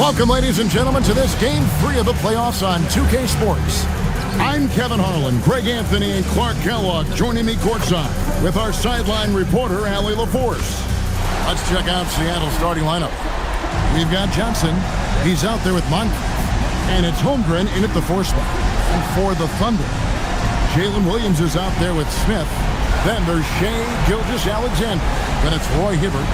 Welcome, ladies and gentlemen, to this Game 3 of the playoffs on 2K Sports. I'm Kevin Harlan, Greg Anthony, and Clark Kellogg joining me courtside with our sideline reporter, Allie LaForce. Let's check out Seattle's starting lineup. We've got Johnson. He's out there with Moncrief. And it's Holmgren in at the 4 spot. And for the Thunder, Jalen Williams is out there with Smith. Then there's Shea Gilgeous-Alexander. Then it's Roy Hibbert.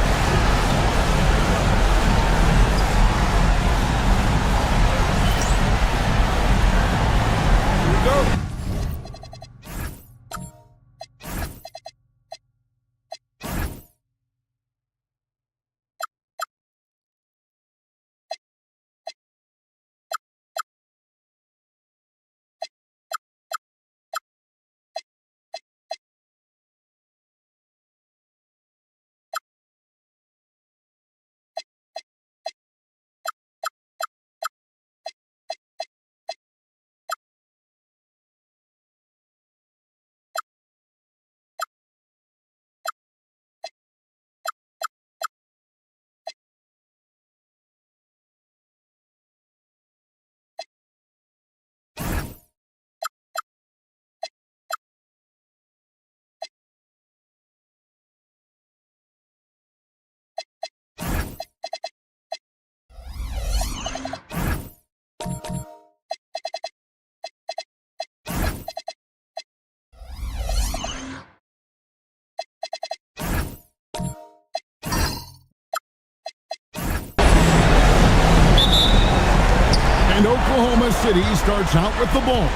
And Oklahoma City starts out with the ball.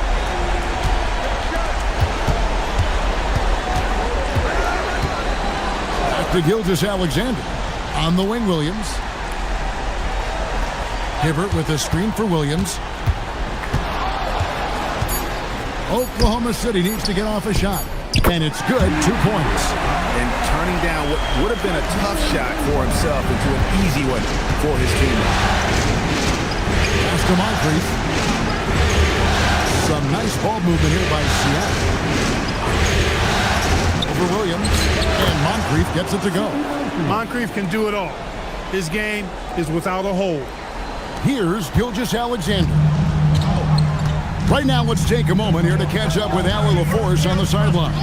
Back to Gilgeous-Alexander. On the wing, Williams. Hibbert with a screen for Williams. Oklahoma City needs to get off a shot. And it's good, 2 points. And turning down what would have been a tough shot for himself into an easy one for his team. Pass to Moncrief. Some nice ball movement here by Seattle. Over Williams. And Moncrief gets it to go. Moncrief can do it all. His game is without a hold. Here's Gilgeous-Alexander. Right now, let's take a moment here to catch up with Allie LaForce on the sideline.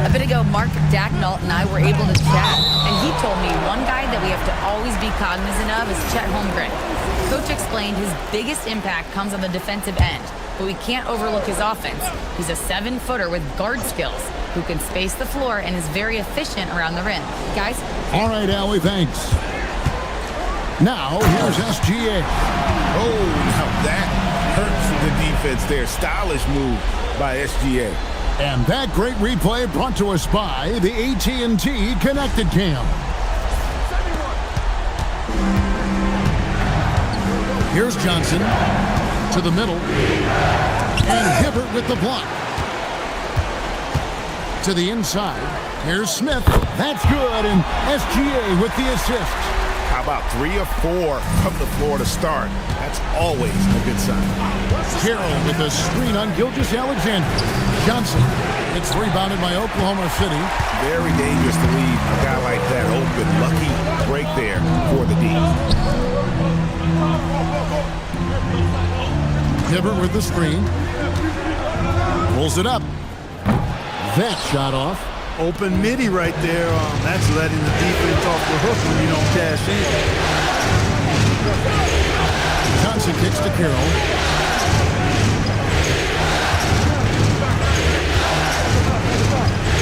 A bit ago, Mark Dagnall and I were able to chat, and he told me one guy that we have to always be cognizant of is Chet Holmgren. Coach explained his biggest impact comes on the defensive end, but we can't overlook his offense. He's a 7-footer with guard skills who can space the floor and is very efficient around the rim. Guys? All right, Allie, thanks. Now, here's SGA. Oh, now that hurts the defense there. Stylish move by SGA. And that great replay brought to us by the AT&T Connected Cam. Here's Johnson to the middle. And Hibbert with the block. To the inside. Here's Smith. That's good. And SGA with the assist. How about 3 or 4 from the floor to start? That's always a good sign. Carroll with a screen on Gilgeous-Alexander. Johnson. It's rebounded by Oklahoma City. Very dangerous to leave a guy like that open. Lucky break there for the D. Hibbert with the screen. Pulls it up. That shot off. Open midi right there. That's letting the defense off the hook when you don't cash in. Johnson kicks to Carroll.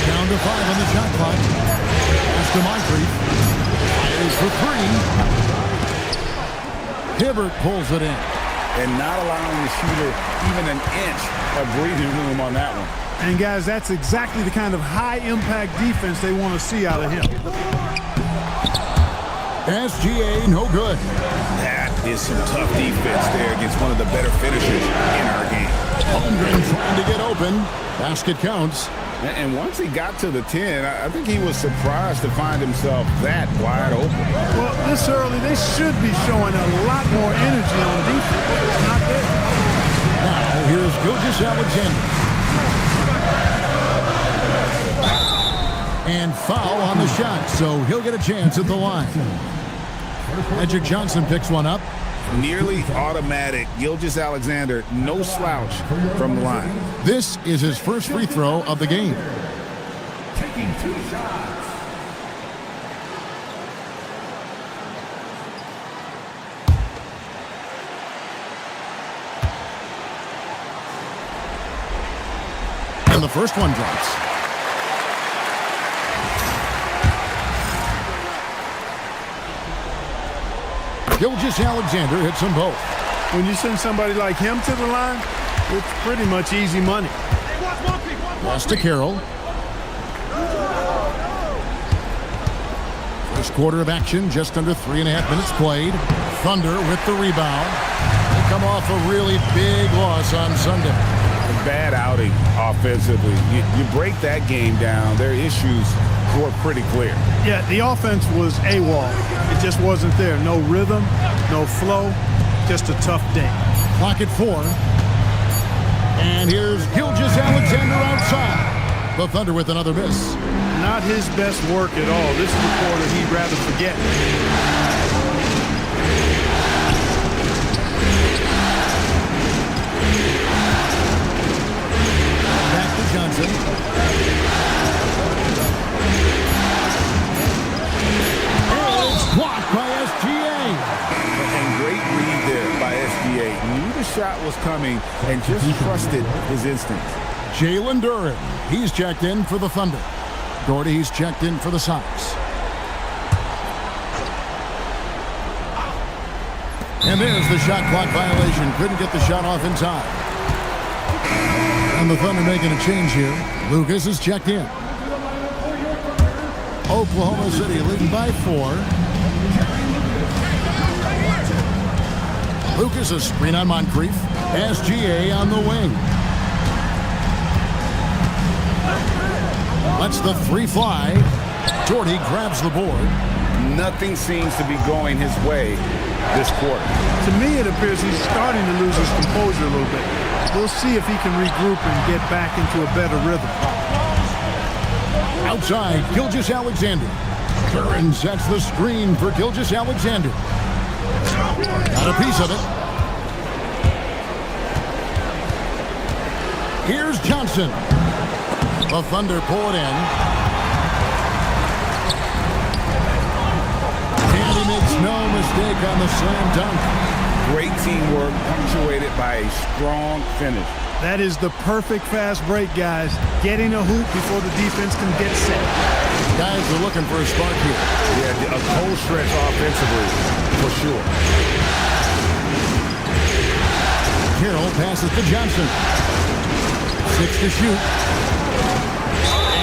Down to 5 on the shot clock. Pass to Moncrief. Fires for 3. Hibbert pulls it in. And not allowing the shooter even an inch of breathing room on that one. And guys, that's exactly the kind of high-impact defense they want to see out of him. SGA, no good. That is some tough defense there against one of the better finishers in our game. Holmgren trying to get open. Basket counts. And once he got to the 10, I think he was surprised to find himself that wide open. Well, this early, they should be showing a lot more energy on defense. It's not there. Now, here's Gilgeous-Alexander. And foul on the shot, so he'll get a chance at the line. Magic Johnson picks one up. Nearly automatic. Gilgeous-Alexander, no slouch from the line. This is his first free throw of the game. Taking 2 shots. And the first one drops. Gilgeous-Alexander hits them both. When you send somebody like him to the line, it's pretty much easy money. Pass to Carroll. First quarter of action, just under 3.5 minutes played. Thunder with the rebound. They come off a really big loss on Sunday. A bad outing offensively. You break that game down, their issues were pretty clear. Yeah, the offense was AWOL. It just wasn't there. No rhythm, no flow, just a tough day. Clock at 4. And here's Gilgeous-Alexander outside. The Thunder with another miss. Not his best work at all. This is the quarter he'd rather forget. Back to Johnson. Oh, it's blocked by SGA. And great read there by SGA. Knew the shot was coming and just trusted his instincts. Jalen Duren, he's checked in for the Thunder. Doherty, he's checked in for the Sox. And there's the shot clock violation. Couldn't get the shot off in time. And the Thunder making a change here. Lucas is checked in. Oklahoma City leading by 4. Lucas a screen on Moncrief. SGA on the wing. Lets the 3 fly. Doherty grabs the board. Nothing seems to be going his way this quarter. To me, it appears he's starting to lose his composure a little bit. We'll see if he can regroup and get back into a better rhythm. Outside, Gilgeous-Alexander. Duren sets the screen for Gilgeous-Alexander. Got a piece of it. Here's Johnson. The Thunder pull it in. And he makes no mistake on the slam dunk. Great teamwork punctuated by a strong finish. That is the perfect fast break, guys. Getting a hoop before the defense can get set. Guys are looking for a spark here. Yeah, a cold stretch offensively, for sure. Carroll passes to Johnson. 6 to shoot.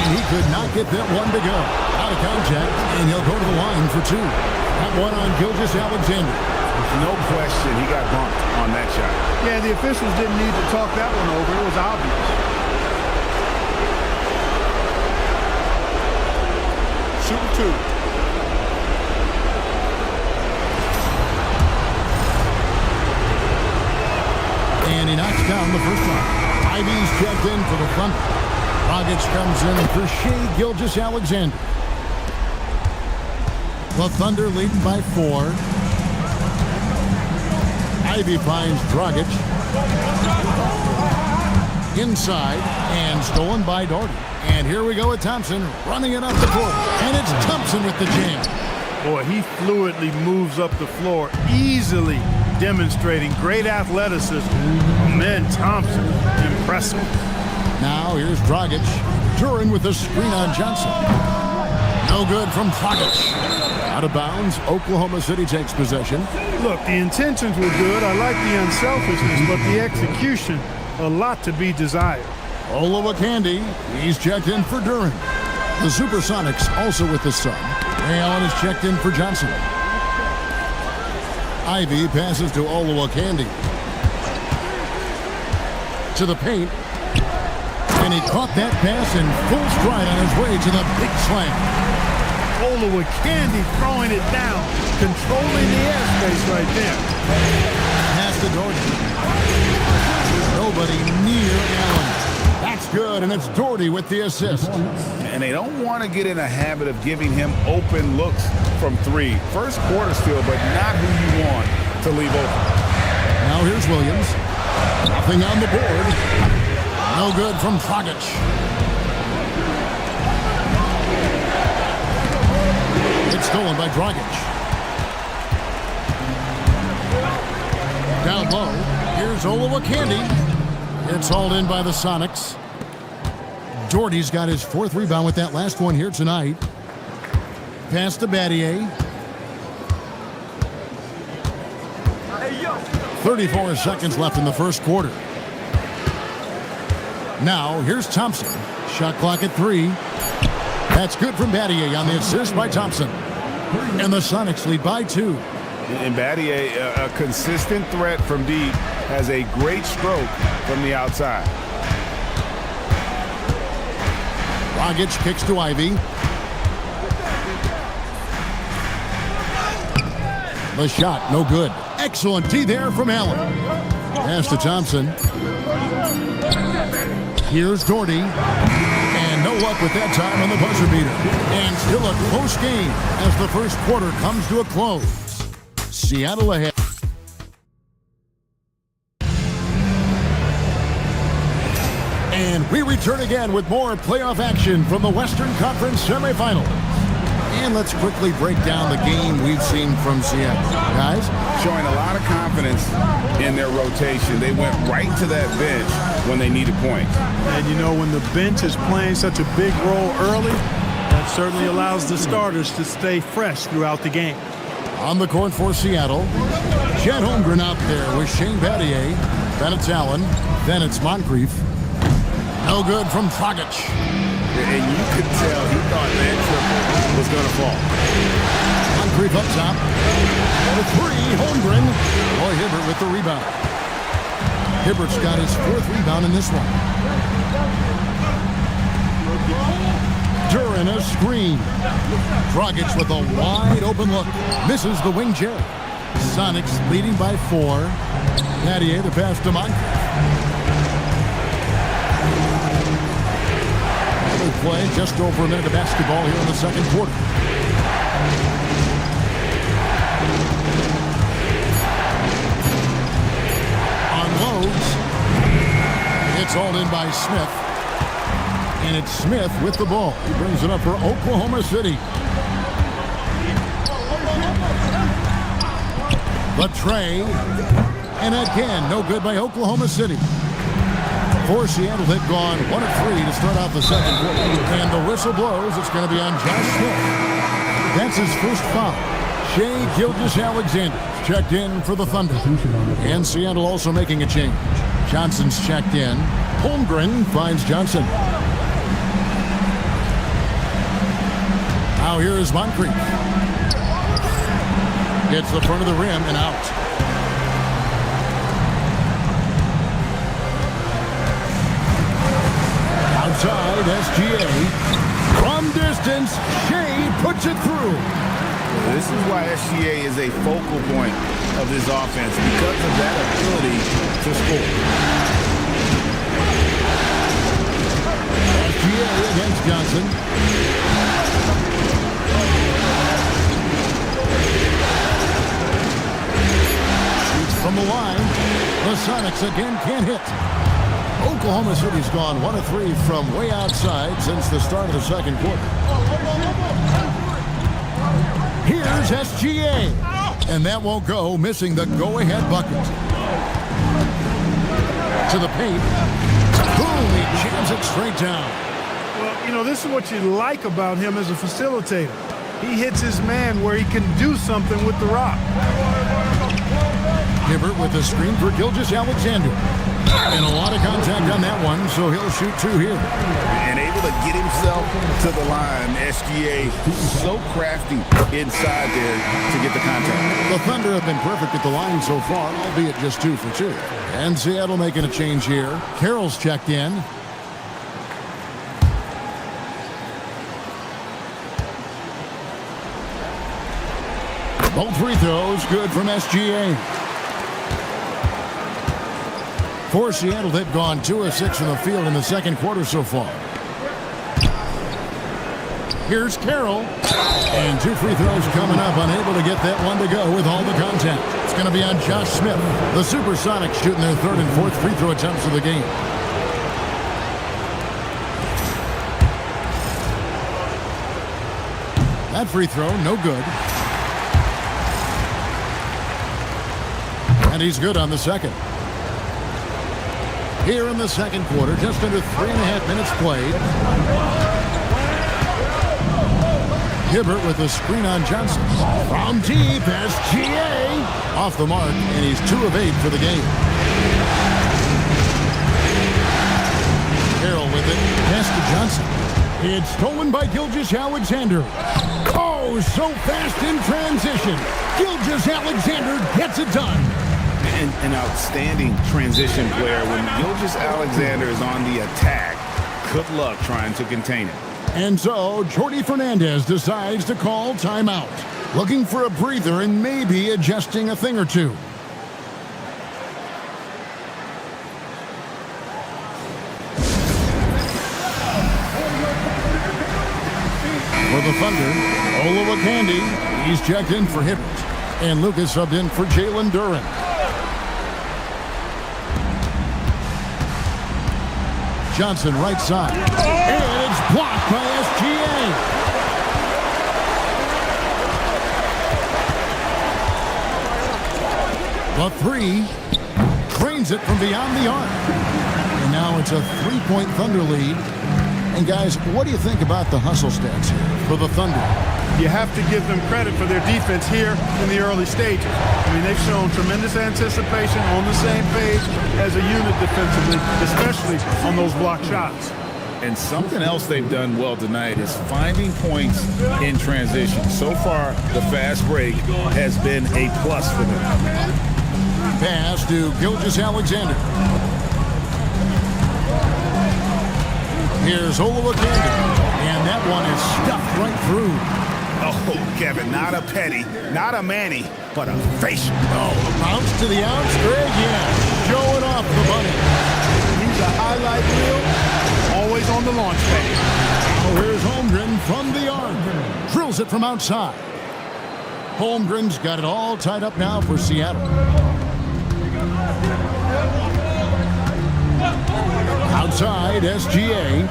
And he could not get that one to go. Out of contact, and he'll go to the line for 2. That one on Gilgeous-Alexander. No question, he got bumped on that shot. Yeah, the officials didn't need to talk that one over. It was obvious. Shooting 2. And he knocks down the first one. Ivy's checked in for the Thunder. Dragic comes in for Shai Gilgeous-Alexander. The Thunder leading by 4. Ivy finds Dragic. Inside and stolen by Doherty. And here we go with Thompson running it up the court. And it's Thompson with the jam. Boy, he fluidly moves up the floor, easily demonstrating great athleticism. Oh, man, Thompson, impressive. Now here's Dragic. Duren with the screen on Johnson. No good from Dragic. Out of bounds, Oklahoma City takes possession. Look, the intentions were good. I like the unselfishness, but the execution, a lot to be desired. Olowokandi, he's checked in for Duren. The Supersonics also with the sub. Ray Allen is checked in for Johnson. Ivy passes to Olowokandi. To the paint. And he caught that pass in full stride on his way to the big slam. Olowokandi throwing it down, controlling the airspace right there. Pass to Doherty. Nobody near Allen. That's good, and it's Doherty with the assist. And they don't want to get in a habit of giving him open looks from 3. First quarter still, but not who you want to leave open. Now here's Williams. Nothing on the board. No good from Dragic. It's stolen by Dragic. Down low. Here's Olowokandi. It's hauled in by the Sonics. Doherty's got his 4th rebound with that last one here tonight. Pass to Battier. 34 seconds left in the first quarter. Now, here's Thompson. Shot clock at 3. That's good from Battier on the assist by Thompson. And the Sonics lead by 2. And Battier, a consistent threat from deep, has a great stroke from the outside. Dragic kicks to Ivy. The shot, no good. Excellent D there from Allen. Pass to Thompson. Here's Doherty. And no luck with that time on the buzzer beater. And still a close game as the first quarter comes to a close. Seattle ahead. And we return again with more playoff action from the Western Conference semifinals. And let's quickly break down the game we've seen from Seattle. Guys? Showing a lot of confidence in their rotation. They went right to that bench when they needed points. And you know, when the bench is playing such a big role early, that certainly allows the starters to stay fresh throughout the game. On the court for Seattle, Chet Holmgren out there with Shane Battier. Then it's Allen. Then it's Moncrief. No good from Dragic. And you could tell he thought that triple was going to fall. Moncrief up top. And a 3, Holmgren. Roy Hibbert with the rebound. Hibbert's got his 4th rebound in this one. Duran a screen. Dragic with a wide open look. Misses the wing chair. Sonics leading by 4. Battier the pass to Moncrief. Play just over a minute of basketball here in the second quarter. Unloads. It's hauled in by Smith. And it's Smith with the ball. He brings it up for Oklahoma City. The tray. And again, no good by Oklahoma City. For Seattle, they've gone 1 of 3 to start out the second quarter. And the whistle blows. It's going to be on Josh Smith. That's his first foul. Shai Gilgeous-Alexander checked in for the Thunder. And Seattle also making a change. Johnson's checked in. Holmgren finds Johnson. Now here is Moncrief. Hits the front of the rim and out. Outside, SGA. From distance, Shai puts it through. This is why SGA is a focal point of this offense, because of that ability to score. SGA against Johnson. Shoots from the line. The Sonics again can't hit. Oklahoma City's gone 1 of 3 from way outside since the start of the second quarter. Here's SGA. And that won't go, missing the go-ahead bucket. To the paint. Boom, he jams it straight down. Well, you know, this is what you like about him as a facilitator. He hits his man where he can do something with the rock. Hibbert with the screen for Gilgeous-Alexander. And a lot of contact on that one, so he'll shoot 2 here. And able to get himself to the line. SGA so crafty inside there to get the contact. The Thunder have been perfect at the line so far, albeit just 2 for 2. And Seattle making a change here. Carroll's checked in. Both free throws good from SGA. For Seattle, they've gone 2 of 6 from the field in the second quarter so far. Here's Carroll. And 2 free throws coming up, unable to get that one to go with all the contact. going to be on Josh Smith. The Supersonics shooting their third and fourth free throw attempts of the game. That free throw, no good. And he's good on the second. Here in the second quarter, just under 3.5 minutes played. Hibbert with a screen on Johnson. From deep, SGA. Off the mark, and he's 2 of 8 for the game. Carroll with it. Pass to Johnson. It's stolen by Gilgeous-Alexander. Oh, so fast in transition. Gilgeous-Alexander gets it done. An outstanding transition player. When Gilgeous-Alexander is on the attack, good luck trying to contain him. And so, Jordi Fernandez decides to call timeout. Looking for a breather and maybe adjusting a thing or two. For the Thunder, Olowokandi, he's checked in for Hibbert. And Lucas subbed in for Jalen Duren. Johnson right side. And it's blocked by SGA. The three drains it from beyond the arc. And now it's a 3-point Thunder lead. And guys, what do you think about the hustle stats here for the Thunder? You have to give them credit for their defense here in the early stages. I mean, they've shown tremendous anticipation, on the same page as a unit defensively, especially on those block shots. And something else they've done well tonight is finding points in transition. So far, the fast break has been a plus for them. Pass to Gilgeous-Alexander. Here's Olowokandi, and that one is stuffed right through. Oh, Kevin, not a petty, not a Manny, but a facial. Oh, bounce to the outs, Greg, yeah. Showing off the bunny. He's a highlight reel, always on the launch pad. Now here's Holmgren from the arc. Drills it from outside. Holmgren's got it all tied up now for Seattle. Outside, SGA.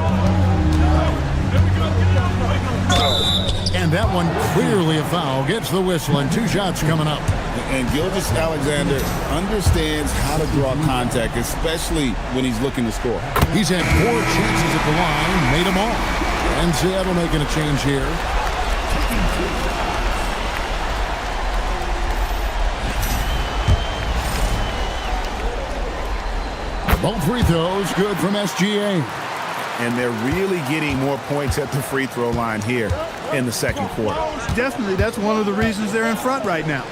And that one clearly a foul. Gets the whistle, and 2 shots coming up. And Gilgeous-Alexander understands how to draw contact, especially when he's looking to score. He's had 4 chances at the line, made them all. And Seattle making a change here. Both free throws good from SGA. And they're really getting more points at the free throw line here in the second quarter. Definitely, that's one of the reasons they're in front right now.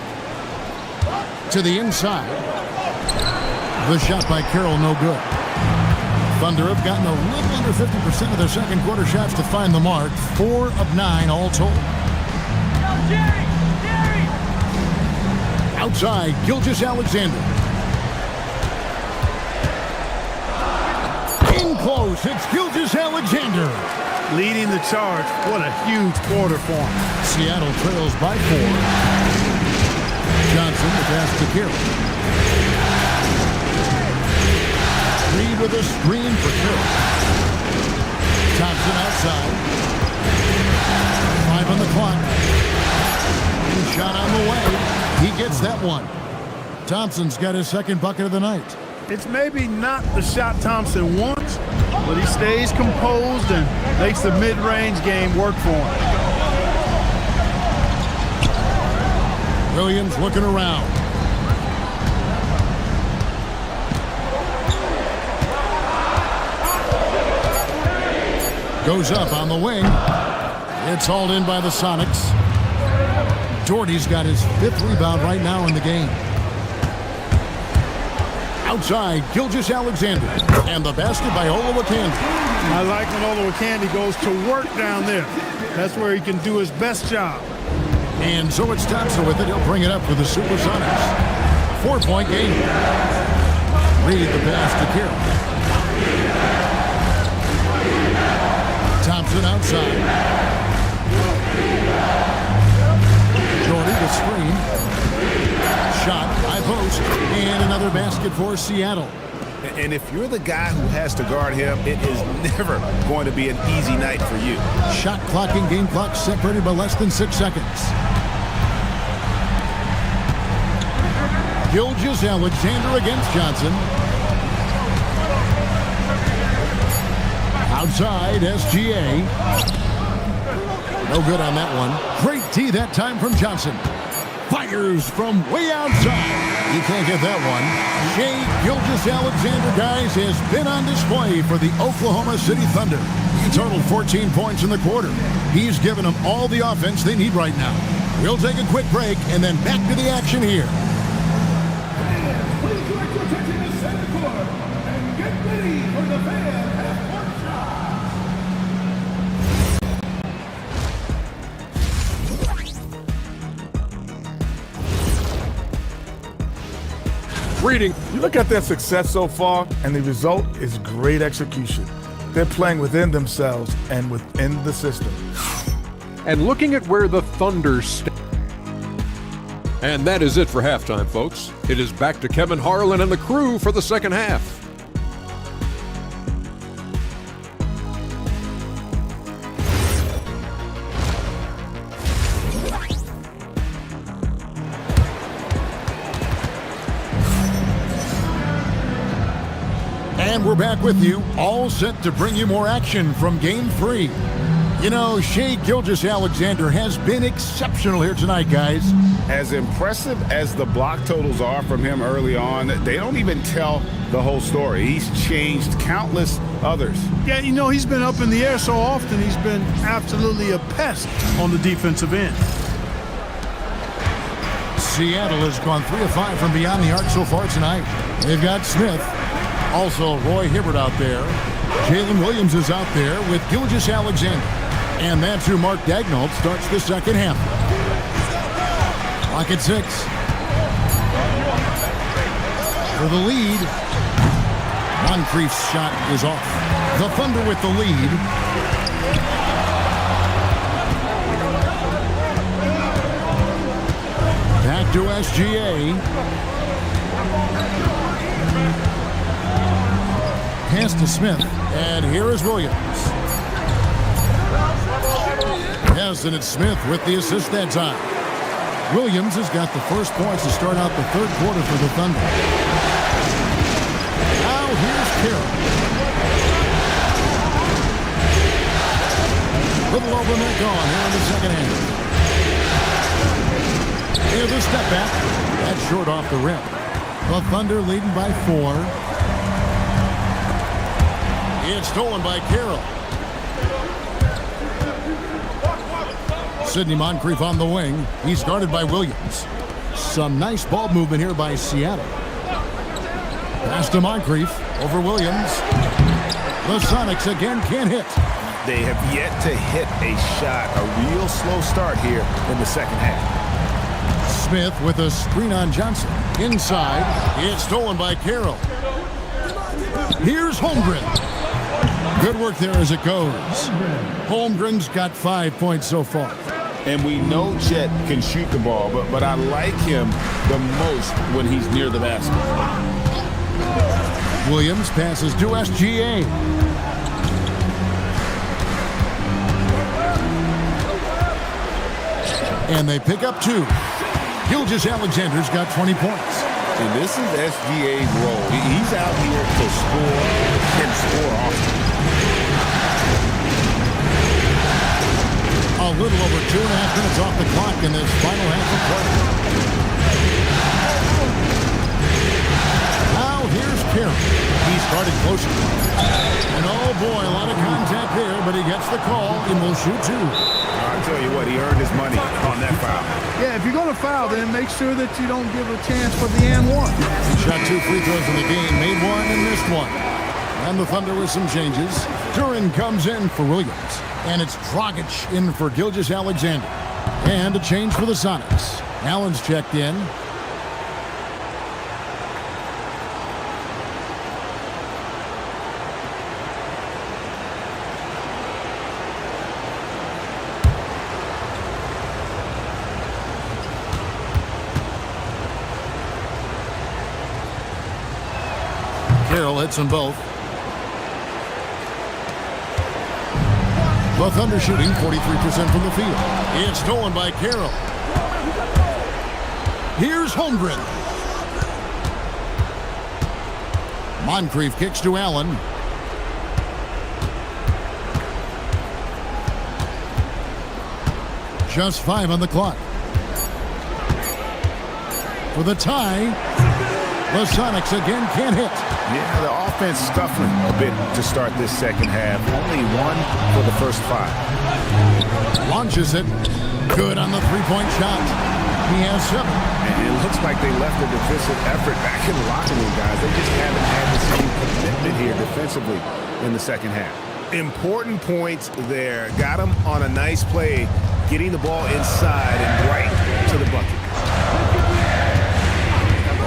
To the inside. The shot by Carroll, no good. Thunder have gotten a little under 50% of their second quarter shots to find the mark. 4 of 9 all told. Outside, Gilgeous-Alexander. In close, it's Gilgeous-Alexander. Leading the charge. What a huge quarter for him. Seattle trails by 4. Johnson the pass to Carroll. Reed with a screen for Carroll. Thompson outside. 5 on the clock. And shot on the way. He gets that one. Thompson's got his second bucket of the night. It's maybe not the shot Thompson wants, but he stays composed and makes the mid-range game work for him. Williams looking around. Goes up on the wing. It's hauled in by the Sonics. Doherty's got his 5th rebound right now in the game. Outside, Gilgeous-Alexander. And the basket by Olowokandi. I like when Olowokandi goes to work down there. That's where he can do his best job. And so it's Thompson with it. He'll bring it up for the Supersonics. 4-point game. Reed the pass to Carroll. Thompson outside. Jordy the screen. Shot post, and another basket for Seattle. And if you're the guy who has to guard him, it is never going to be an easy night for you. Shot clock and game clock separated by less than 6 seconds. Gilgeous-Alexander against Johnson. Outside, SGA. No good on that one. Great D that time from Johnson. Fires from way outside. He can't get that one. Shai Gilgeous-Alexander, guys, has been on display for the Oklahoma City Thunder. He totaled 14 points in the quarter. He's given them all the offense they need right now. We'll take a quick break and then back to the action here. Please direct your attention to center court and get ready for the fan half-court shot. Reading, you look at their success so far, and the result is great execution. They're playing within themselves and within the system. And looking at where the Thunder stand. And that is it for halftime, folks. It is back to Kevin Harlan and the crew for the second half. And we're back with you, all set to bring you more action from Game 3. You know, Shai Gilgeous-Alexander has been exceptional here tonight, guys. As impressive as the block totals are from him early on, they don't even tell the whole story. He's changed countless others. Yeah, you know, he's been up in the air so often, he's been absolutely a pest on the defensive end. Seattle has gone 3 of 5 from beyond the arc so far tonight. They've got Smith, also Roy Hibbert out there. Jalen Williams is out there with Gilgeous-Alexander. And that's who Mark Daigneault starts the second half. Clock at 6. For the lead. Moncrief's shot is off. The Thunder with the lead. Back to SGA. Pass to Smith. And here is Williams. Yes, and it's Smith with the assist that time. Williams has got the first points to start out the third quarter for the Thunder. Now here's Carroll. Little over net gone here in the second half. Here's a step back. That's short off the rim. The Thunder leading by 4. It's stolen by Carroll. Sidney Moncrief on the wing. He's guarded by Williams. Some nice ball movement here by Seattle. Pass to Moncrief over Williams. The Sonics again can't hit. They have yet to hit a shot. A real slow start here in the second half. Smith with a screen on Johnson. Inside. It's stolen by Carroll. Here's Holmgren. Good work there as it goes. Holmgren's got 5 points so far. And we know Chet can shoot the ball, but I like him the most when he's near the basket. Williams passes to SGA. And they pick up 2. Gilgeous-Alexander's got 20 points. And this is SGA's role. He's out here to score and score often. A little over 2.5 minutes off the clock in this final half of play. Now here's Carroll. He started closer. And oh boy, a lot of contact there, but he gets the call and will shoot 2. I'll tell you what, he earned his money on that foul. Yeah, if you're going to foul, then make sure that you don't give a chance for the and 1. He shot 2 free throws in the game, made 1 and missed 1. And the Thunder with some changes. Duran comes in for Williams. And it's Dragic in for Gilgeous-Alexander. And a change for the Sonics. Allen's checked in. Carroll hits them both. The Thunder shooting 43% from the field. It's stolen by Carroll. Here's Holmgren. Moncrief kicks to Allen. Just 5 on the clock. For the tie, the Sonics again can't hit. Yeah, the offense scuffling a bit to start this second half. Only 1 for the first 5. Launches it. Good on the three-point shot. He has 7. And it looks like they left a defensive effort back in the locker room, guys. They just haven't had the same commitment here defensively in the second half. Important points there. Got him on a nice play, getting the ball inside and right to the bucket.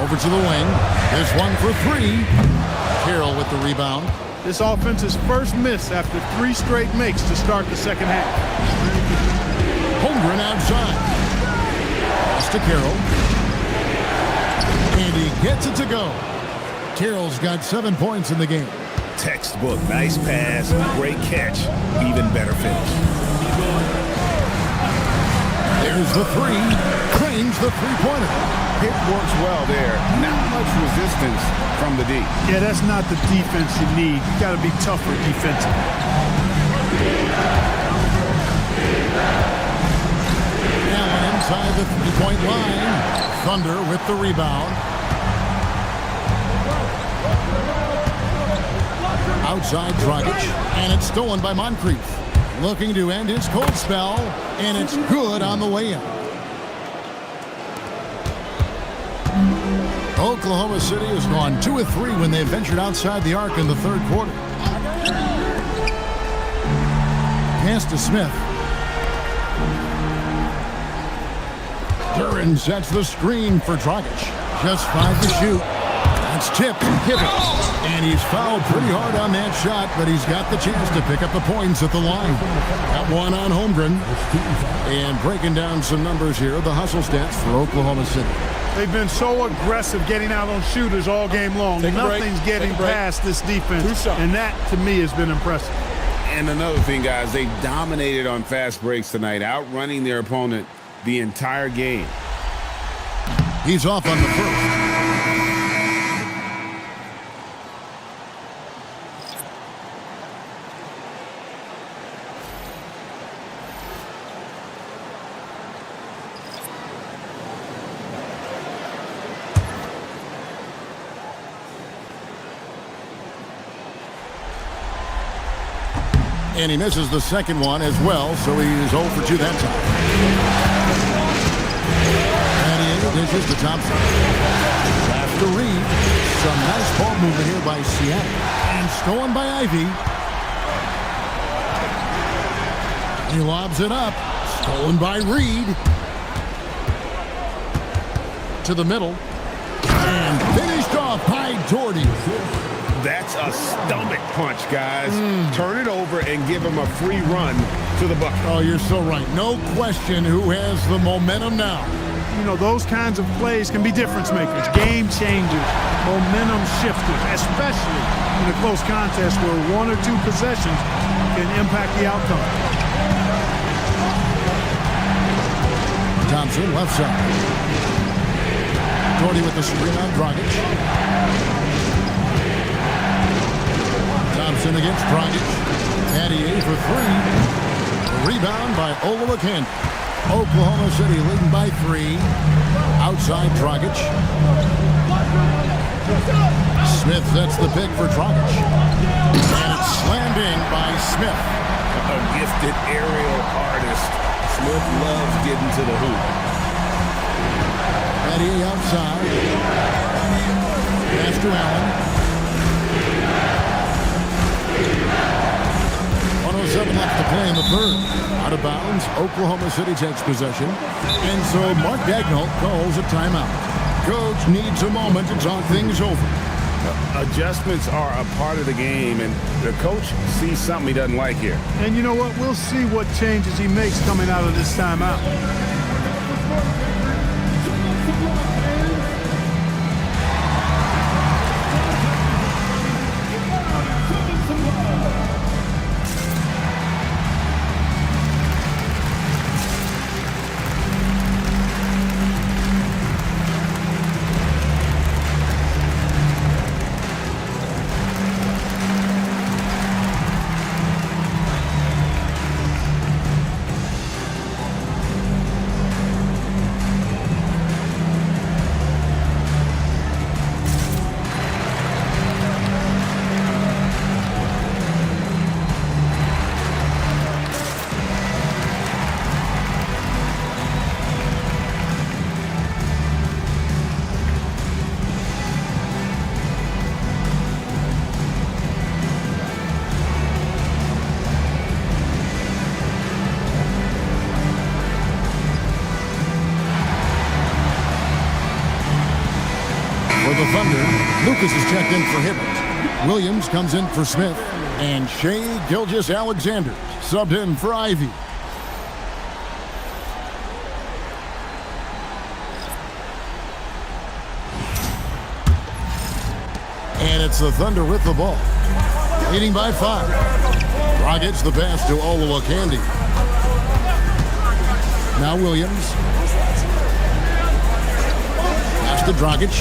Over to the wing. This one for 3. Carroll with the rebound. This offense's first miss after 3 straight makes to start the second half. Holmgren outside. Pass to Carroll. And he gets it to go. Carroll's got 7 points in the game. Textbook. Nice pass. Great catch. Even better finish. There's the 3. Cranes the three-pointer. It works well there. Not much resistance from the D. Yeah, that's not the defense you need. You got to be tougher defensively. Allen inside the three-point line. Thunder with the rebound. Outside Dragic, and it's stolen by Moncrief. Looking to end his cold spell, and it's good on the way in. Oklahoma City has gone 2 of 3 when they ventured outside the arc in the third quarter. Pass to Smith. Duran sets the screen for Dragic. Just 5 to shoot. That's tipped and Kivett. And he's fouled pretty hard on that shot, but he's got the chance to pick up the points at the line. Got one on Holmgren. And breaking down some numbers here, the hustle stats for Oklahoma City. They've been so aggressive getting out on shooters all game long. Nothing's getting past this defense, and that, to me, has been impressive. And another thing, guys, they've dominated on fast breaks tonight, outrunning their opponent the entire game. He's off on the first. And he misses the second one as well, so he's 0 for 2 that time. And he dishes to Thompson. Pass to Reed. Some nice ball movement here by Seattle. And stolen by Ivy. He lobs it up. Stolen by Reed. To the middle. And finished off by Doherty. That's a stomach punch, guys. Turn it over and give him a free run to the bucket. Oh, you're so right. No question who has the momentum now. You know, those kinds of plays can be difference makers, game changers, momentum shifters, especially in a close contest where 1 or 2 possessions can impact the outcome. Thompson, left side. Doherty with the screen on Dragic. Thompson against Dragic. Pattier for 3. The rebound by Olowokandi. Oklahoma City leading by 3. Outside Dragic. Smith sets the pick for Dragic. And it's slammed in by Smith. A gifted aerial artist. Smith loves getting to the hoop. Pattier outside. Pass to Allen. 1:07 left to play in the third. Out of bounds, Oklahoma City takes possession. And so Mark Daigneault calls a timeout. Coach needs a moment to talk things over. Adjustments are a part of the game, and the coach sees something he doesn't like here. And you know what? We'll see what changes he makes coming out of this timeout. Lucas is checked in for Hibbert. Williams comes in for Smith. And Shea Gilgeous-Alexander subbed in for Ivy. And it's the Thunder with the ball, leading by 5. Dragic the pass to Olowokandi. Now Williams. Pass to Dragic.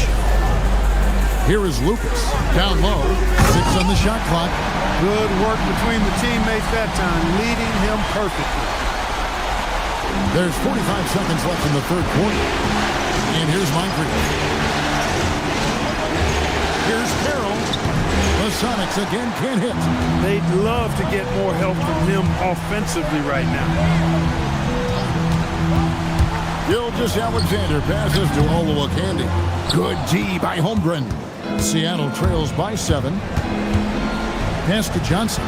Here is Lucas, down low, 6 on the shot clock. Good work between the teammates that time, leading him perfectly. There's 45 seconds left in the third quarter. And here's Moncrief. Here's Carroll. The Sonics again can't hit. They'd love to get more help from him offensively right now. Gilgeous-Alexander passes to Olowokandi. Good D by Holmgren. Seattle trails by 7. Pass to Johnson.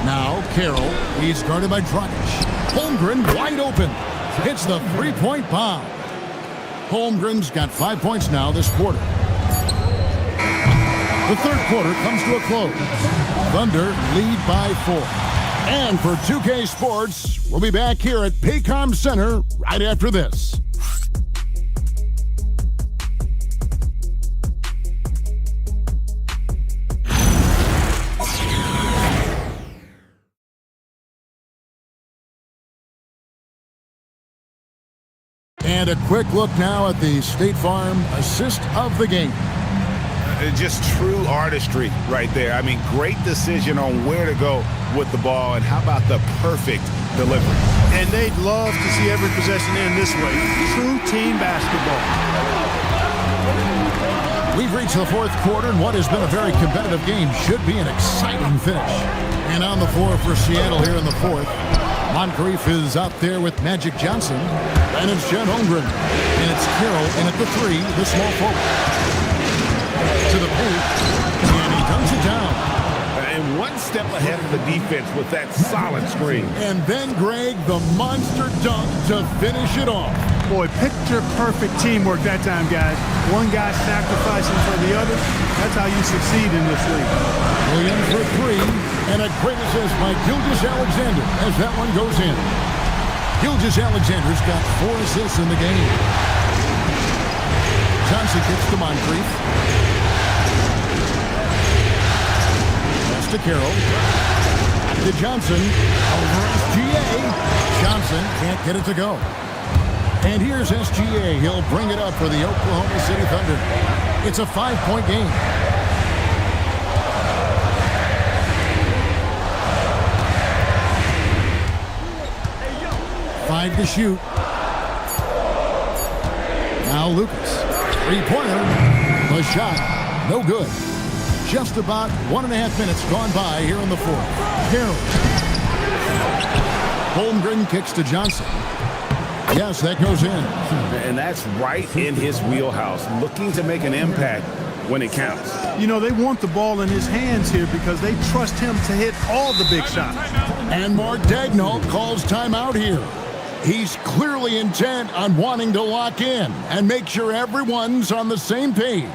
Now Carroll. He's guarded by Dragic. Holmgren wide open. Hits the three-point bomb. Holmgren's got 5 points now this quarter. The third quarter comes to a close. Thunder lead by 4. And for 2K Sports, we'll be back here at Paycom Center right after this. And a quick look now at the State Farm assist of the game. Just true artistry right there. I mean, great decision on where to go with the ball, and how about the perfect delivery? And they'd love to see every possession end this way. True team basketball. We've reached the fourth quarter, and what has been a very competitive game should be an exciting finish. And on the floor for Seattle here in the fourth, Moncrief is out there with Magic Johnson, and it's Chet Holmgren. And it's Carroll in at the 3, the small forward. To the paint, and he dunks it down. And one step ahead of the defense with that solid screen. And then, Greg, the monster dunk to finish it off. Boy, picture-perfect teamwork that time, guys. One guy sacrificing for the other. That's how you succeed in this league. Williams for 3, and a great assist by Gilgeous-Alexander as that one goes in. Gilgeous-Alexander's got 4 assists in the game. Johnson kicks to Moncrief. To Carroll. To Johnson. Over SGA. Johnson can't get it to go. And here's SGA. He'll bring it up for the Oklahoma City Thunder. It's a 5-point game. Five to shoot. Now Lucas. Three-pointer. The shot. No good. Just about 1.5 minutes gone by here in the fourth. Carroll. Holmgren kicks to Johnson. Yes, that goes in. And that's right in his wheelhouse, looking to make an impact when it counts. You know, they want the ball in his hands here because they trust him to hit all the big shots. And Mark Daigneault calls timeout here. He's clearly intent on wanting to lock in and make sure everyone's on the same page.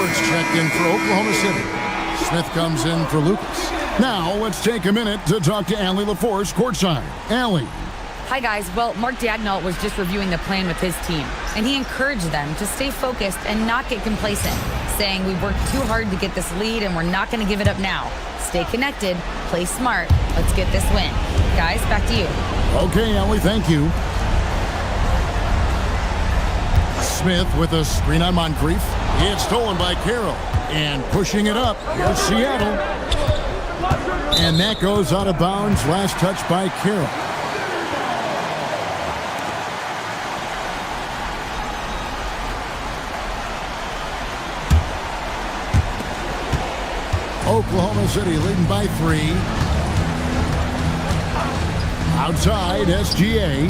Roberts checked in for Oklahoma City. Smith comes in for Lucas. Now, let's take a minute to talk to Allie LaForce courtside. Allie. Hi, guys. Well, Mark Daigneault was just reviewing the plan with his team, and he encouraged them to stay focused and not get complacent, saying we worked too hard to get this lead and we're not going to give it up now. Stay connected, play smart, let's get this win. Guys, back to you. Okay, Allie, thank you. Smith with a screen on Moncrief. It's stolen by Carroll. And pushing it up, here's Seattle. And that goes out of bounds. Last touch by Carroll. Oklahoma City leading by 3. Outside, SGA.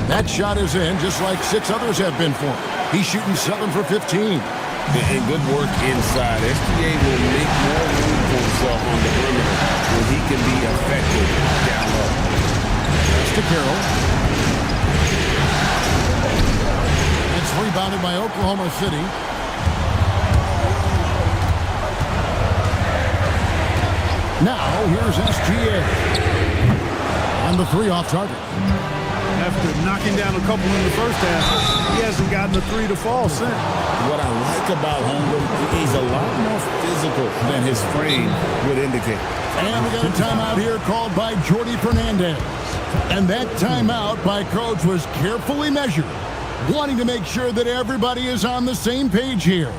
That shot is in, just like 6 others have been for him. He's shooting 7 for 15. And good work inside. SGA will make more room for himself on the perimeter when he can be effective down low. That's to Carroll. It's rebounded by Oklahoma City. Now, here's SGA. On the 3 off target. After knocking down a couple in the first half, he hasn't gotten a 3 to fall since. What I like about Holmgren, he's a lot more physical than his frame would indicate. And we got a timeout here called by Jordi Fernandez. And that timeout by Coach was carefully measured, wanting to make sure that everybody is on the same page here.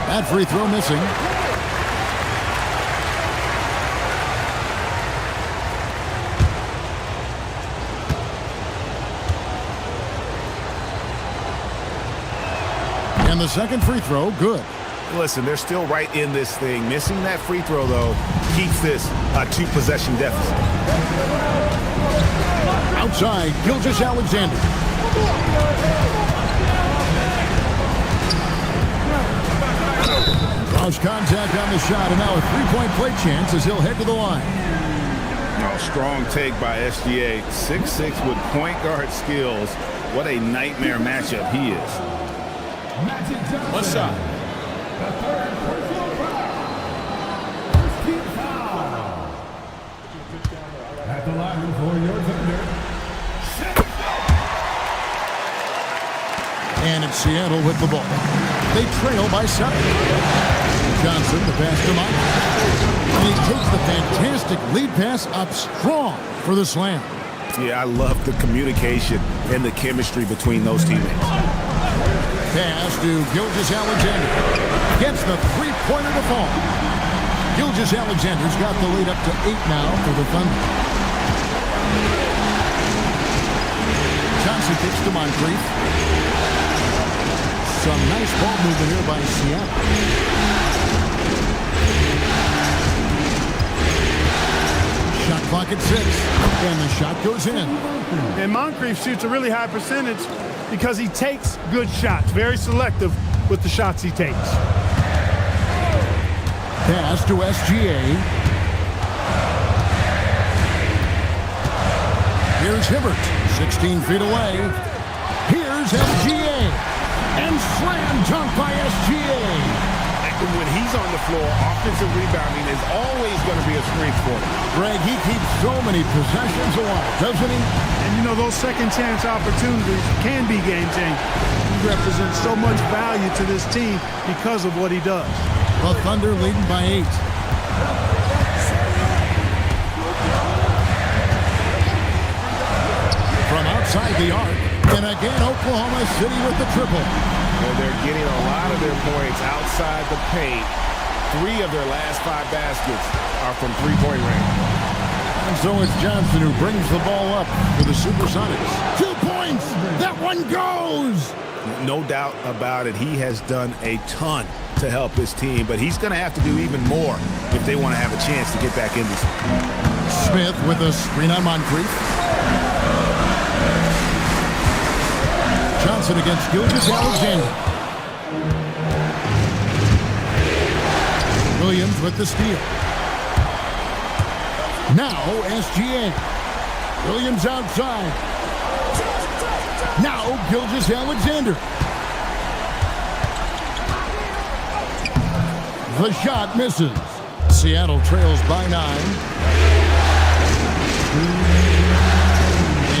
That free throw missing. And the second free throw, good. Listen, they're still right in this thing. Missing that free throw, though, keeps this a 2-possession deficit. Outside, Gilgeous-Alexander. Cross contact on the shot, and now a three-point play chance as he'll head to the line. Oh, strong take by SGA. 6'6" with point guard skills. What a nightmare matchup he is. What's up? The third personal foul. First team foul. At the line for your Thunder. And it's Seattle with the ball. They trail by 7. Johnson, the pass to Mike. And he takes the fantastic lead pass up strong for the slam. Yeah, I love the communication and the chemistry between those teammates. Pass to Gilgeous-Alexander. Gets the three-pointer to fall. Gilgeous-Alexander's got the lead up to 8 now for the Thunder. Johnson kicks to Moncrief. Some nice ball movement here by Seattle. Shot clock clock at 6. And the shot goes in. And Moncrief shoots a really high percentage because he takes good shots. Very selective with the shots he takes. Pass to SGA. Here's Hibbert, 16 feet away. Here's SGA. And slam dunk by SGA. When he's on the floor, offensive rebounding is always going to be a strength for him. Greg, he keeps so many possessions alive, doesn't he? And you know, those second chance opportunities can be game changing. He represents so much value to this team because of what he does. The Thunder leading by 8. From outside the arc, and again Oklahoma City with the triple. Well, they're getting a lot of their points outside the paint. 3 of their last 5 baskets are from three-point range. And so it's Johnson who brings the ball up for the Supersonics. 2 points! That one goes! No doubt about it. He has done a ton to help his team, but he's going to have to do even more if they want to have a chance to get back in this. Smith with a screen on Moncrief. Johnson against Gilgeous-Alexander. Williams with the steal. Now SGA. Williams outside. Now Gilgeous-Alexander. The shot misses. Seattle trails by 9.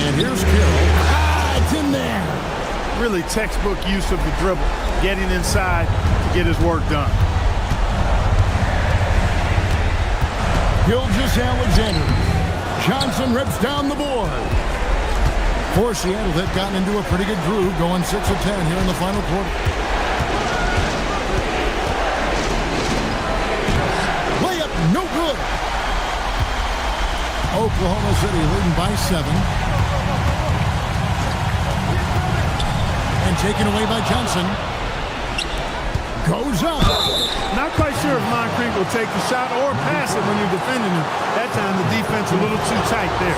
And here's Carroll. It's in there. Really textbook use of the dribble, getting inside to get his work done. Gilgeous-Alexander. Johnson rips down the board. For Seattle, they've gotten into a pretty good groove, going 6 of 10 here in the final quarter. Layup, no good. Oklahoma City leading by 7. And taken away by Johnson. Goes up. Not quite sure if Moncrief will take the shot or pass it when you're defending him. That time the defense a little too tight there.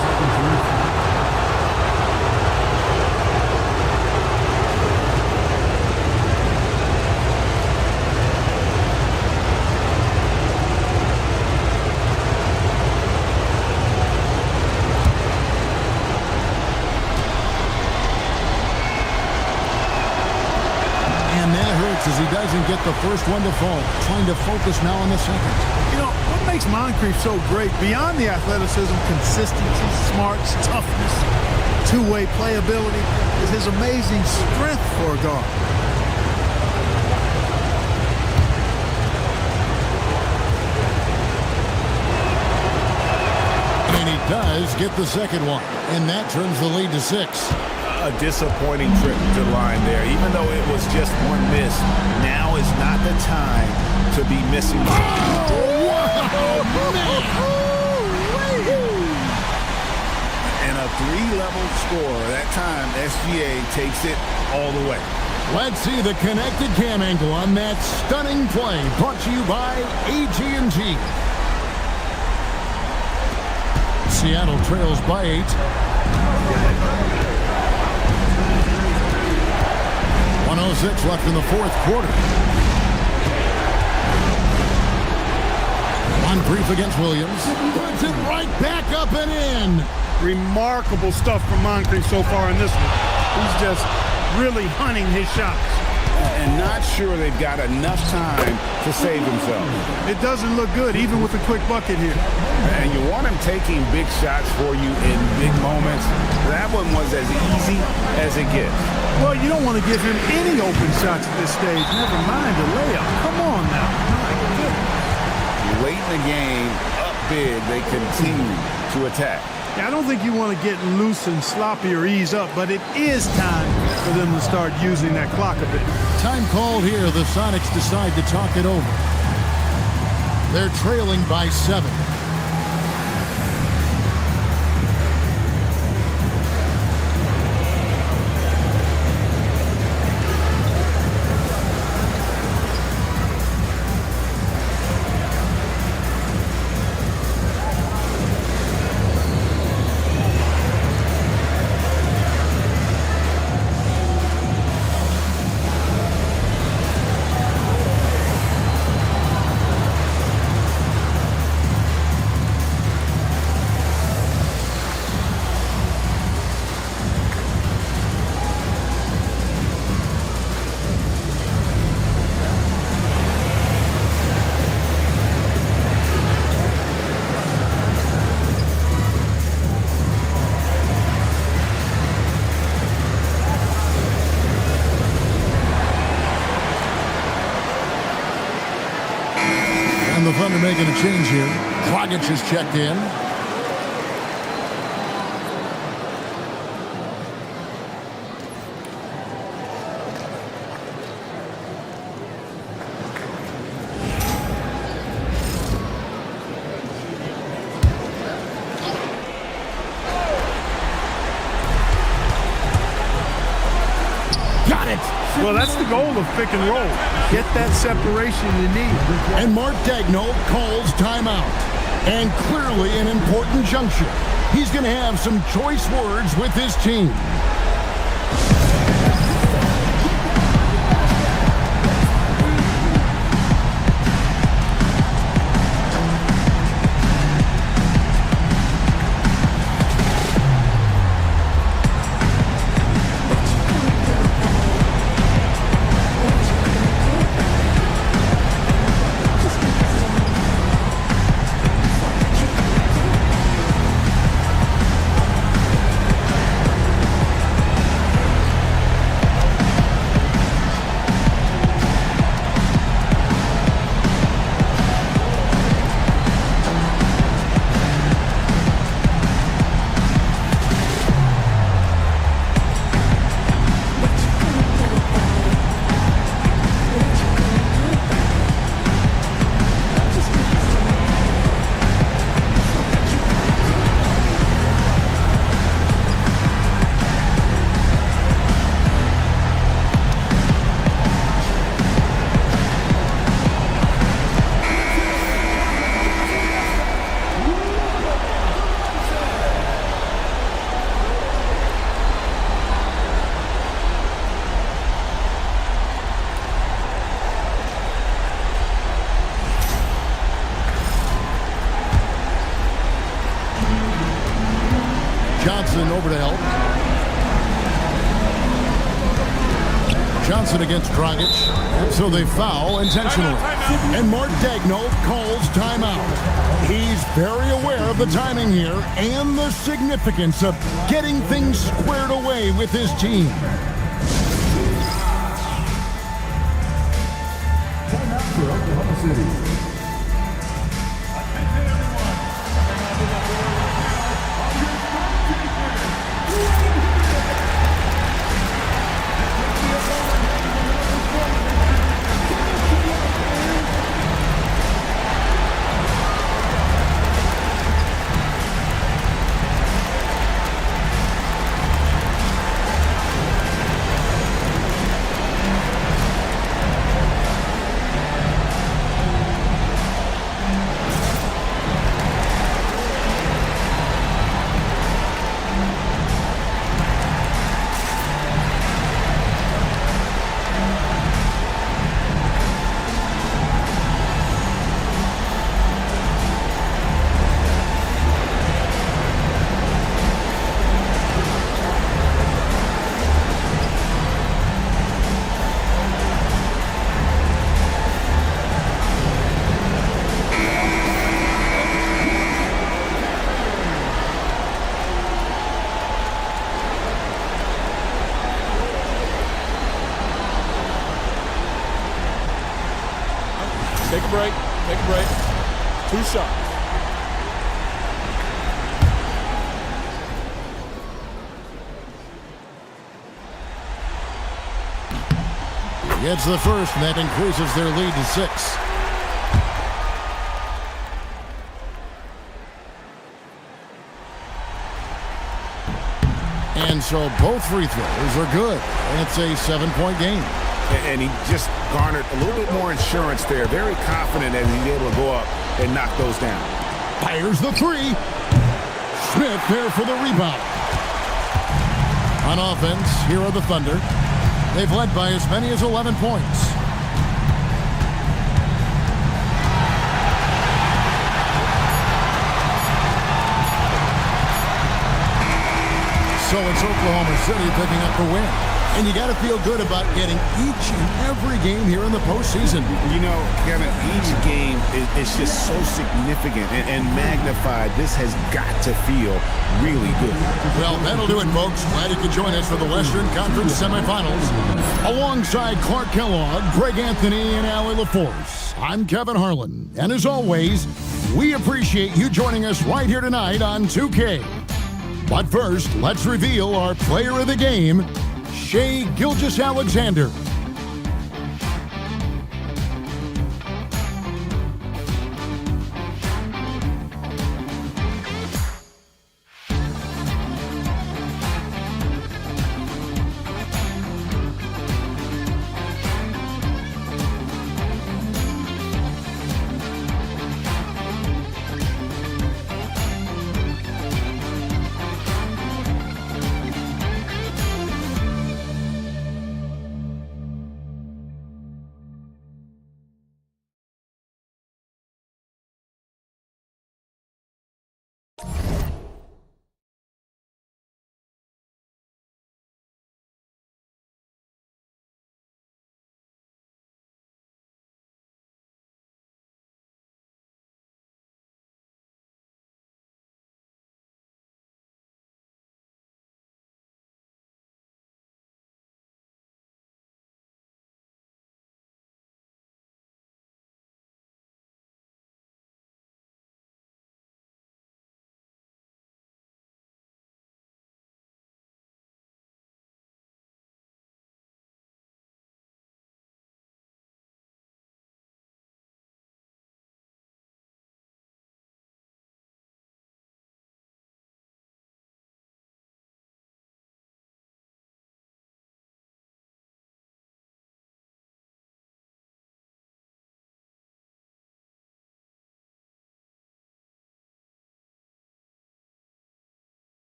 As he doesn't get the first one to fall. Trying to focus now on the second. You know, what makes Moncrief so great, beyond the athleticism, consistency, smarts, toughness, two-way playability, is his amazing strength for a guard. And he does get the second one. And that turns the lead to 6. A disappointing trip to the line there. Even though it was just one miss, now is not the time to be missing. And a 3-level score. That time, SGA takes it all the way. Let's see the connected cam angle on that stunning play. Brought to you by AT&T. Seattle trails by 8. 1:06 left in the fourth quarter. Moncrief against Williams. Puts it right back up and in. Remarkable stuff from Moncrief so far in this one. He's just really hunting his shots. And not sure they've got enough time to save themselves. It doesn't look good, even with a quick bucket here. And you want him taking big shots for you in big moments. That one was as easy as it gets. Well, you don't want to give him any open shots at this stage. Never mind a layup. Come on now. Late in the game, up big, they continue to attack. Yeah, I don't think you want to get loose and sloppy or ease up, but it is time for them to start using that clock a bit. Time called here. The Sonics decide to talk it over. They're trailing by 7. the Thunder making a change here. Dragic is checked in. Got it! Well, that's the goal of pick and roll. Get that separation you need. And Mark Daigneault calls timeout. And clearly an important juncture. He's going to have some choice words with his team. Johnson over to help. Johnson against Dragic. So they foul intentionally. And Mark Daigneault calls timeout. He's very aware of the timing here and the significance of getting things squared away with his team. Timeout for Oklahoma City. Take a break. Take a break. 2 shots. He gets the first, and that increases their lead to 6. And so both free throws are good. And it's a 7-point game. And he just garnered a little bit more insurance there. Very confident that he's able to go up and knock those down. Fires the 3. Smith there for the rebound. On offense, here are the Thunder. They've led by as many as 11 points. So it's Oklahoma City picking up the win. And you got to feel good about getting each and every game here in the postseason. You know, Kevin, each game is just so significant and magnified. This has got to feel really good. Well, that'll do it, folks. Glad you could join us for the Western Conference semifinals. Alongside Clark Kellogg, Greg Anthony, and Allie LaForce, I'm Kevin Harlan. And as always, we appreciate you joining us right here tonight on 2K. But first, let's reveal our player of the game, Shai Gilgeous-Alexander.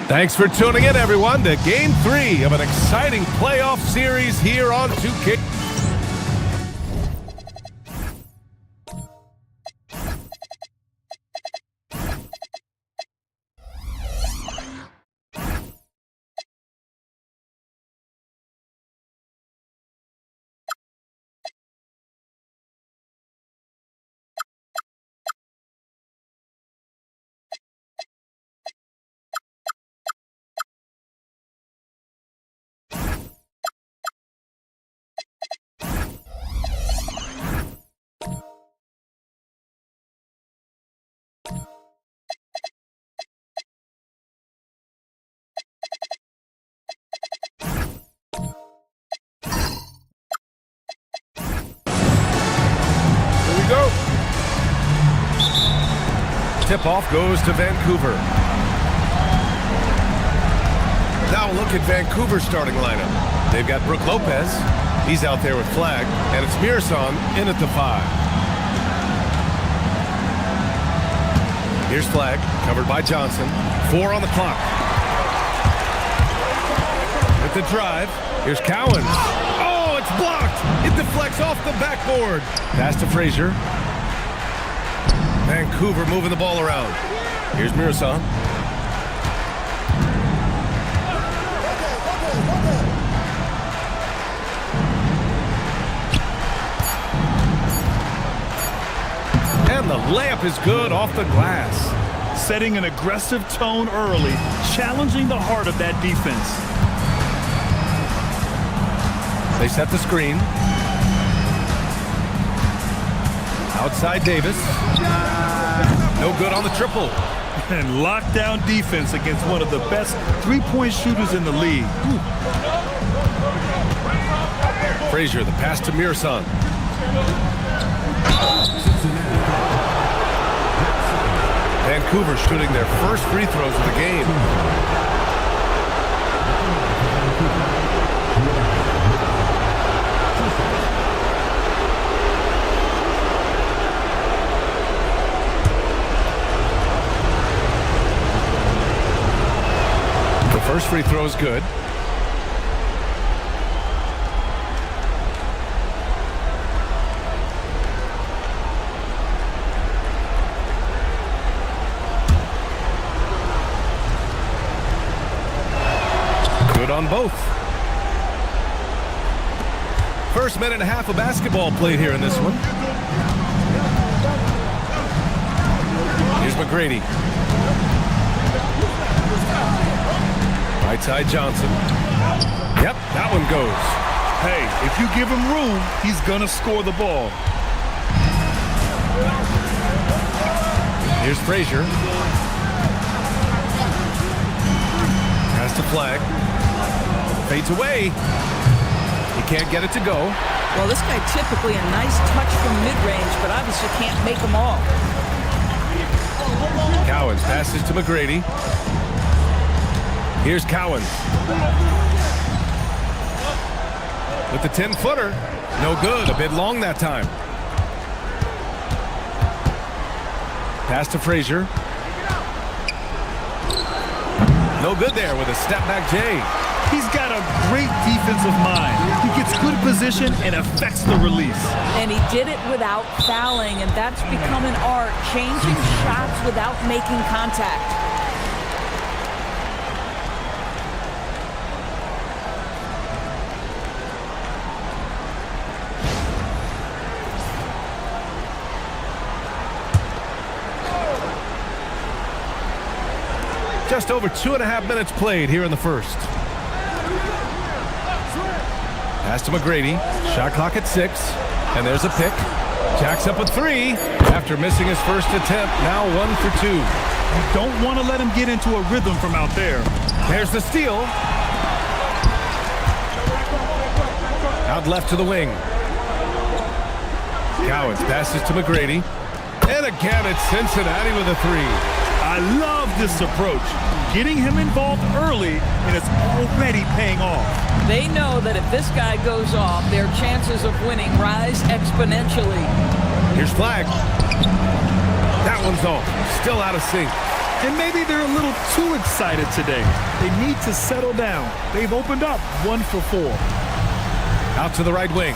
Thanks for tuning in, everyone, to Game 3 of an exciting playoff series here on 2K. Go. Tip-off goes to Vancouver. Now look at Vancouver's starting lineup. They've got Brook Lopez. He's out there with Flag. And it's Mearson in at the 5. Here's Flag, covered by Johnson. 4 on the clock. With the drive, here's Cowens. Blocked. It deflects off the backboard. Pass to Frazier. Vancouver moving the ball around. Here's Mearson. And the layup is good off the glass. Setting an aggressive tone early, challenging the heart of that defense. They set the screen. Outside Davis. No good on the triple. And lockdown defense against one of the best three-point shooters in the league. Frazier, the pass to Mearson. Vancouver shooting their first free throws of the game. First free throw is good. Good on both. First minute and a half of basketball played here in this one. Here's McGrady. Right side Johnson. Yep, that one goes. Hey, if you give him room, he's gonna score the ball. Here's Frazier. Pass to Flag. Fades away. He can't get it to go. Well, this guy typically a nice touch from mid-range, but obviously can't make them all. Cowens passes to McGrady. Here's Cowens. With the 10-footer. No good. A bit long that time. Pass to Frazier. No good there with a step-back J. He's got a great defensive mind. He gets good position and affects the release. And he did it without fouling, and that's become an art, changing shots without making contact. Just over 2.5 minutes played here in the first. Pass to McGrady. Shot clock at 6. And there's a pick. Jacks up a 3 after missing his first attempt. Now 1 for 2. You don't want to let him get into a rhythm from out there. There's the steal. Out left to the wing. Cowens passes to McGrady. And again, it's Cincinnati with a 3. I love this approach. Getting him involved early, and it's already paying off. They know that if this guy goes off, their chances of winning rise exponentially. Here's Flag. That one's off. Still out of sync. And maybe they're a little too excited today. They need to settle down. They've opened up 1 for 4. Out to the right wing.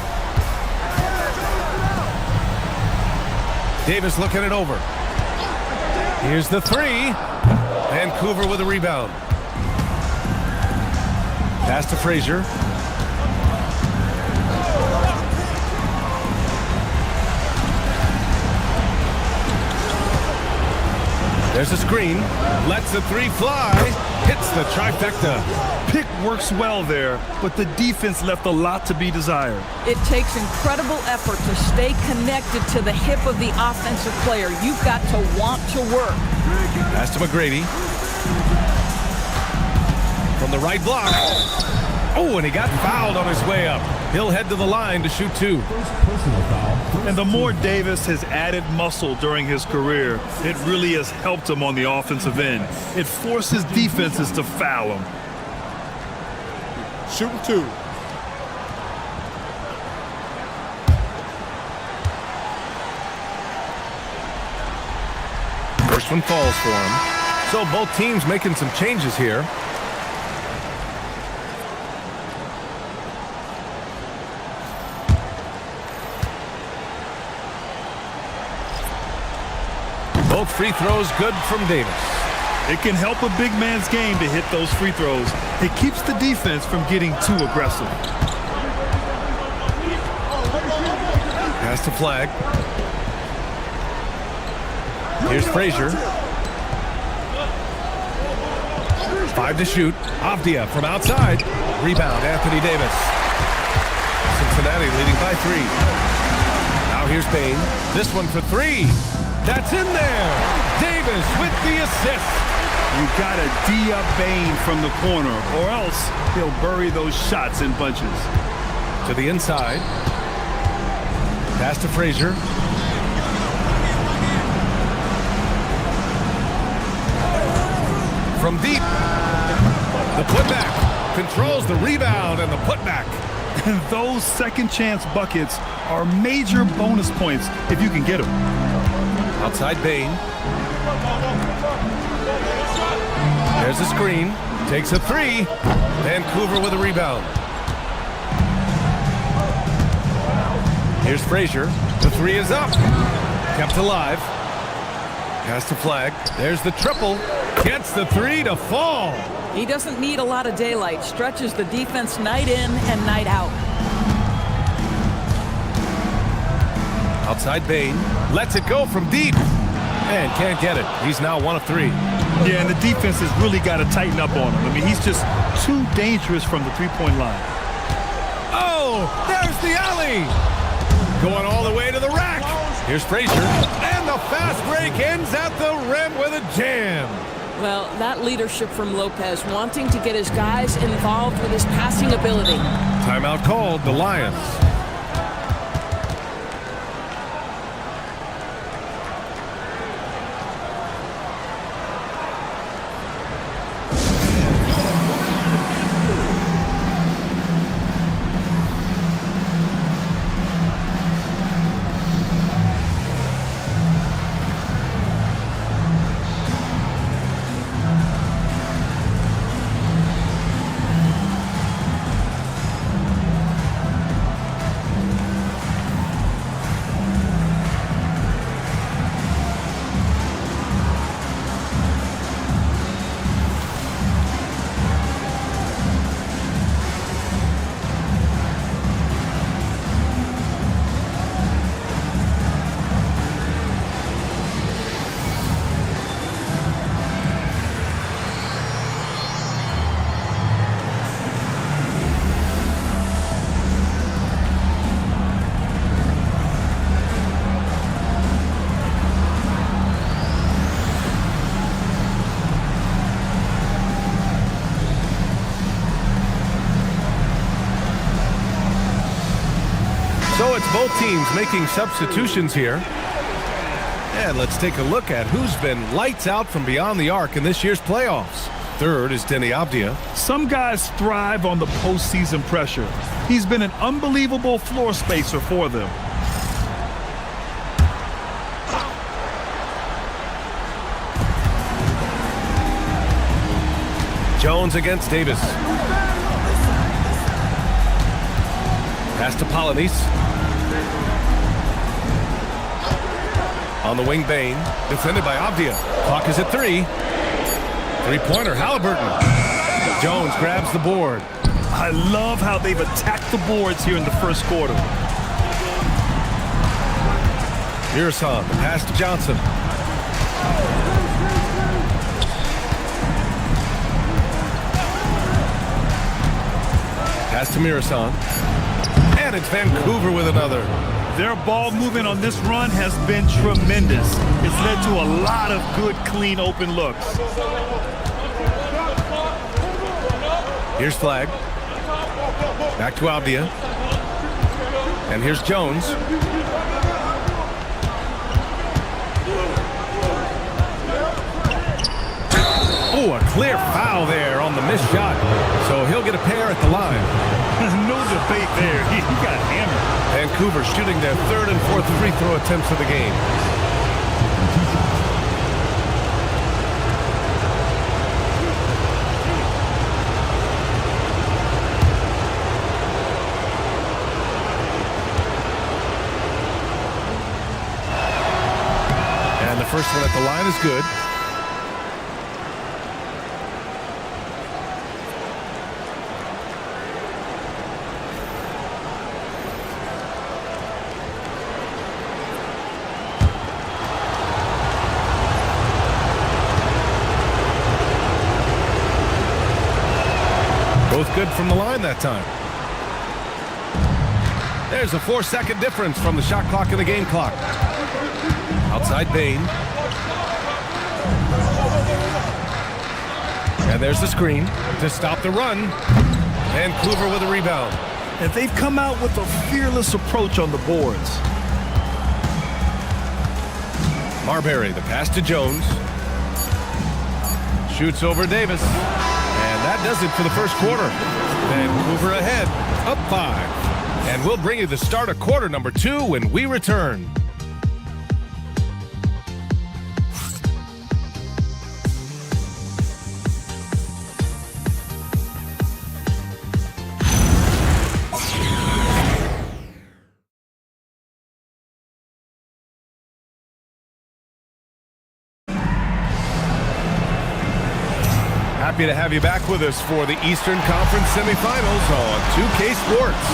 Davis looking it over. Here's the 3. Vancouver with a rebound. Pass to Frazier. There's a screen. Lets the 3 fly. Hits the trifecta. Pick works well there, but the defense left a lot to be desired. It takes incredible effort to stay connected to the hip of the offensive player. You've got to want to work. Pass to McGrady. From the right block. Oh, and he got fouled on his way up. He'll head to the line to shoot 2. And the more Davis has added muscle during his career, it really has helped him on the offensive end. It forces defenses to foul him. Shooting 2. First one falls for him. So both teams making some changes here. Both free throws good from Davis. It can help a big man's game to hit those free throws. It keeps the defense from getting too aggressive. Pass to Flag. Here's Frazier. 5 to shoot. Avdia from outside. Rebound, Anthony Davis. Cincinnati leading by 3. Now here's Bain. This one for 3. That's in there. Davis with the assist. You gotta D up Bain from the corner, or else he'll bury those shots in bunches. To the inside. Pass to Frazier. From deep. The putback. Controls the rebound and the putback. And those second chance buckets are major bonus points if you can get them. Outside Bain. There's a screen. Takes a 3. Vancouver with a rebound. Here's Frazier. The 3 is up. Kept alive. Pass to Flag. There's the triple. Gets the 3 to fall. He doesn't need a lot of daylight. Stretches the defense night in and night out. Outside Bain. Lets it go from deep. And can't get it. He's now 1 of 3. Yeah, and the defense has really got to tighten up on him. I mean, he's just too dangerous from the three-point line. Oh, there's the alley. Going all the way to the rack. Here's Frazier. And the fast break ends at the rim with a jam. Well, that leadership from Lopez, wanting to get his guys involved with his passing ability. Timeout called, the Lions. So it's both teams making substitutions here. And let's take a look at who's been lights out from beyond the arc in this year's playoffs. Third is Denny Avdia. Some guys thrive on the postseason pressure. He's been an unbelievable floor spacer for them. Jones against Davis. Pass to Polynice. On the wing, Bain. Defended by Avdia. Clock is at 3. Three-pointer, Halliburton. Jones grabs the board. I love how they've attacked the boards here in the first quarter. Mirasan, the pass to Johnson. Pass to Mirasan. And it's Vancouver with another. Their ball movement on this run has been tremendous. It's led to a lot of good, clean, open looks. Here's Flagg. Back to Avdia. And here's Jones. Oh, a clear foul there on the missed shot. So he'll get a pair at the line. No debate there. He got hammered. Vancouver shooting their third and fourth free throw attempts of the game. And the first one at the line is good. Both good from the line that time. There's a 4-second difference from the shot clock and the game clock. Outside Bain. And there's the screen to stop the run. Vancouver with a rebound. And they've come out with a fearless approach on the boards. Marbury, the pass to Jones. Shoots over Davis. And that does it for the first quarter. Vancouver ahead, up 5. And we'll bring you the start of quarter number 2 when we return. Happy to have you back with us for the Eastern Conference semifinals on 2K Sports.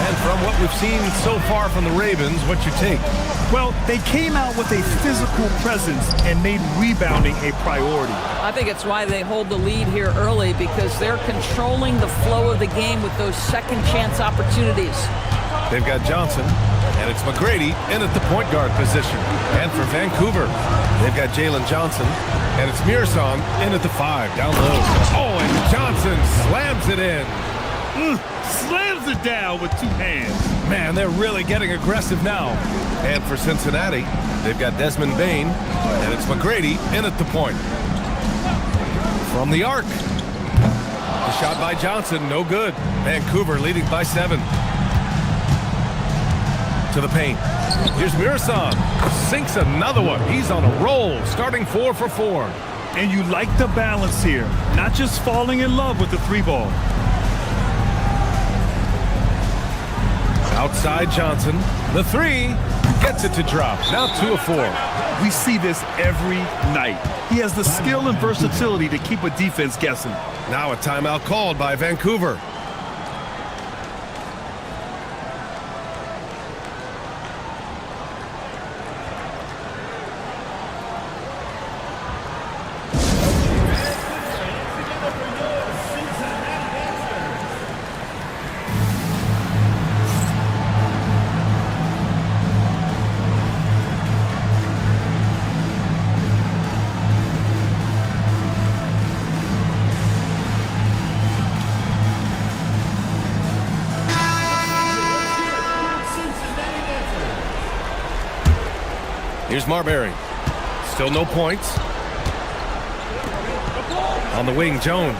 And from what we've seen so far from the Ravens, what's your take? Well, they came out with a physical presence and made rebounding a priority. I think it's why they hold the lead here early, because they're controlling the flow of the game with those second chance opportunities. They've got Johnson, and it's McGrady in at the point guard position. And for Vancouver, they've got Jalen Johnson, and it's Mirasan in at the 5, down low. Oh, and Johnson slams it in. Slams it down with 2 hands. Man, they're really getting aggressive now. And for Cincinnati, they've got Desmond Bain, and it's McGrady in at the point. From the arc. The shot by Johnson, no good. Vancouver leading by 7. To the paint. Here's Mirasan. Sinks another one. He's on a roll, starting 4 for 4. And you like the balance here. Not just falling in love with the 3-ball. Outside Johnson. The 3 gets it to drop. Now 2 of 4. We see this every night. He has the skill and versatility to keep a defense guessing. Now a timeout called by Vancouver. Here's Marbury. Still no points. On the wing, Jones.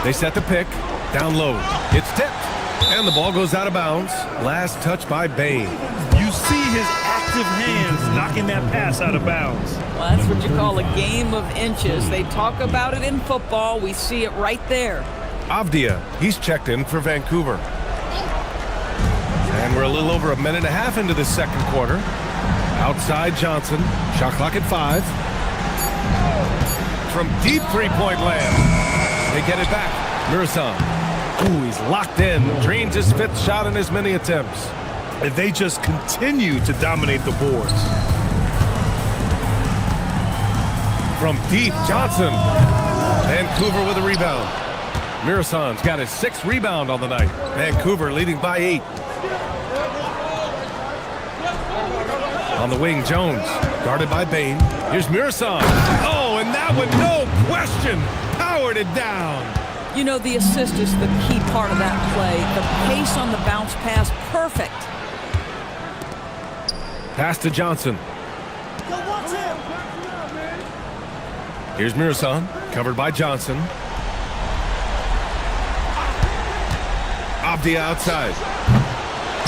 They set the pick. Down low. It's tipped. And the ball goes out of bounds. Last touch by Bain. You see his active massive hands knocking that pass out of bounds. Well, that's what you call a game of inches. They talk about it in football. We see it right there. Avdia, he's checked in for Vancouver. And we're a little over a minute and a half into this second quarter. Outside Johnson, shot clock at 5. From deep three-point land, they get it back. Murison, ooh, he's locked in. Drains his 5th shot in as many attempts. And they just continue to dominate the boards. From deep, Johnson. Vancouver with a rebound. Murison's got his 6th rebound on the night. Vancouver leading by 8. On the wing, Jones, guarded by Bain. Here's Murison. Oh, and that one, no question, powered it down. You know, the assist is the key part of that play. The pace on the bounce pass, perfect. Pass to Johnson. Here's Murison, covered by Johnson. Avdia outside.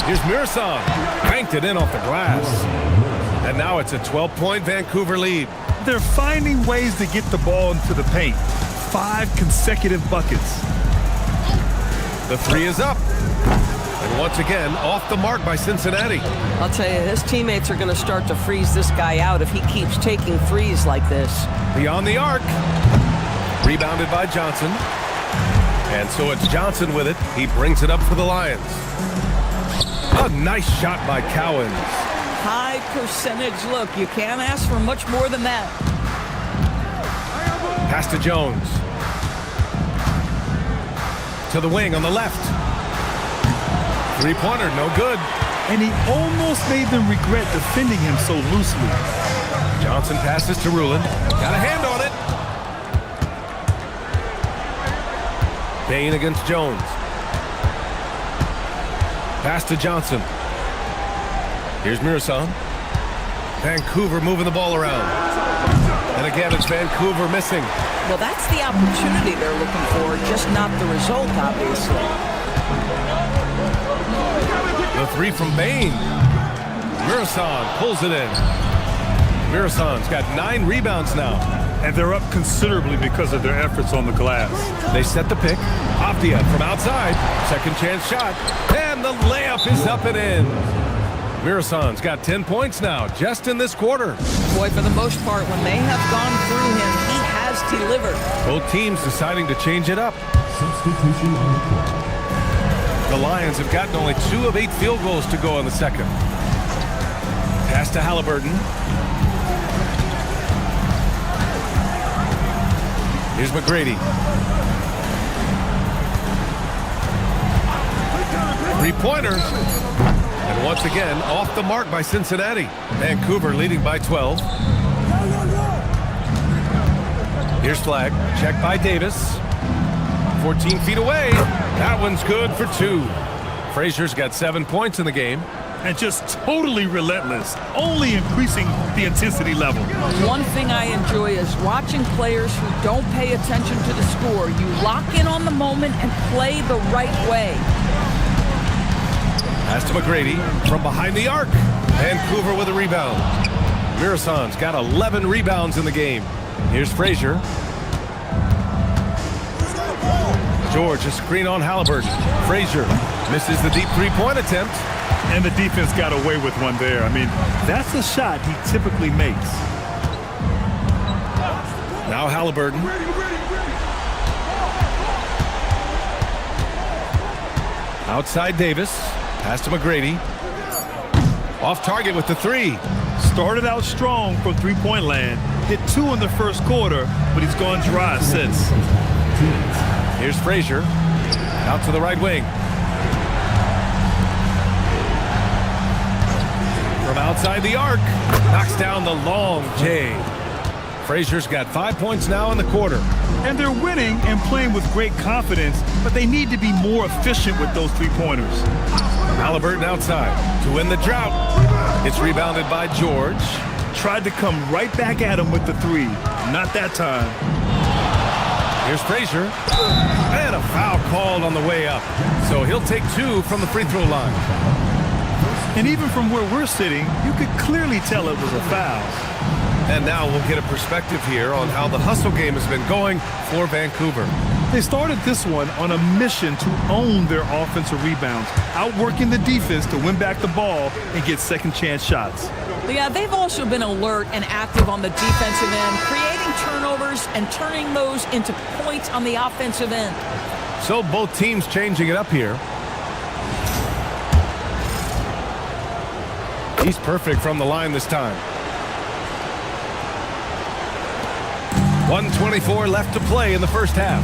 Here's Murison. Banked it in off the glass. And now it's a 12-point Vancouver lead. They're finding ways to get the ball into the paint. 5 consecutive buckets. The 3 is up. And once again, off the mark by Cincinnati. I'll tell you, his teammates are going to start to freeze this guy out if he keeps taking threes like this. Beyond the arc. Rebounded by Johnson. And so it's Johnson with it. He brings it up for the Lions. A nice shot by Cowens. High percentage look. You can't ask for much more than that. Pass to Jones. To the wing on the left. Three-pointer, no good. And he almost made them regret defending him so loosely. Johnson passes to Rulin. Got a hand on it. Bain against Jones. Pass to Johnson. Here's Murison. Vancouver moving the ball around. And again, it's Vancouver missing. Well, that's the opportunity they're looking for, just not the result, obviously. The 3 from Bain. Murison pulls it in. Murison's got 9 rebounds now. And they're up considerably because of their efforts on the glass. They set the pick. Avdia from outside. Second chance shot. And the layup is up and in. Murison's got 10 points now, just in this quarter. Boy, for the most part, when they have gone through him, he has delivered. Both teams deciding to change it up. Substitution on the court. The Lions have gotten only 2 of 8 field goals to go in the second. Pass to Halliburton. Here's McGrady. Three-pointer. And once again, off the mark by Cincinnati. Vancouver leading by 12. Here's Flag. Checked by Davis. 14 feet away. That one's good for 2. Frazier's got 7 points in the game. And just totally relentless, only increasing the intensity level. One thing I enjoy is watching players who don't pay attention to the score. You lock in on the moment and play the right way. Pass to McGrady from behind the arc. Vancouver with a rebound. Murison's got 11 rebounds in the game. Here's Frazier. George, a screen on Halliburton. Frazier misses the deep three-point attempt. And the defense got away with one there. I mean, that's a shot he typically makes. Now Halliburton. Outside Davis. Pass to McGrady. Off target with the 3. Started out strong from three-point land. Hit 2 in the first quarter, but he's gone dry since. Here's Frazier. Out to the right wing. From outside the arc. Knocks down the long J. Frazier's got 5 points now in the quarter. And they're winning and playing with great confidence, but they need to be more efficient with those three-pointers. Halliburton outside to win the drought. It's rebounded by George. Tried to come right back at him with the 3. Not that time. Here's Frazier. And a foul called on the way up. So he'll take 2 from the free throw line. And even from where we're sitting, you could clearly tell it was a foul. And now we'll get a perspective here on how the hustle game has been going for Vancouver. They started this one on a mission to own their offensive rebounds, outworking the defense to win back the ball and get second chance shots. Yeah, they've also been alert and active on the defensive end, creating turnovers and turning those into points on the offensive end. So both teams changing it up here. He's perfect from the line this time. 1:24 left to play in the first half.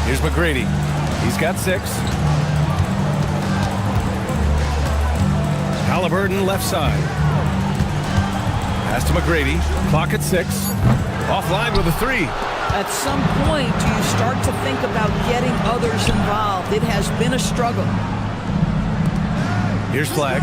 Here's McGrady. He's got 6. Halliburton left side. Pass to McGrady. Clock at 6. Offline with a 3. At some point, do you start to think about getting others involved? It has been a struggle. Here's Flag.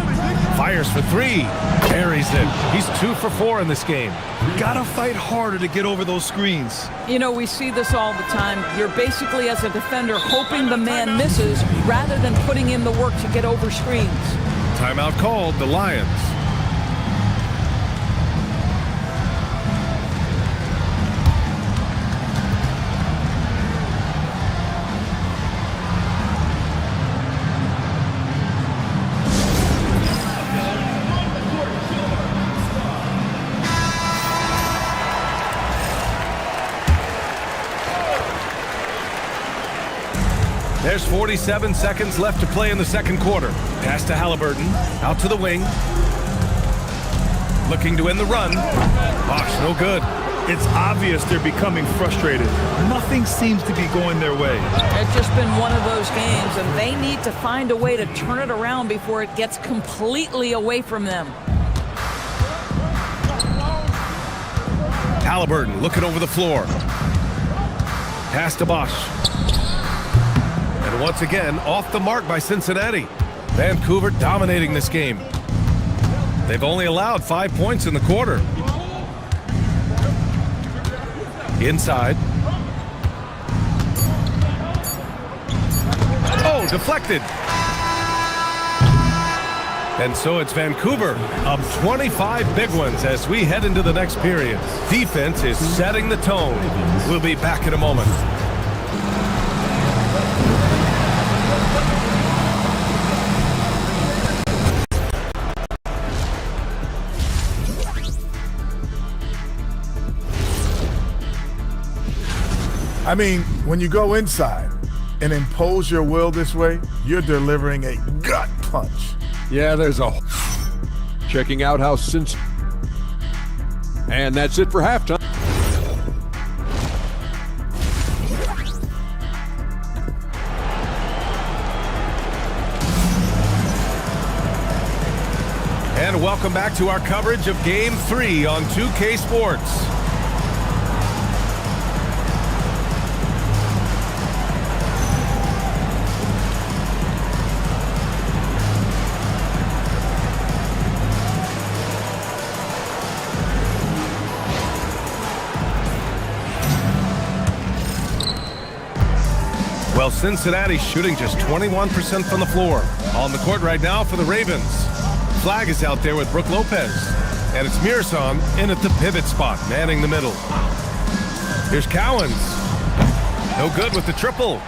Fires for 3. Buries it. He's 2 for 4 in this game. Gotta fight harder to get over those screens. You know, we see this all the time. You're basically, as a defender, hoping the man misses rather than putting in the work to get over screens. Timeout called, the Lions. There's 47 seconds left to play in the second quarter. Pass to Halliburton. Out to the wing. Looking to end the run. Bosh, no good. It's obvious they're becoming frustrated. Nothing seems to be going their way. It's just been one of those games, and they need to find a way to turn it around before it gets completely away from them. Halliburton looking over the floor. Pass to Bosh. And once again, off the mark by Cincinnati. Vancouver dominating this game. They've only allowed 5 points in the quarter. Inside. Oh, deflected. And so it's Vancouver up 25 big ones as we head into the next period. Defense is setting the tone. We'll be back in a moment. I mean, when you go inside and impose your will this way, you're delivering a gut punch. Yeah, there's a checking out how since. And that's it for halftime. And welcome back to our coverage of Game 3 on 2K Sports. Well, Cincinnati shooting just 21% from the floor. On the court right now for the Ravens. Flag is out there with Brook Lopez. And it's Mearson in at the pivot spot, manning the middle. Here's Cowens. No good with the triple.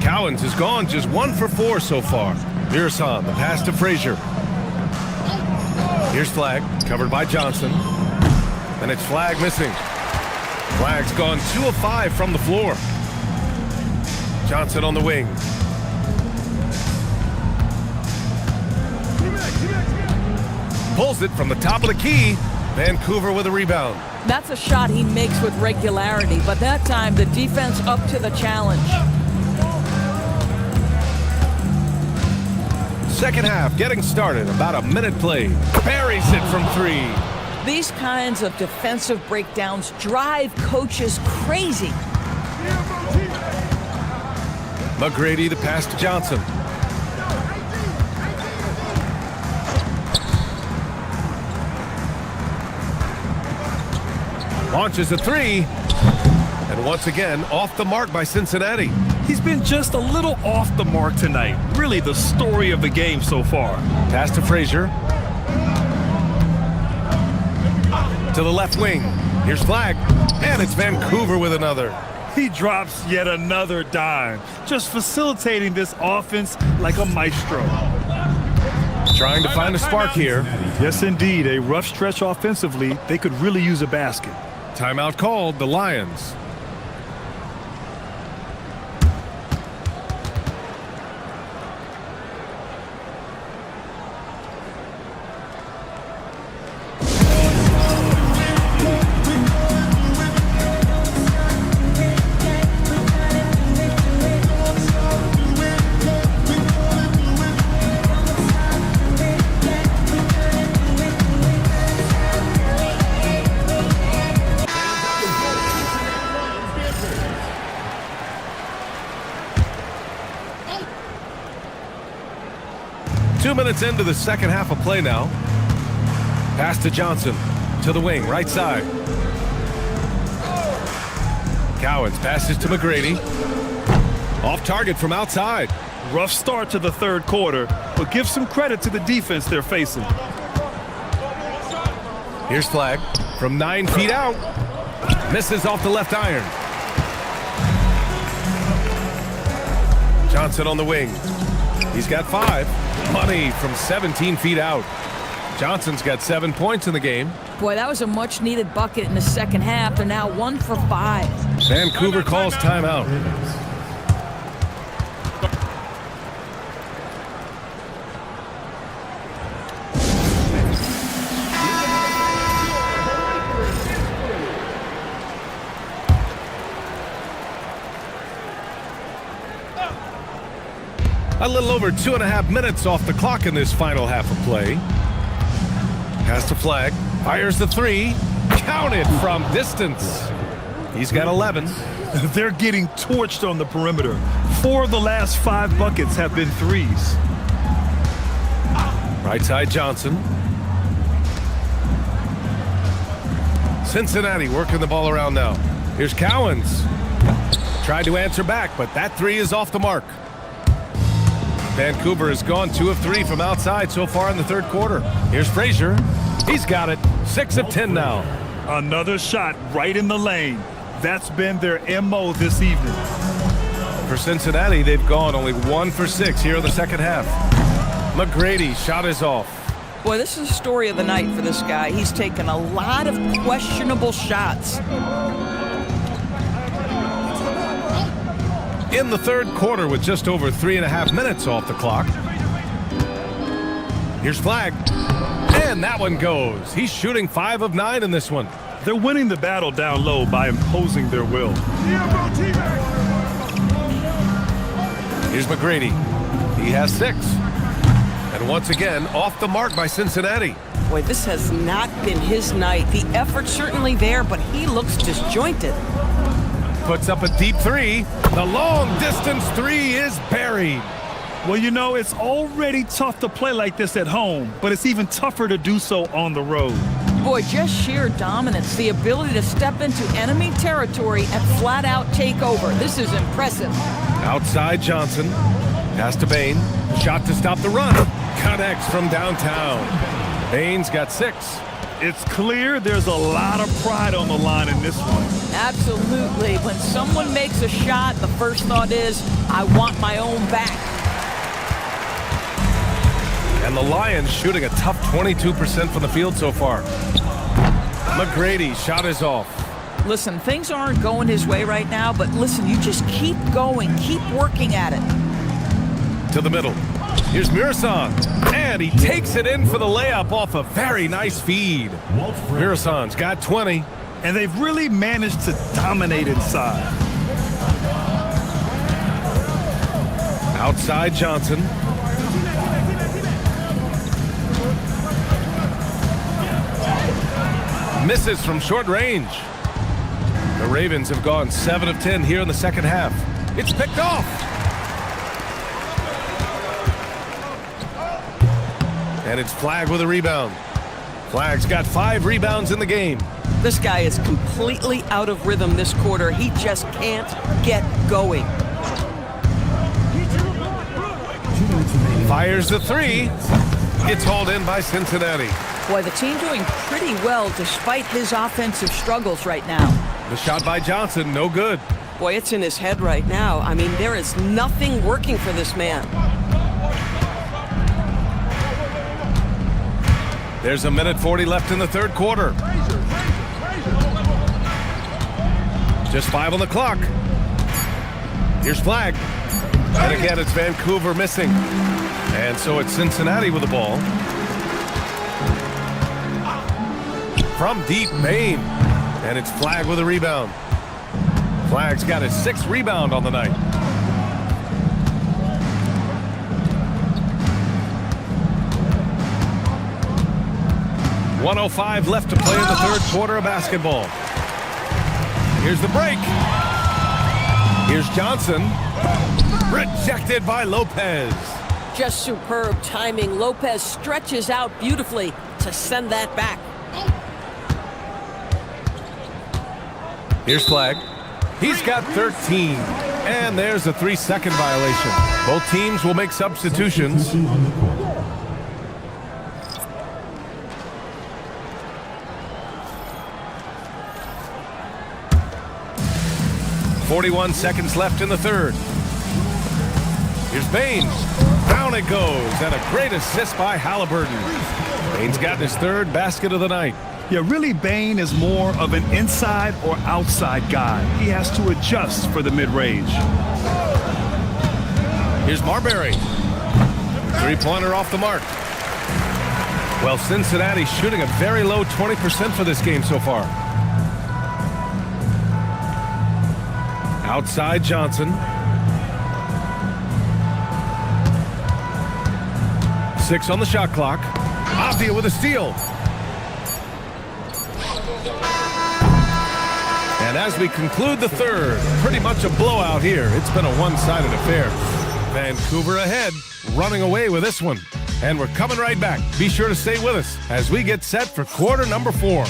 Cowens has gone just 1 for 4 so far. Mearson, the pass to Frazier. Here's Flag, covered by Johnson. And it's Flag missing. Flag's gone 2 of 5 from the floor. Johnson on the wing. Pulls it from the top of the key. Vancouver with a rebound. That's a shot he makes with regularity, but that time the defense up to the challenge. Second half getting started. About a minute played. Buries it from 3. These kinds of defensive breakdowns drive coaches crazy. McGrady, the pass to Johnson. Launches a 3. And once again, off the mark by Cincinnati. He's been just a little off the mark tonight. Really the story of the game so far. Pass to Frazier. To the left wing. Here's Flag. And it's Vancouver with another. He drops yet another dime, just facilitating this offense like a maestro. Trying to find a spark here. Yes, indeed. A rough stretch offensively. They could really use a basket. Timeout called, the Lions. Minutes into the second half of play now. Pass to Johnson. To the wing, right side. Cowens passes to McGrady. Off target from outside. Rough start to the third quarter, but give some credit to the defense they're facing. Here's Flag from 9 feet out. Misses off the left iron. Johnson on the wing. He's got 5. Money from 17 feet out. Johnson's got 7 points in the game. Boy, that was a much-needed bucket in the second half. They're now 1 for 5. Vancouver calls timeout. A little over 2.5 minutes off the clock in this final half of play. Pass to Flag. Fires the 3. Counted from distance. He's got 11. They're getting torched on the perimeter. 4 of the last 5 buckets have been threes. Right side Johnson. Cincinnati working the ball around now. Here's Cowens. Tried to answer back, but that 3 is off the mark. Vancouver has gone 2 of 3 from outside so far in the third quarter. Here's Frazier. He's got it. 6 of 10 now. Another shot right in the lane. That's been their MO this evening. For Cincinnati, they've gone only 1 for 6 here in the second half. McGrady shot is off. Boy, this is the story of the night for this guy. He's taken a lot of questionable shots. In the third quarter with just over 3.5 minutes off the clock. Here's Flag. And that one goes. He's shooting 5 of 9 in this one. They're winning the battle down low by imposing their will. Here's McGrady. He has 6. And once again, off the mark by Cincinnati. Boy, this has not been his night. The effort's certainly there, but he looks disjointed. Puts up a deep 3. The long distance 3 is buried. Well, you know, it's already tough to play like this at home, but it's even tougher to do so on the road. Boy, just sheer dominance, the ability to step into enemy territory and flat out take over. This is impressive. Outside Johnson. Pass to Bain. Shot to stop the run. Connects from downtown. Bain's got 6. It's clear there's a lot of pride on the line in this one. Absolutely. When someone makes a shot, the first thought is, I want my own back. And the Lions shooting a tough 22% from the field so far. McGrady shot is off. Listen, things aren't going his way right now, but listen, you just keep going, keep working at it. To the middle. Here's Murasan. And he takes it in for the layup off a very nice feed. Murasan's got 20. And they've really managed to dominate inside. Outside Johnson. Misses from short range. The Ravens have gone 7 of 10 here in the second half. It's picked off. And it's Flag with a rebound. Flag's got 5 rebounds in the game. This guy is completely out of rhythm this quarter. He just can't get going. Fires the three. It's hauled in by Cincinnati. Boy, the team doing pretty well despite his offensive struggles right now. The shot by Johnson, no good. Boy, it's in his head right now. I mean, there is nothing working for this man. There's a minute 40 left in the third quarter. Just 5 on the clock. Here's flag. And again, it's Vancouver missing. And so it's Cincinnati with the ball. From deep, Bain. And it's Flag with a rebound. Flag's got his 6th rebound on the night. .105 left to play in the third quarter of basketball. Here's the break. Here's Johnson. Rejected by Lopez. Just superb timing. Lopez stretches out beautifully to send that back. Here's Flag. He's got 13. And there's a 3-second violation. Both teams will make substitutions. .41 seconds left in the third. Here's Bain. Down it goes. And a great assist by Halliburton. Bain's got his 3rd basket of the night. Yeah, really, Bain is more of an inside or outside guy. He has to adjust for the mid-range. Here's Marbury. 3-pointer off the mark. Well, Cincinnati shooting a very low 20% for this game so far. Outside Johnson. 6 on the shot clock. Avdia with a steal. And as we conclude the third, pretty much a blowout here. It's been a one-sided affair. Vancouver ahead, running away with this one. And we're coming right back. Be sure to stay with us as we get set for quarter number 4.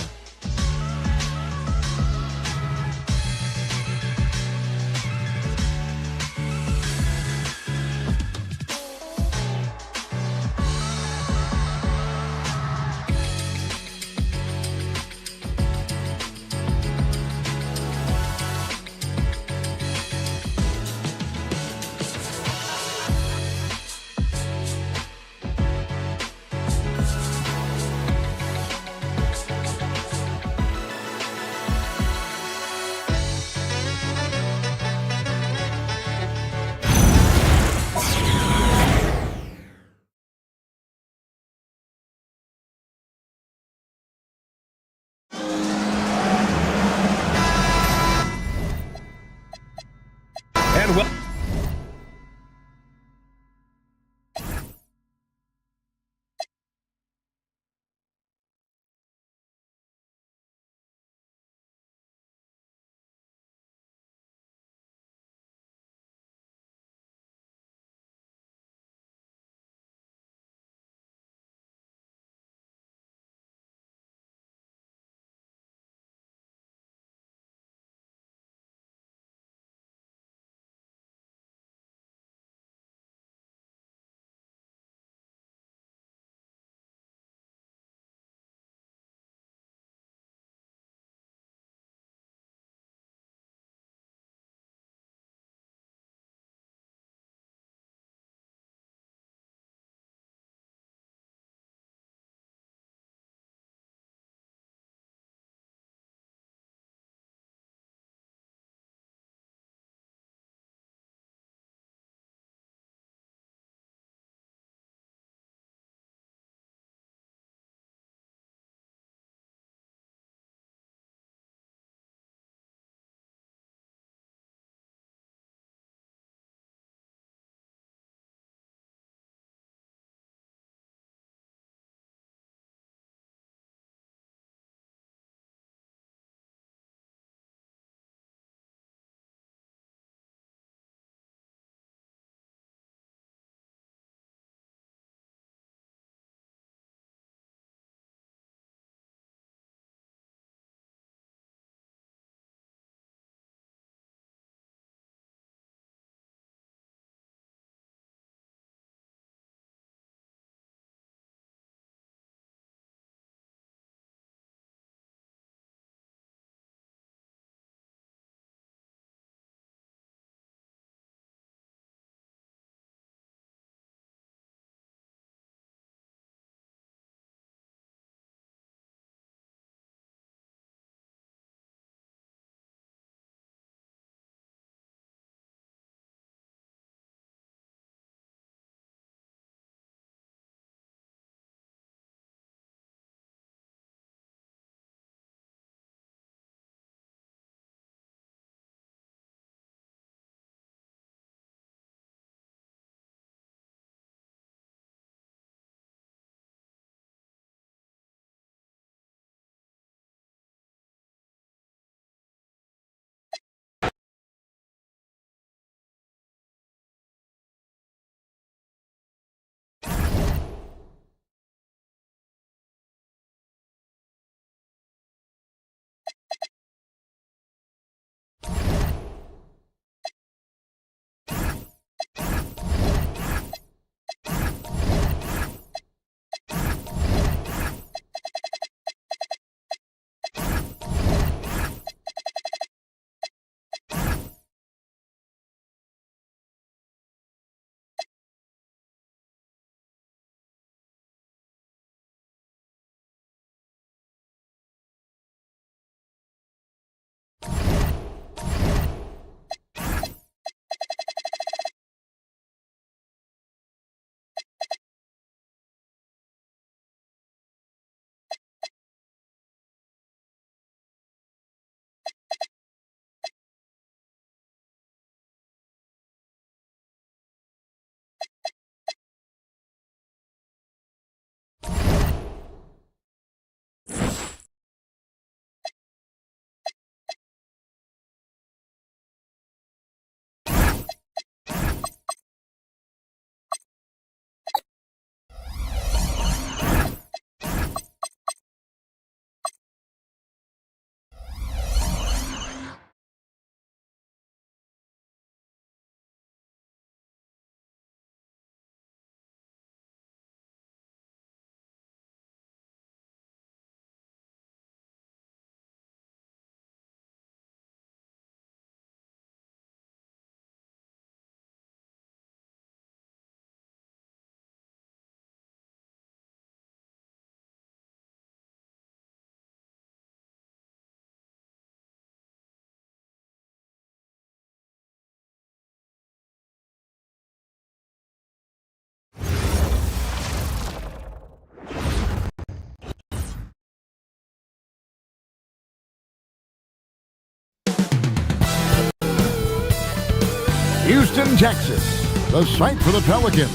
Houston, Texas, the site for the Pelicans.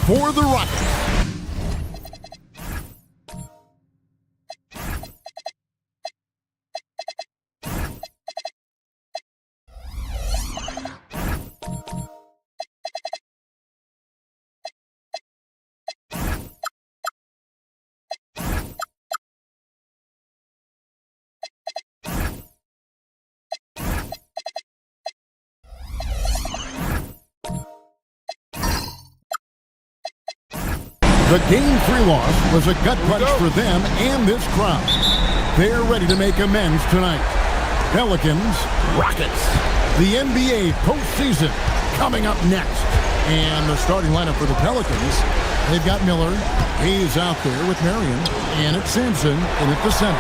For the Rockets. The Game 3 loss was a gut punch for them and this crowd. They're ready to make amends tonight. Pelicans, Rockets. The NBA postseason coming up next. And the starting lineup for the Pelicans, they've got Miller. He's out there with Marion. And it's Sampson in at the center.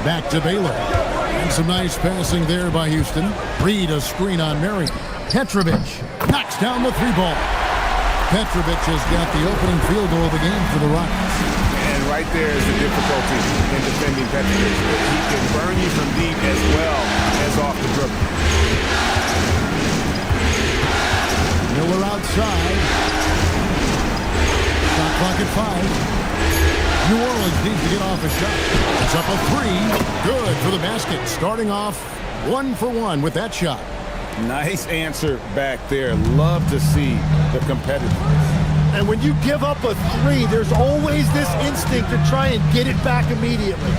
Back to Baylor. And some nice passing there by Houston. Reed a screen on Marion. Petrovic knocks down the three ball. Petrovic has got the opening field goal of the game for the Rockets. And right there is the difficulty in defending Petrovic. He can burn you from deep as well as off the dribble. Miller outside. Shot clock at 5. New Orleans needs to get off a shot. It's up a 3. Good for the basket. Starting off 1 for 1 with that shot. Nice answer back there. Love to see the competitiveness. And when you give up a 3, there's always this instinct to try and get it back immediately.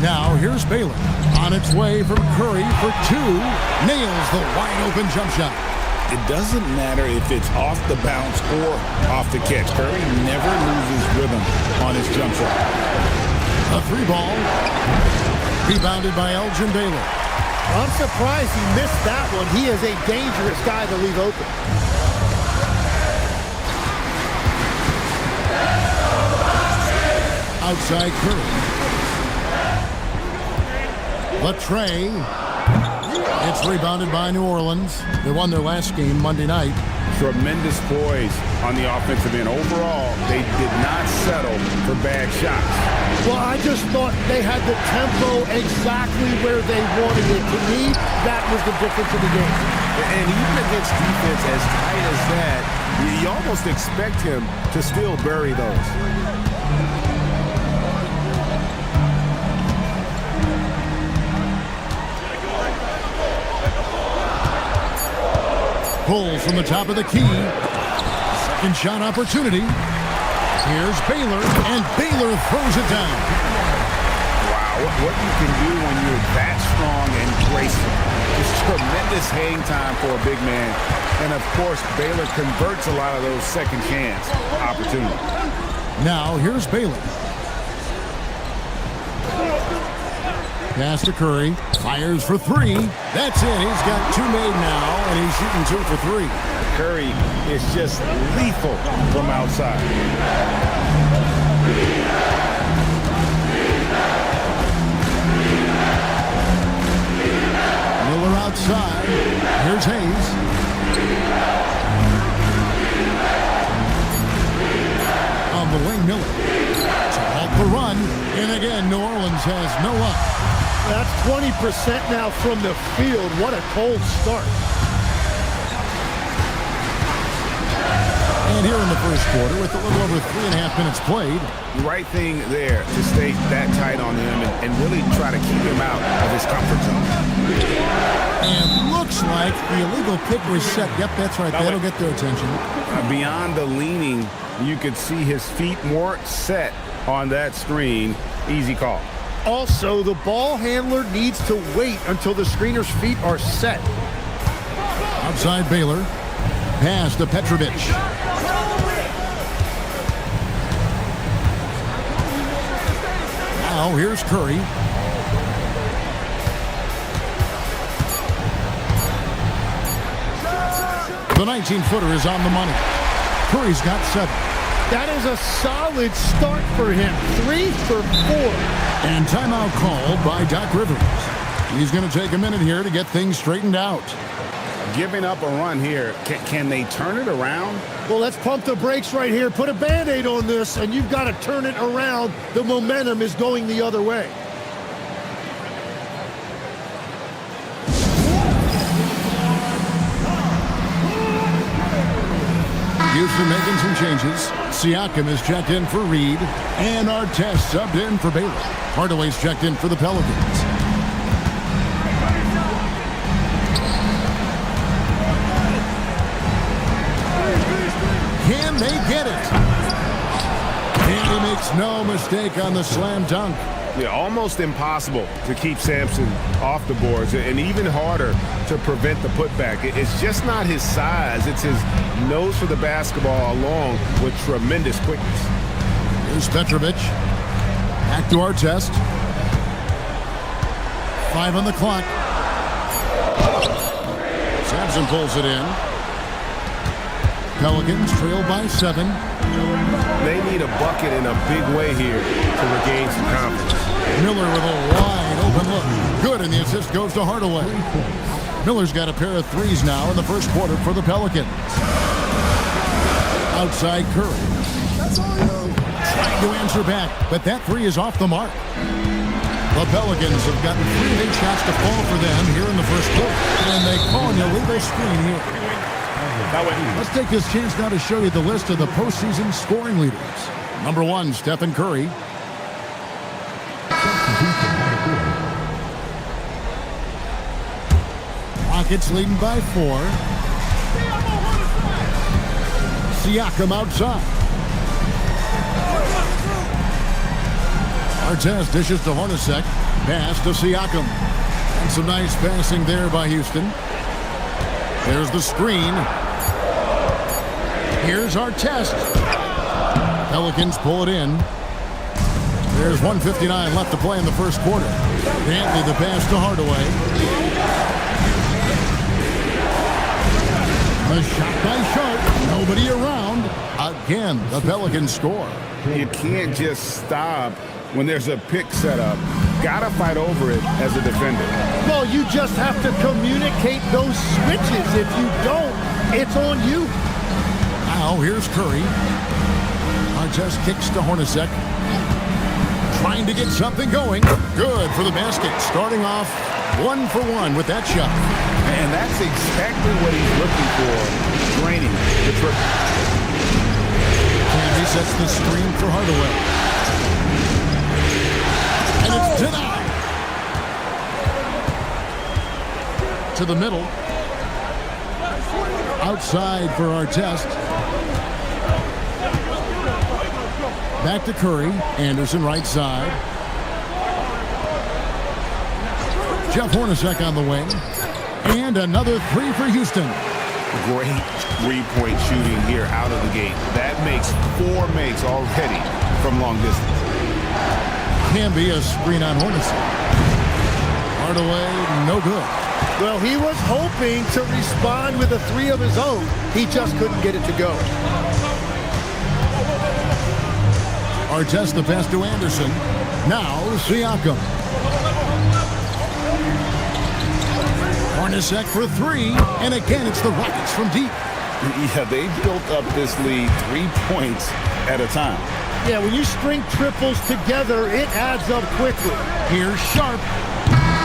Now here's Baylor. On its way from Curry for 2. Nails the wide open jump shot. It doesn't matter if it's off the bounce or off the catch. Curry never loses rhythm on his jump shot. A 3 ball. Rebounded by Elgin Baylor. I'm surprised he missed that one. He is a dangerous guy to leave open. Outside Curry. Latrey. It's rebounded by New Orleans. They won their last game Monday night. Tremendous poise on the offensive end. Overall, they did not settle for bad shots. Well, I just thought they had the tempo exactly where they wanted it. To me, that was the difference in the game. And even against defense as tight as that, you almost expect him to still bury those. Pulls from the top of the key. Second shot opportunity. Here's Baylor, and Baylor throws it down. Wow, what you can do when you're that strong and graceful. It's tremendous hang time for a big man. And, of course, Baylor converts a lot of those second chance opportunities. Now, here's Baylor. Pass to Curry. Fires for 3. That's it. He's got 2 made now, and he's shooting 2 for 3. Curry is just lethal from outside. Miller outside. Here's Hayes. On the wing, Miller. To halt the run. And again, New Orleans has no luck. That's 20% now from the field. What a cold start. And here in the first quarter, with a little over 3.5 minutes played. The right thing there to stay that tight on him and really try to keep him out of his comfort zone. And looks like the illegal pick was set. Yep, that's right. That'll get their attention. Beyond the leaning, you could see his feet more set on that screen. Easy call. Also, the ball handler needs to wait until the screener's feet are set. Outside Baylor. Pass to Petrovic. Now here's Curry. The 19-footer is on the money. Curry's got 7. That is a solid start for him. 3 for 4. And timeout called by Doc Rivers. He's going to take a minute here to get things straightened out. Giving up a run here. Can they turn it around? Well, let's pump the brakes right here. Put a Band-Aid on this, and you've got to turn it around. The momentum is going the other way. Houston making some changes. Siakam is checked in for Reed. And Artest subbed in for Baylor. Hardaway's checked in for the Pelicans. Can they get it? And he makes no mistake on the slam dunk. Yeah, almost impossible to keep Sampson off the boards, and even harder to prevent the putback. It's just not his size. It's his nose for the basketball along with tremendous quickness. Here's Petrovic. Back to Artest. 5 on the clock. Sampson pulls it in. Pelicans trail by 7. They need a bucket in a big way here to regain some confidence. Miller with a wide open look. Good, and the assist goes to Hardaway. Miller's got a pair of threes now in the first quarter for the Pelicans. Outside Curry. Trying to answer back, but that three is off the mark. The Pelicans have gotten 3 big shots to fall for them here in the first quarter. And they call an illegal screen here. Let's take this chance now to show you the list of the postseason scoring leaders. Number 1, Stephen Curry. Rockets leading by 4. Siakam outside. Artest dishes to Hornacek. Pass to Siakam. And some nice passing there by Houston. There's the screen. Here's Artest. Pelicans pull it in. There's 1:59 left to play in the first quarter. Dantley the pass to Hardaway. The shot by Sharp. Nobody around. Again, the Pelicans score. You can't just stop when there's a pick set up. Gotta fight over it as a defender. Well, you just have to communicate those switches. If you don't, it's on you. Now, here's Curry. Artest kicks to Hornacek. Trying to get something going. Good for the basket. Starting off 1 for 1 with that shot. And that's exactly what he's looking for. Draining the triple. And he sets the screen for Hardaway. And it's denied. To the middle. Outside for Artest. Back to Curry. Anderson right side. Jeff Hornacek on the wing. And another 3 for Houston. Great three-point shooting here out of the gate. That makes 4 makes already from long distance. Can be a screen on Hornacek. Hardaway, no good. Well, he was hoping to respond with a 3 of his own. He just couldn't get it to go. Artest the pass to Anderson. Now Siakam. Hornacek for 3. And again, it's the Rockets from deep. Yeah, they built up this lead 3 points at a time. Yeah, when you string triples together, it adds up quickly. Here's Sharp.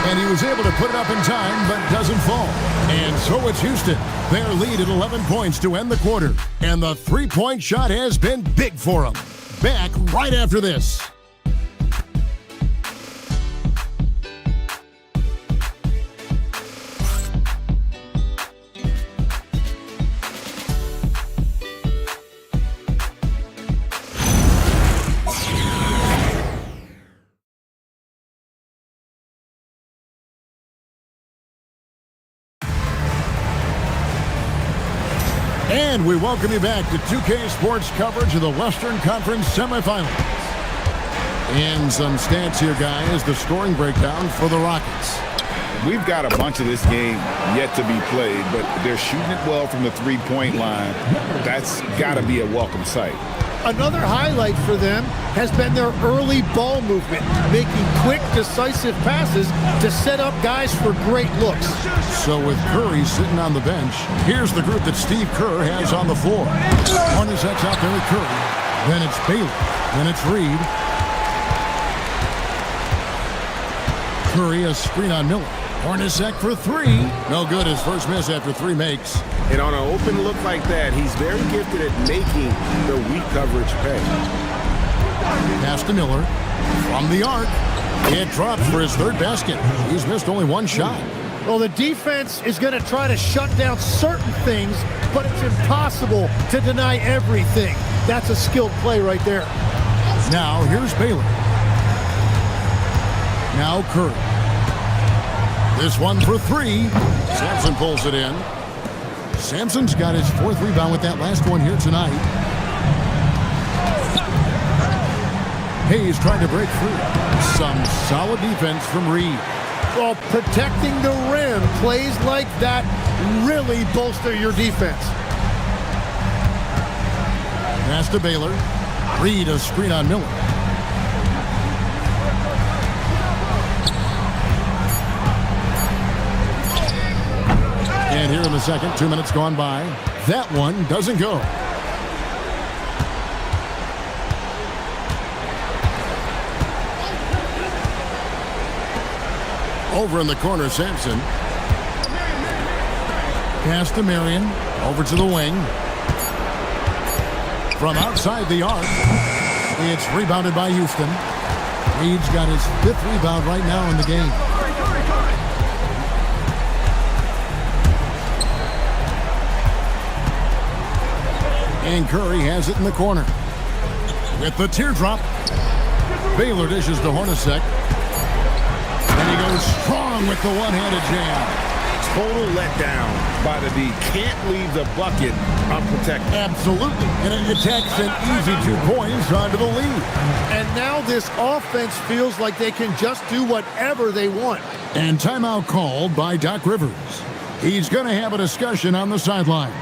And he was able to put it up in time, but doesn't fall. And so it's Houston. Their lead at 11 points to end the quarter. And the three-point shot has been big for them. Back right after this. And we welcome you back to 2K Sports coverage of the Western Conference semifinals. And some stats here, guys. The scoring breakdown for the Rockets. We've got a bunch of this game yet to be played, but they're shooting it well from the three-point line. That's got to be a welcome sight. Another highlight for them has been their early ball movement, making quick, decisive passes to set up guys for great looks. So with Curry sitting on the bench, here's the group that Steve Kerr has on the floor. Hornacek's out there with Curry. Then it's Baylor. Then it's Reed. Curry a screen on Miller. Hornacek for three. No good. His first miss after 3 makes. And on an open look like that, he's very gifted at making the weak coverage pay. Pass to Miller. From the arc. It drops for his 3rd basket. He's missed only 1 shot. Well, the defense is going to try to shut down certain things, but it's impossible to deny everything. That's a skilled play right there. Now, here's Baylor. Now Curry. This one for 3. Sampson pulls it in. Sampson's got his 4th rebound with that last one here tonight. Hayes trying to break free. Some solid defense from Reed. Well, protecting the rim, plays like that really bolster your defense. Pass to Baylor. Reed a screen on Miller. And here in the second, 2 minutes gone by. That one doesn't go. Over in the corner, Sampson. Pass to Marion. Over to the wing. From outside the arc. It's rebounded by Houston. Reed's got his 5th rebound right now in the game. And Curry has it in the corner. With the teardrop. Baylor dishes to Hornacek. And he goes strong with the one-handed jam. Total letdown by the D. Can't leave the bucket unprotected. Absolutely. And it attacks an easy 2 points onto the lead. And now this offense feels like they can just do whatever they want. And timeout called by Doc Rivers. He's going to have a discussion on the sideline.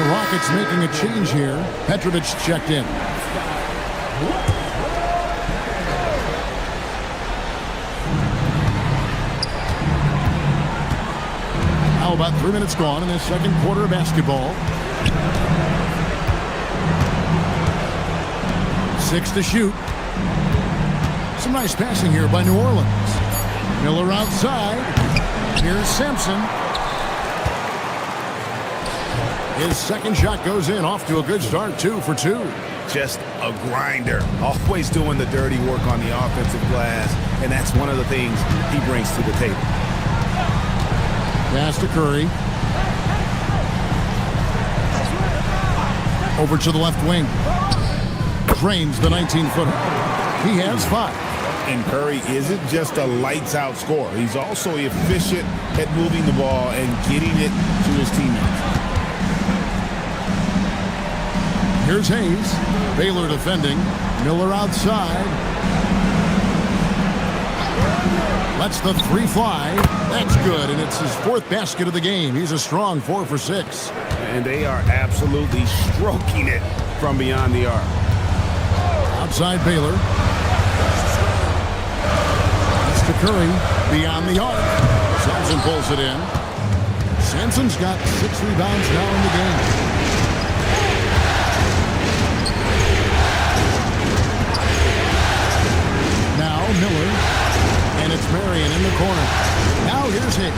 Rockets making a change here. Petrovic checked in. Now about 3 minutes gone in the second quarter of basketball. 6 to shoot. Some nice passing here by New Orleans. Miller outside. Here's Sampson. His second shot goes in, off to a good start, 2 for 2. Just a grinder, always doing the dirty work on the offensive glass, and that's one of the things he brings to the table. Pass to Curry. Over to the left wing. Drains the 19-footer. He has 5. And Curry isn't just a lights-out scorer. He's also efficient at moving the ball and getting it to his teammates. Here's Hayes. Baylor defending. Miller outside. Lets the 3 fly. That's good, and it's his 4th basket of the game. He's a strong 4 for 6. And they are absolutely stroking it from beyond the arc. Outside Baylor. That's to Curry. Beyond the arc. Sampson pulls it in. Sampson's got 6 rebounds now in the game. Miller, and it's Marion in the corner. Now here's Hayes.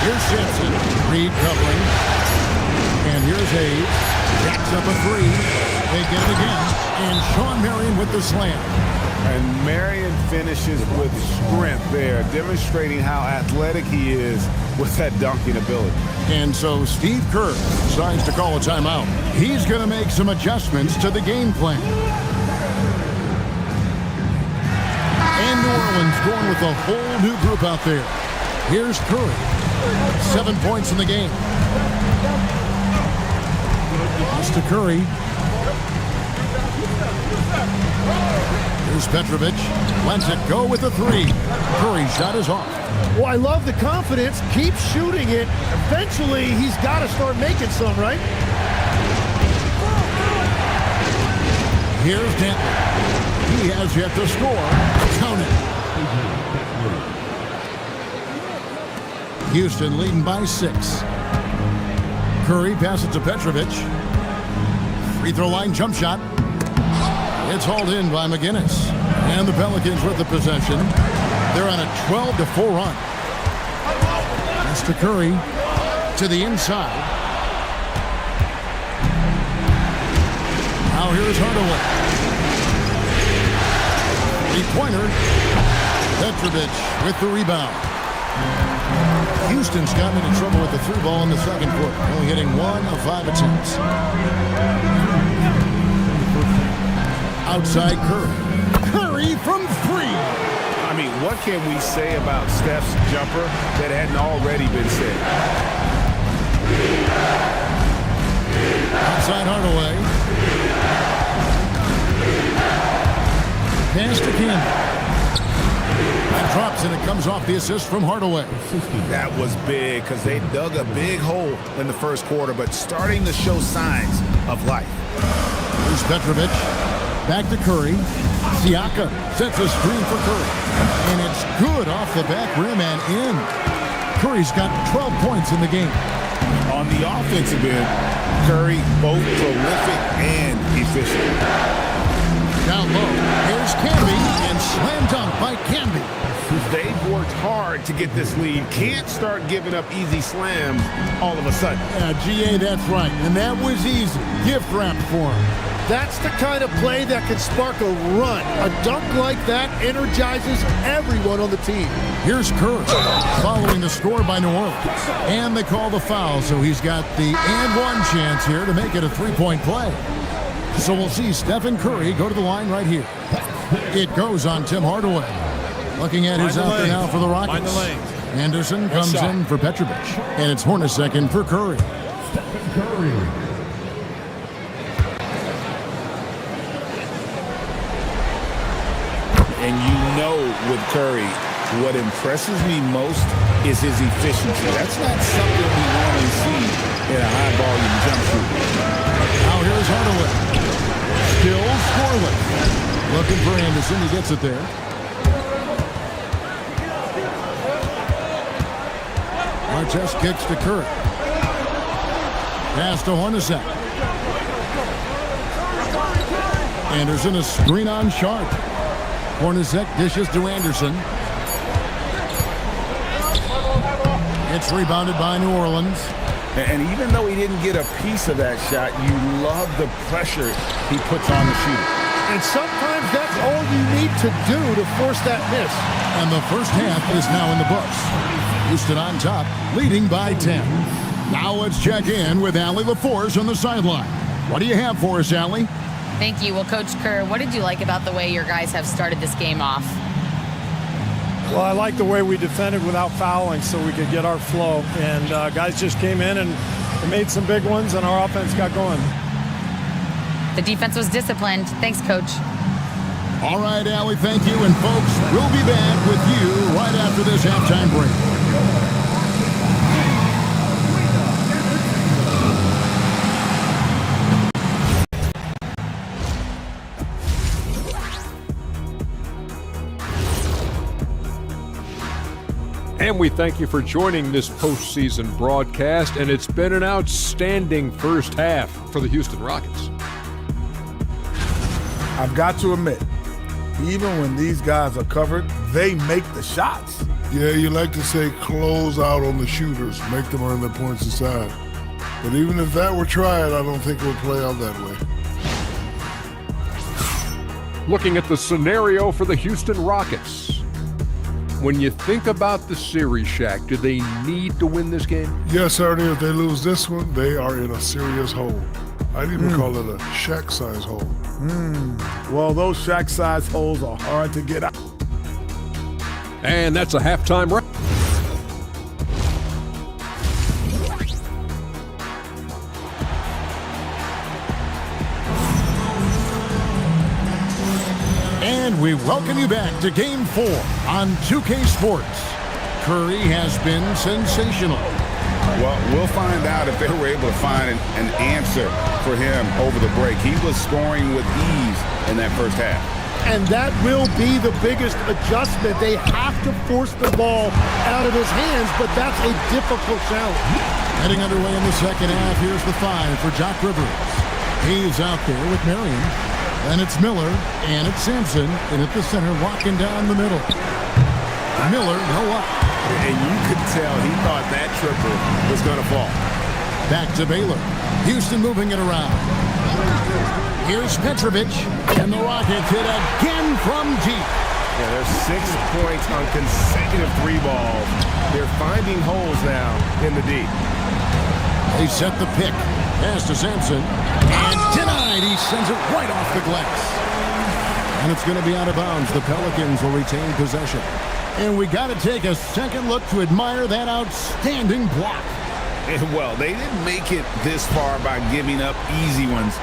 Here's Sampson. Reed covering. And here's Hayes. Jacks up a 3. They get it again. And Sean Marion with the slam. And Marion finishes with strength there, demonstrating how athletic he is with that dunking ability. And so Steve Kerr decides to call a timeout. He's going to make some adjustments to the game plan. And New Orleans going with a whole new group out there. Here's Curry. 7 points in the game. Pass to Curry. Here's Petrovic. Lets it go with a 3. Curry's shot is off. Well, I love the confidence. Keep shooting it. Eventually, he's got to start making some, right? Here's Denton. He has yet to score. Count it. Houston leading by 6. Curry passes to Petrovic. Free throw line jump shot. It's hauled in by McGinnis. And the Pelicans with the possession. They're on a 12-4 run. That's to Curry. To the inside. Now here's Hardaway. Three-pointer. Petrovic with the rebound. Houston's gotten into trouble with the through ball in the second quarter, only hitting 1 of 5 attempts. Outside Curry. Curry from 3. I mean, what can we say about Steph's jumper that hadn't already been said? Outside Hardaway. Pass to Campbell. That drops and it comes off the assist from Hardaway. That was big because they dug a big hole in the first quarter, but starting to show signs of life. Here's Petrovic. Back to Curry. Siaka sets a screen for Curry. And it's good off the back rim and in. Curry's got 12 points in the game. On the offensive end, Curry both prolific and efficient. Down low, here's Camby, and slam dunk by Camby. They've worked hard to get this lead. Can't start giving up easy slams all of a sudden. GA, that's right. And that was easy. Gift wrap for him. That's the kind of play that can spark a run. A dunk like that energizes everyone on the team. Here's Curry, following the score by New Orleans. And they call the foul, so he's got the and one chance here to make it a three-point play. So we'll see Stephen Curry go to the line right here. It goes on Tim Hardaway. Looking at who's out there now for the Rockets. Anderson comes in for Petrovic. And it's Hornacek in for Curry. Stephen Curry. And you know with Curry, what impresses me most is his efficiency. That's not something we normally see in a high-volume jump shooter. Now here's Hardaway. Still scoreless. Looking for Anderson. He gets it there. Marquez kicks to Curry. Pass to Hornacek. Anderson, a screen on Sharp. Hornacek dishes to Anderson. It's rebounded by New Orleans. And even though he didn't get a piece of that shot, you love the pressure he puts on the shooter. And sometimes that's all you need to do to force that miss. And the first half is now in the books. Houston on top, leading by 10. Now let's check in with Allie LaForce on the sideline. What do you have for us, Allie? Thank you. Well, Coach Kerr, what did you like about the way your guys have started this game off? Well, I like the way we defended without fouling so we could get our flow. And guys just came in and made some big ones, and our offense got going. The defense was disciplined. Thanks, Coach. All right, Allie, thank you. And, folks, we'll be back with you right after this halftime break. And we thank you for joining this postseason broadcast, and it's been an outstanding first half for the Houston Rockets. I've got to admit, even when these guys are covered, they make the shots. Yeah, you like to say close out on the shooters, make them earn their points inside. But even if that were tried, I don't think it would play out that way. Looking at the scenario for the Houston Rockets. When you think about the series, Shaq, do they need to win this game? Yes, Ernie, if they lose this one, they are in a serious hole. I'd even call it a Shaq-size hole. Well, those Shaq-size holes are hard to get out. And that's a halftime wrap. And we welcome you back to Game 4 on 2K Sports. Curry has been sensational. Well, we'll find out if they were able to find an answer for him over the break. He was scoring with ease in that first half. And that will be the biggest adjustment. They have to force the ball out of his hands, but that's a difficult challenge. Heading underway in the second half, here's the 5 for Jock Rivers. He's out there with Marion. And it's Miller, and it's Sampson, and at the center, locking down the middle. Miller, no up. And you could tell he thought that triple was going to fall. Back to Baylor. Houston moving it around. Here's Petrovic, and the Rockets hit again from deep. Yeah, there's 6 points on consecutive 3 balls. They're finding holes now in the D. They set the pick. Pass to Sampson. And denied. He sends it right off the glass. And it's going to be out of bounds. The Pelicans will retain possession. And we got to take a second look to admire that outstanding block. And well, they didn't make it this far by giving up easy ones.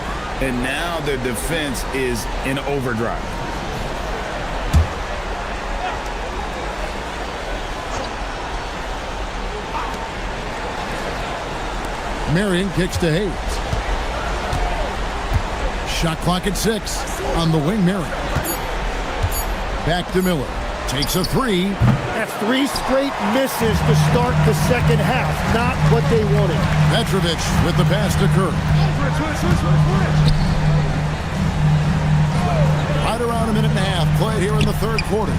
And now their defense is in overdrive. Marion kicks to Hayes. Shot clock at 6 on the wing. Marion. Back to Miller. Takes a 3. That's 3 straight misses to start the second half. Not what they wanted. Petrovic with the pass to Kerr. Right around a minute and a half played here in the third quarter.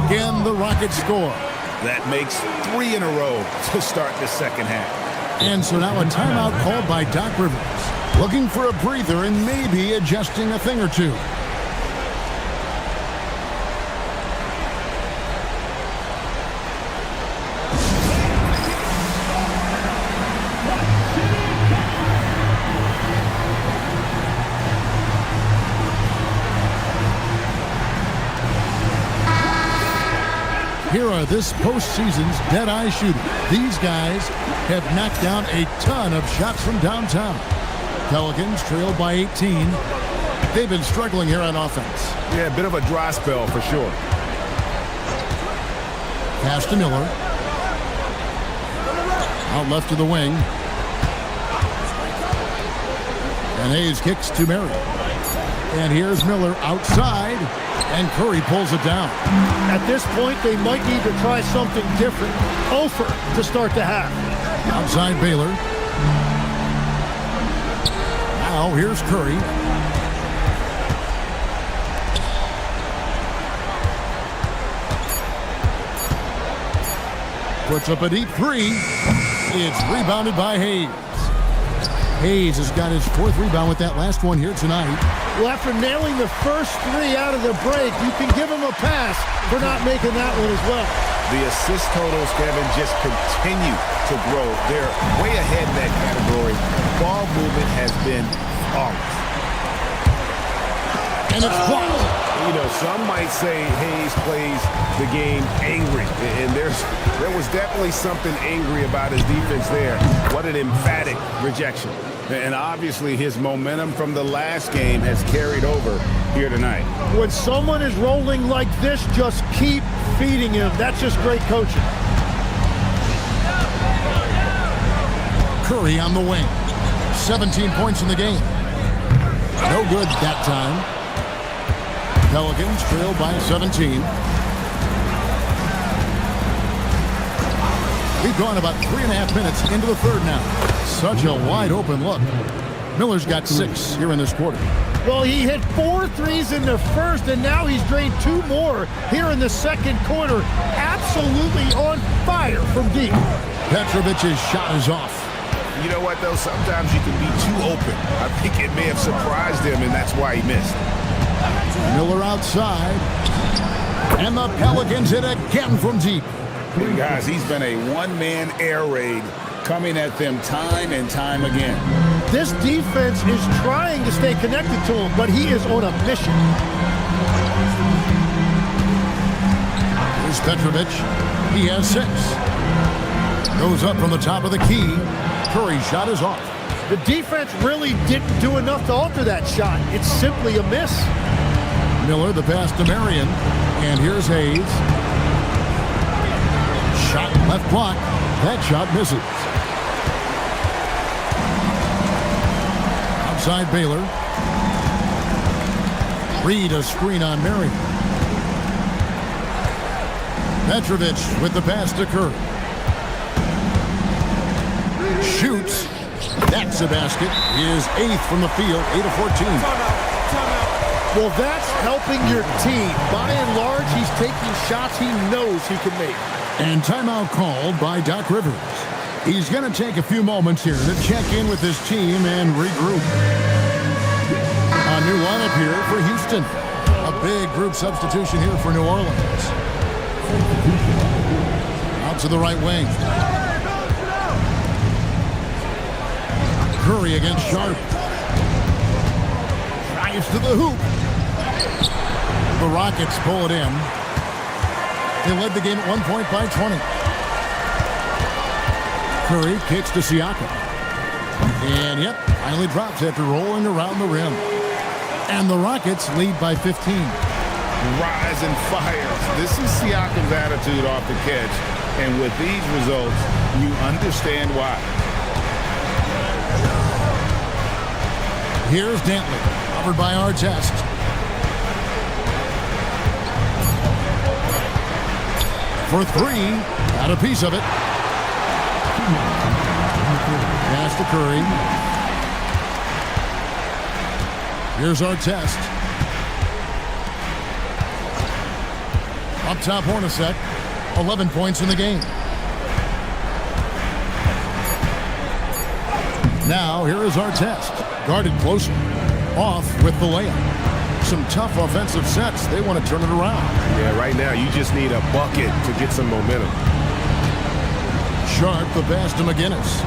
Again, the Rockets score. That makes 3 in a row to start the second half. And so now a timeout called by Doc Rivers. Looking for a breather and maybe adjusting a thing or two. Here are this postseason's dead-eye shooters. These guys have knocked down a ton of shots from downtown. Pelicans trailed by 18. They've been struggling here on offense. Yeah, a bit of a dry spell for sure. Pass to Miller. Out left to the wing. And Hayes kicks to Marion. And here's Miller outside. And Curry pulls it down. At this point, they might need to try something different. Over to start the half. Outside Baylor. Now here's Curry. Puts up a deep 3. It's rebounded by Hayes. Hayes has got his 4th rebound with that last one here tonight. Well, after nailing the first 3 out of the break, you can give him a pass for not making that one as well. The assist totals, Kevin, just continue to grow. They're way ahead in that category. Ball movement has been flawless. And it's blocked. You know, some might say Hayes plays the game angry. And there was definitely something angry about his defense there. What an emphatic rejection. And obviously his momentum from the last game has carried over here tonight. When someone is rolling like this, just keep feeding him. That's just great coaching. Curry on the wing. 17 points in the game. No good that time. Pelicans trail by 17. We've gone about 3.5 minutes into the third now. Such a wide open look. Miller's got 6 here in this quarter. Well, he hit 4 threes in the first, and now he's drained 2 more here in the second quarter. Absolutely on fire from deep. Petrovic's shot is off. You know what, though? Sometimes you can be too open. I think it may have surprised him, and that's why he missed. Miller outside. And the Pelicans hit again from deep. Hey guys, he's been a one-man air raid coming at them time and time again. This defense is trying to stay connected to him, but he is on a mission. Here's Petrovic. He has 6. Goes up from the top of the key. Curry's shot is off. The defense really didn't do enough to alter that shot. It's simply a miss. Miller, the pass to Marion. And here's Hayes. Shot left block. That shot misses. Outside Baylor. Reed a screen on Mary. Petrovic with the pass to Curry. Shoots. That's a basket. His 8th from the field, 8 of 14. Well, that's helping your team. By and large, he's taking shots he knows he can make. And timeout called by Doc Rivers. He's going to take a few moments here to check in with his team and regroup. A new lineup here for Houston. A big group substitution here for New Orleans. Out to the right wing. Curry against Sharp. Drives to the hoop. The Rockets pull it in. They led the game at 1 point by 20. Curry kicks to Siakam. And yep, finally drops after rolling around the rim. And the Rockets lead by 15. Rise and fire. This is Siakam's attitude off the catch. And with these results, you understand why. Here's Dantley, covered by Artest. For 3, got a piece of it. Pass to Curry. Here's Artest. Up top, Hornacek. 11 points in the game. Now, here is Artest. Guarded closer. Off with the layup. Some tough offensive sets. They want to turn it around. Yeah, right now you just need a bucket to get some momentum. Sharp the pass to McGinnis.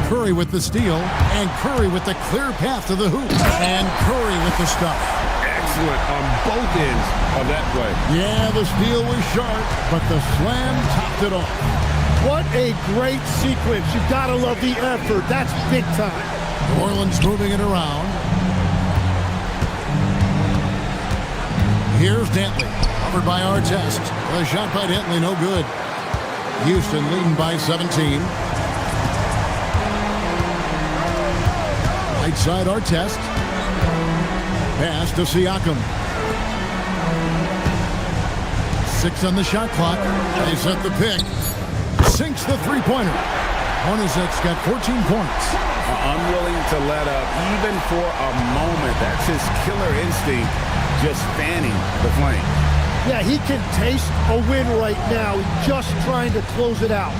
Curry with the steal, and Curry with the clear path to the hoop. And Curry with the stuff. Excellent on both ends of that play. Yeah, the steal was sharp, but the slam topped it off. What a great sequence. You've got to love the effort. That's big time. New Orleans moving it around. Here's Dantley, covered by Artest. A shot by Dantley, no good. Houston leading by 17. Right side Artest. Pass to Siakam. 6 on the shot clock. They set the pick. Sinks the three-pointer. Hornacek's got 14 points. Unwilling to let up even for a moment. That's his killer instinct, just fanning the flame. Yeah, he can taste a win right now, just trying to close it out.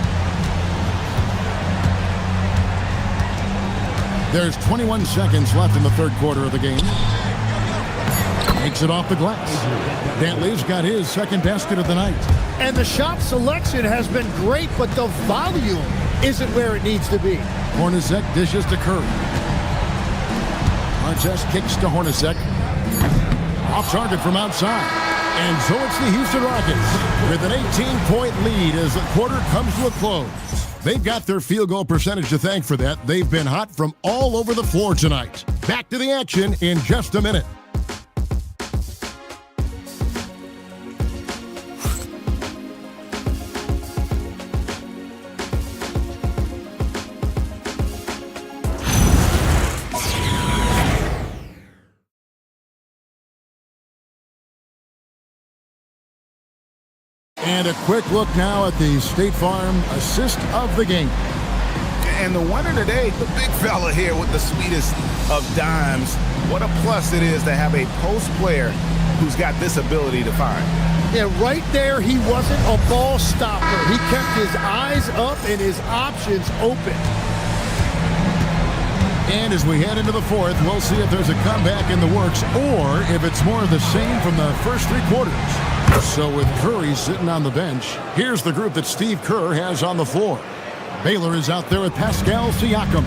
There's 21 seconds left in the third quarter of the game. Takes it off the glass. Dantley's got his second basket of the night. And the shot selection has been great, but the volume isn't where it needs to be. Hornacek dishes to Curry. Artest kicks to Hornacek. Off target from outside. And so it's the Houston Rockets with an 18-point lead as the quarter comes to a close. They've got their field goal percentage to thank for that. They've been hot from all over the floor tonight. Back to the action in just a minute. And a quick look now at the State Farm assist of the game. And the winner today, the big fella here with the sweetest of dimes. What a plus it is to have a post player who's got this ability to find. Yeah, right there, he wasn't a ball stopper. He kept his eyes up and his options open. And as we head into the fourth, we'll see if there's a comeback in the works or if it's more of the same from the first 3 quarters. So with Curry sitting on the bench, here's the group that Steve Kerr has on the floor. Baylor is out there with Pascal Siakam.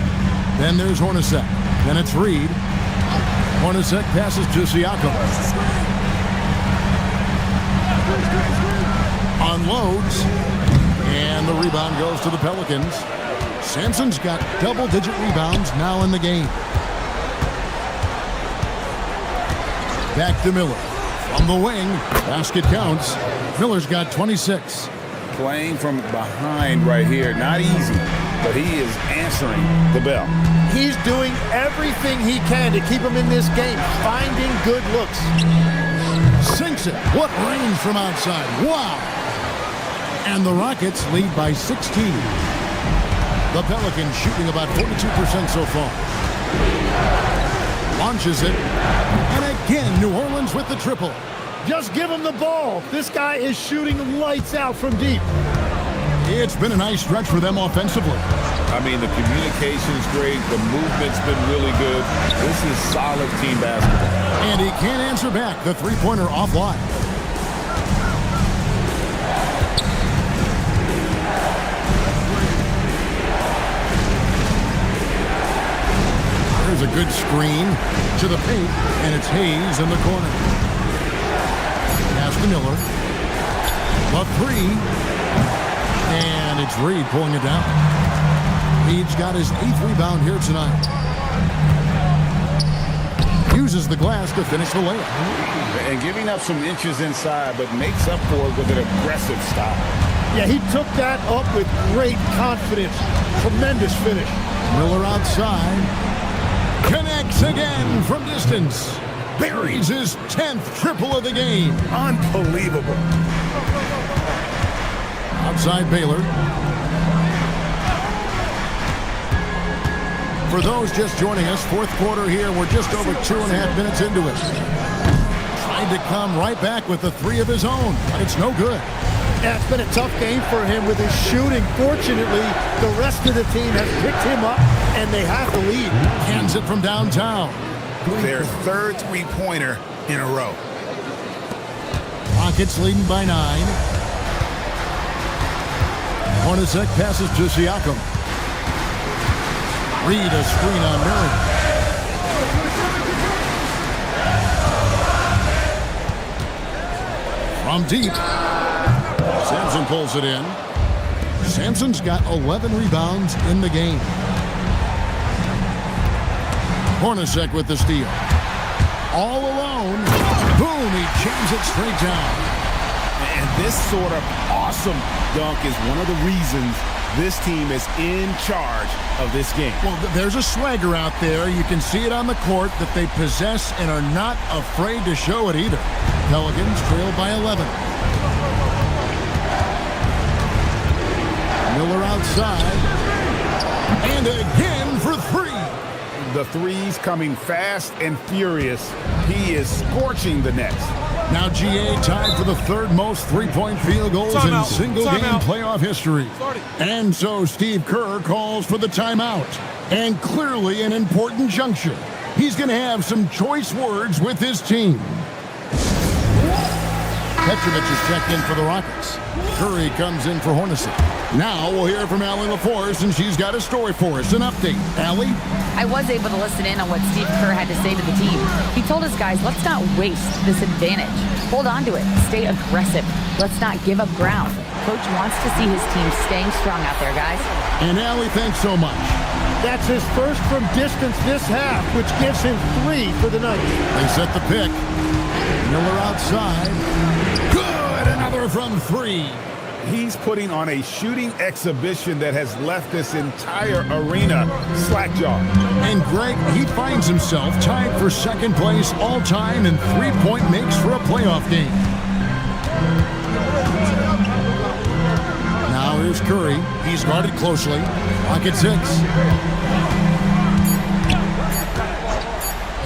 Then there's Hornacek. Then it's Reed. Hornacek passes to Siakam. Unloads. And the rebound goes to the Pelicans. Sampson's got double-digit rebounds now in the game. Back to Miller. From the wing, basket counts. Miller's got 26. Playing from behind right here, not easy. but he is answering the bell. He's doing everything he can to keep him in this game, finding good looks. Sinks it. What range from outside. Wow. And the Rockets lead by 16. The Pelicans shooting about 42% so far. Launches it. And again, New Orleans with the triple. Just give him the ball. This guy is shooting lights out from deep. It's been a nice stretch for them offensively. I mean, the communication's great. The movement's been really good. This is solid team basketball. And he can't answer back. The three-pointer offline. There's a good screen to the paint, and it's Hayes in the corner. Pass to Miller. The three. And it's Reed pulling it down. Reed's got his 8th rebound here tonight. Uses the glass to finish the layup. And giving up some inches inside, but makes up for it with an aggressive style. Yeah, he took that up with great confidence. Tremendous finish. Miller outside. Connects again from distance. Buries his 10th triple of the game. Unbelievable. Outside Baylor. For those just joining us, fourth quarter here. We're just over 2.5 minutes into it. Tried to come right back with the three of his own, but it's no good. Yeah, it's been a tough game for him with his shooting. Fortunately, the rest of the team has picked him up, and they have the lead. Hands it from downtown. Their third three-pointer in a row. Rockets leading by 9. Hornacek passes to Siakam. Reed a screen on Murray. From deep. Sampson pulls it in. Sampson's got 11 rebounds in the game. Hornacek with the steal. All alone. Boom, he jams it straight down. And this sort of awesome dunk is one of the reasons this team is in charge of this game. Well, there's a swagger out there. You can see it on the court that they possess and are not afraid to show it either. Pelicans trail by 11. Miller outside. And again for three. The threes coming fast and furious. He is scorching the nets. Now GA tied for the third most three-point field goals in single-game playoff history. And so Steve Kerr calls for the timeout. And clearly an important juncture. He's going to have some choice words with his team. Petrovic is checked in for the Rockets. Curry comes in for Hornacek. Now we'll hear from Allie LaForce, and she's got a story for us. An update. Allie? I was able to listen in on what Steve Kerr had to say to the team. He told his guys, let's not waste this advantage. Hold on to it. Stay aggressive. Let's not give up ground. Coach wants to see his team staying strong out there, guys. And Allie, thanks so much. That's his first from distance this half, which gives him 3 for the night. They set the pick. Miller outside. Good! Another from 3. He's putting on a shooting exhibition that has left this entire arena slack-jawed. And Greg, he finds himself tied for second place all-time in three-point makes for a playoff game. Now here's Curry. He's guarded closely. Rocket 6.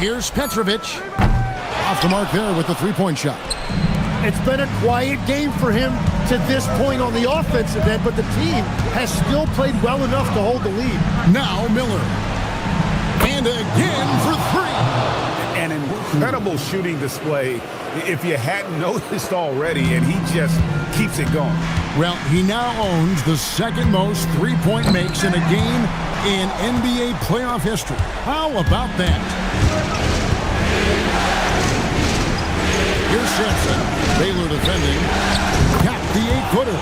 Here's Petrovic. Off the mark there with the three-point shot. It's been a quiet game for him to this point on the offensive end, but the team has still played well enough to hold the lead. Now Miller. And again for 3. An incredible shooting display, if you hadn't noticed already, and he just keeps it going. Well, he now owns the second most three-point makes in a game in NBA playoff history. How about that? Here's Sampson. Baylor defending. Got the 8-footer.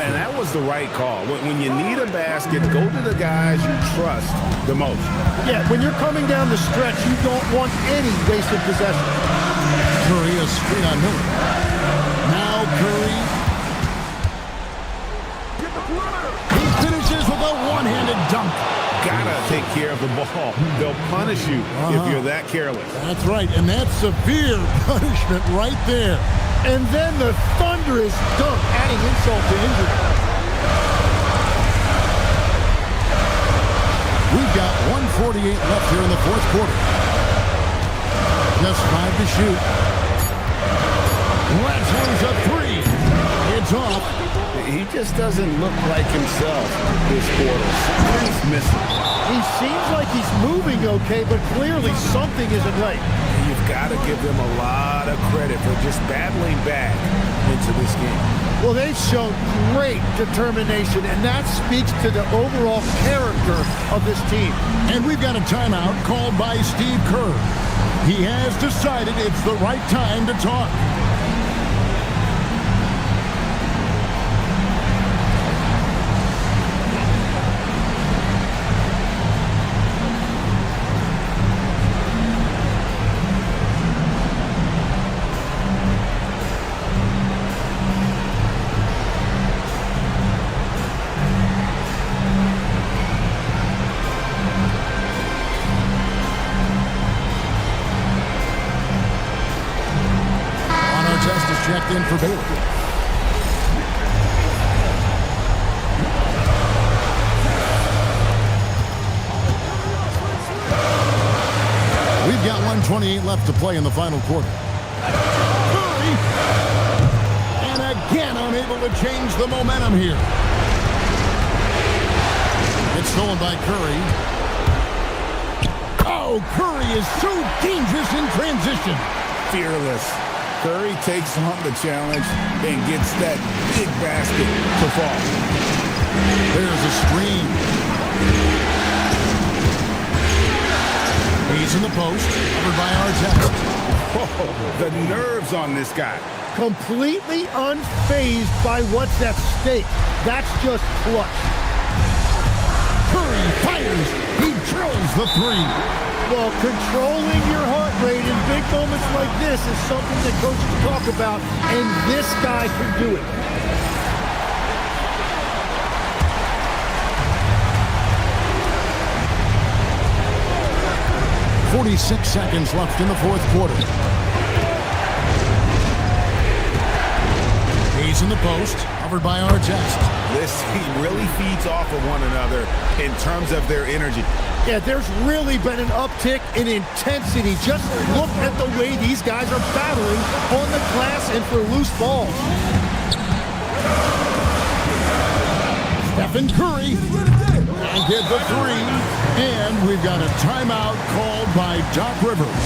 And that was the right call. When you need a basket, go to the guys you trust the most. Yeah, when you're coming down the stretch, you don't want any wasted possession. Curry a screen on Miller. Now Curry. He finishes with the one-handed dunk. Gotta take care of the ball. They'll punish you if you're that careless. That's right, and that's severe punishment right there. And then the thunderous dunk, adding insult to injury. We've got 1:48 left here in the fourth quarter. Just 5 to shoot. Wrestler's a three. It's off. He just doesn't look like himself this quarter. Something's missing. He seems like he's moving okay, but clearly something isn't right. You've got to give them a lot of credit for just battling back into this game. Well, they've shown great determination, and that speaks to the overall character of this team. And we've got a timeout called by Steve Kerr. He has decided it's the right time to talk. Checked in for Baylor. We've got 1:28 left to play in the final quarter. Curry! And again unable to change the momentum here. It's stolen by Curry. Oh, Curry is so dangerous in transition. Fearless. Curry takes on the challenge and gets that big basket to fall. There's a screen. He's in the post, covered by Artest. Oh, the nerves on this guy. Completely unfazed by what's at stake. That's just clutch. Curry fires. He drills the three. Well, controlling your heart rate in big moments like this is something that coaches talk about, and this guy can do it. .46 seconds left in the fourth quarter. He's in the post, covered by Artest. This team really feeds off of one another in terms of their energy. Yeah, there's really been an uptick in intensity. Just look at the way these guys are battling on the glass and for loose balls. Stephen Curry and get the three. And we've got a timeout called by Doc Rivers.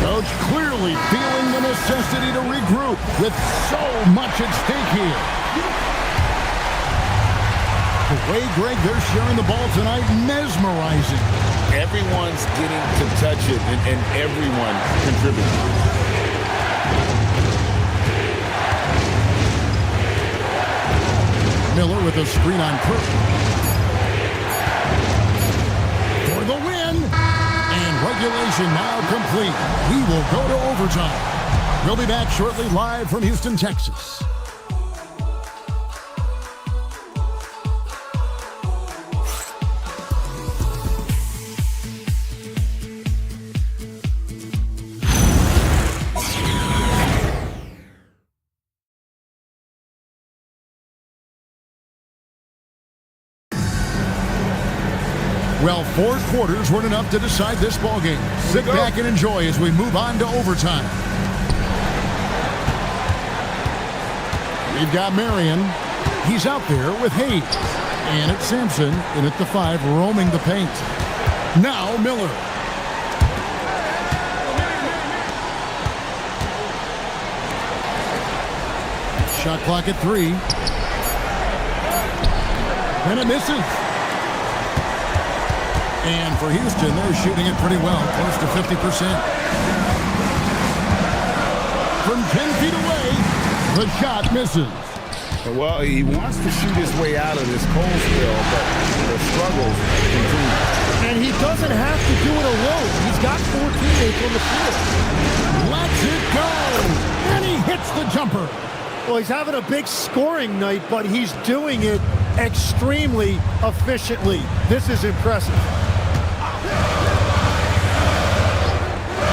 Coach clearly feeling the necessity to regroup with so much at stake here. The way, Greg, they're sharing the ball tonight, mesmerizing. Everyone's getting to touch it, and everyone contributing. Miller with a screen on Curry. For the win. And regulation now complete. We will go to overtime. We'll be back shortly live from Houston, Texas. Well, 4 quarters weren't enough to decide this ballgame. Sit back and enjoy as we move on to overtime. We've got Marion. He's out there with Hayes. And it's Sampson in at the 5, roaming the paint. Now Miller. Shot clock at 3. And it misses. And for Houston, they're shooting it pretty well, close to 50%. From 10 feet away, the shot misses. Well, he wants to shoot his way out of this cold spill, but the struggles continue. And he doesn't have to do it alone. He's got 4 teammates on the field. Lets it go! And he hits the jumper. Well, he's having a big scoring night, but he's doing it extremely efficiently. This is impressive.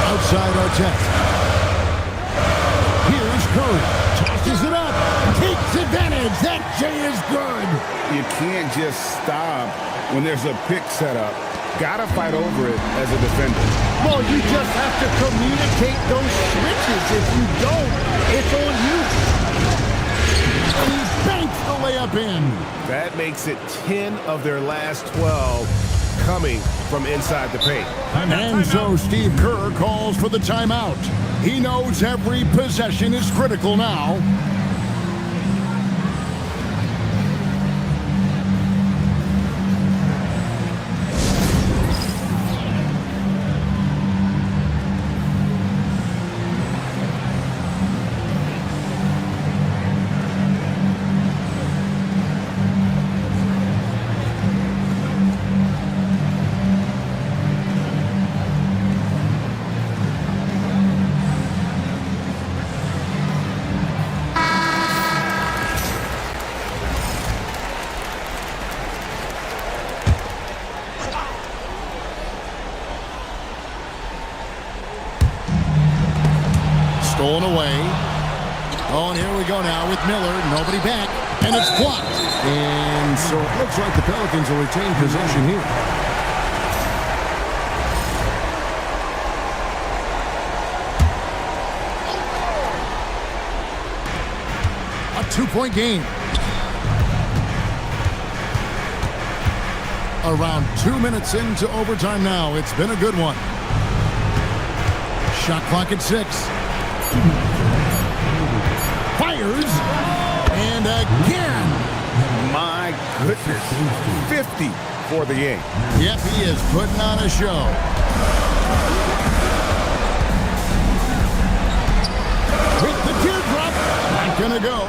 Outside Artest. Here's Curry. Tosses it up. Takes advantage. That J is good. You can't just stop when there's a pick set up. Gotta fight over it as a defender. Well, you just have to communicate those switches. If you don't, it's on you. And he banks the layup in. That makes it 10 of their last 12 coming from inside the paint. And so Steve Kerr calls for the timeout. He knows every possession is critical now. Stolen away. Oh, and here we go now with Miller. Nobody back. And it's blocked. And so it looks like the Pelicans will retain possession here. A 2-point game. Around 2 minutes into overtime now. It's been a good one. Shot clock at 6. Fires. And again. My goodness. 50 for the game. Yep, he is putting on a show. With the teardrop. Not gonna go.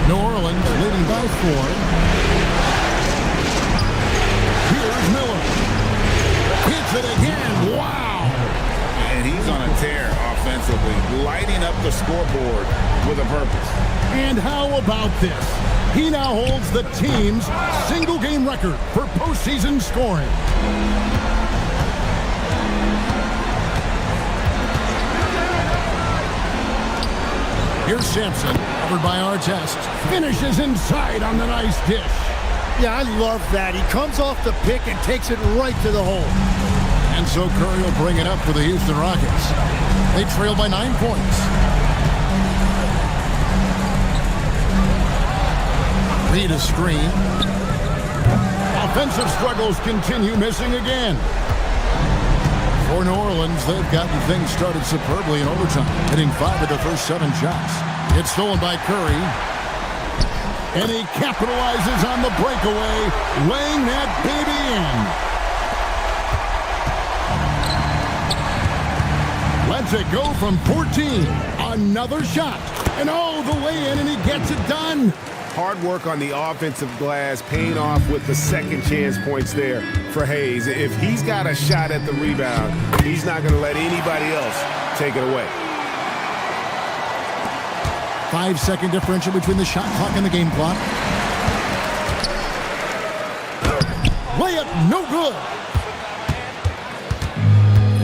New Orleans leading by 4. Here's Miller. Hits it again. Wow. And he's on a tear offensively, lighting up the scoreboard with a purpose. And how about this? He now holds the team's single-game record for postseason scoring. Here's Sampson, covered by Artest. Finishes inside on the nice dish. Yeah, I love that. He comes off the pick and takes it right to the hole. And so Curry will bring it up for the Houston Rockets. They trail by 9 points. Reed a screen. Offensive struggles continue, missing again. For New Orleans, they've gotten things started superbly in overtime, hitting 5 of the first 7 shots. It's stolen by Curry. And he capitalizes on the breakaway, laying that baby in. Lets it go from 14. Another shot. And oh, the lay-in, and he gets it done. Hard work on the offensive glass, paying off with the second chance points there for Hayes. If he's got a shot at the rebound, he's not going to let anybody else take it away. 5-second differential between the shot clock and the game clock. Layup, no good.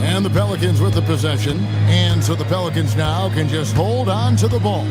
And the Pelicans with the possession. And so the Pelicans now can just hold on to the ball.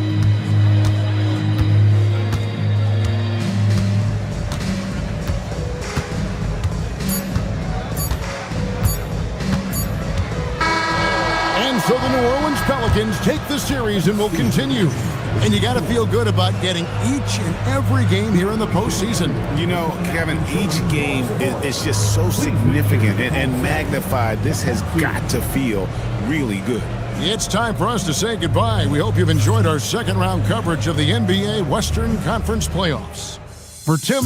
And so the New Orleans Pelicans take the series and will continue. And you got to feel good about getting each and every game here in the postseason. You know, Kevin, each game is just so significant and magnified. This has got to feel really good. It's time for us to say goodbye. We hope you've enjoyed our second round coverage of the NBA Western Conference Playoffs. For Tim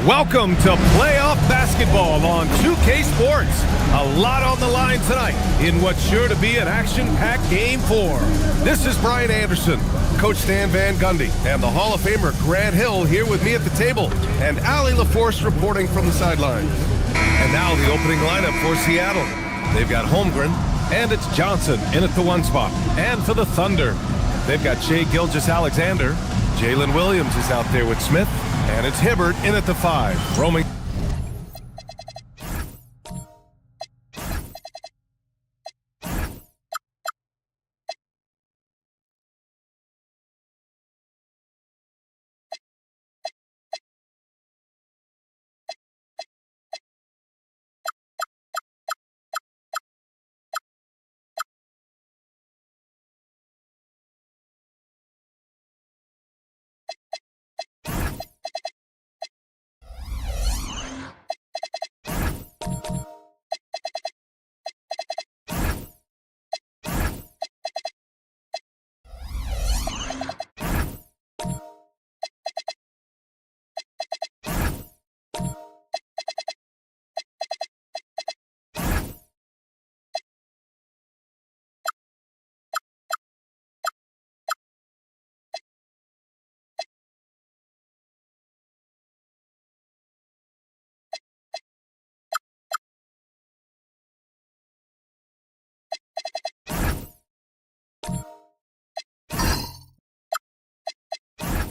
Welcome to playoff basketball on 2K Sports. A lot on the line tonight in what's sure to be an action-packed Game 4. This is Brian Anderson, Coach Stan Van Gundy, and the Hall of Famer Grant Hill here with me at the table, and Allie LaForce reporting from the sidelines. And now the opening lineup for Seattle. They've got Holmgren, and it's Johnson in at the 1 spot. And for the Thunder, they've got Shai Gilgeous-Alexander. Jalen Williams is out there with Smith. And it's Hibbert in at the 5. Roaming.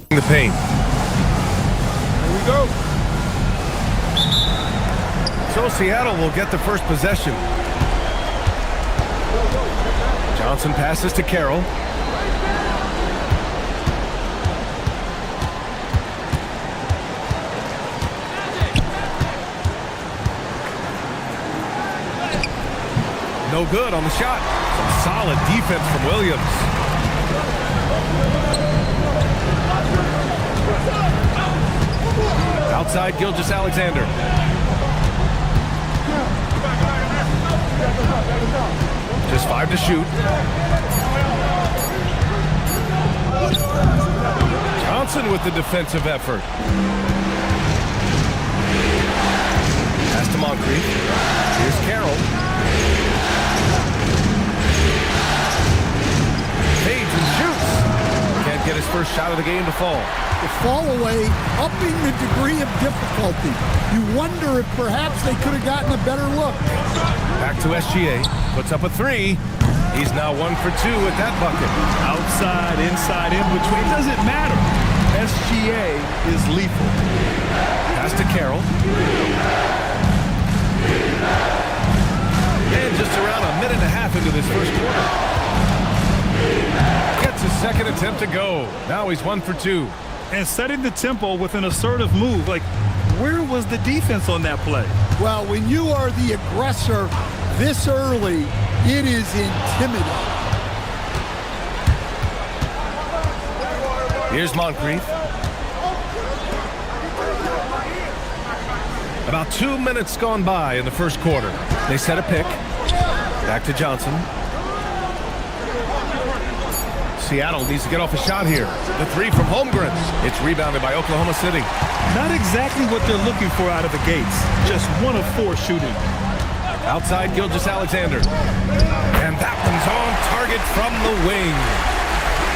The paint. Here we go. So Seattle will get the first possession. Johnson passes to Carroll. No good on the shot. Some solid defense from Williams. Outside Gilgeous-Alexander. Just 5 to shoot. Johnson with the defensive effort. Pass to Moncrief. Here's Carroll. Fades and shoots. Can't get his first shot of the game to fall. The fall away, upping the degree of difficulty. You wonder if perhaps they could have gotten a better look. Back to SGA. Puts up a 3. He's now 1 for 2 with that bucket. Outside, inside, in between, doesn't matter. SGA is lethal. Pass to Carroll. And just around a minute and a half into this first quarter. Gets his second attempt to go. Now he's 1 for 2. And setting the tempo with an assertive move. Like, where was the defense on that play? Well, when you are the aggressor this early, it is intimidating. Here's Moncrief. About 2 minutes gone by in the first quarter. They set a pick. Back to Johnson. Seattle needs to get off a shot here. The 3 from Holmgren. It's rebounded by Oklahoma City. Not exactly what they're looking for out of the gates. Just 1 of 4 shooting. Outside Gilgeous-Alexander. And that one's on target from the wing.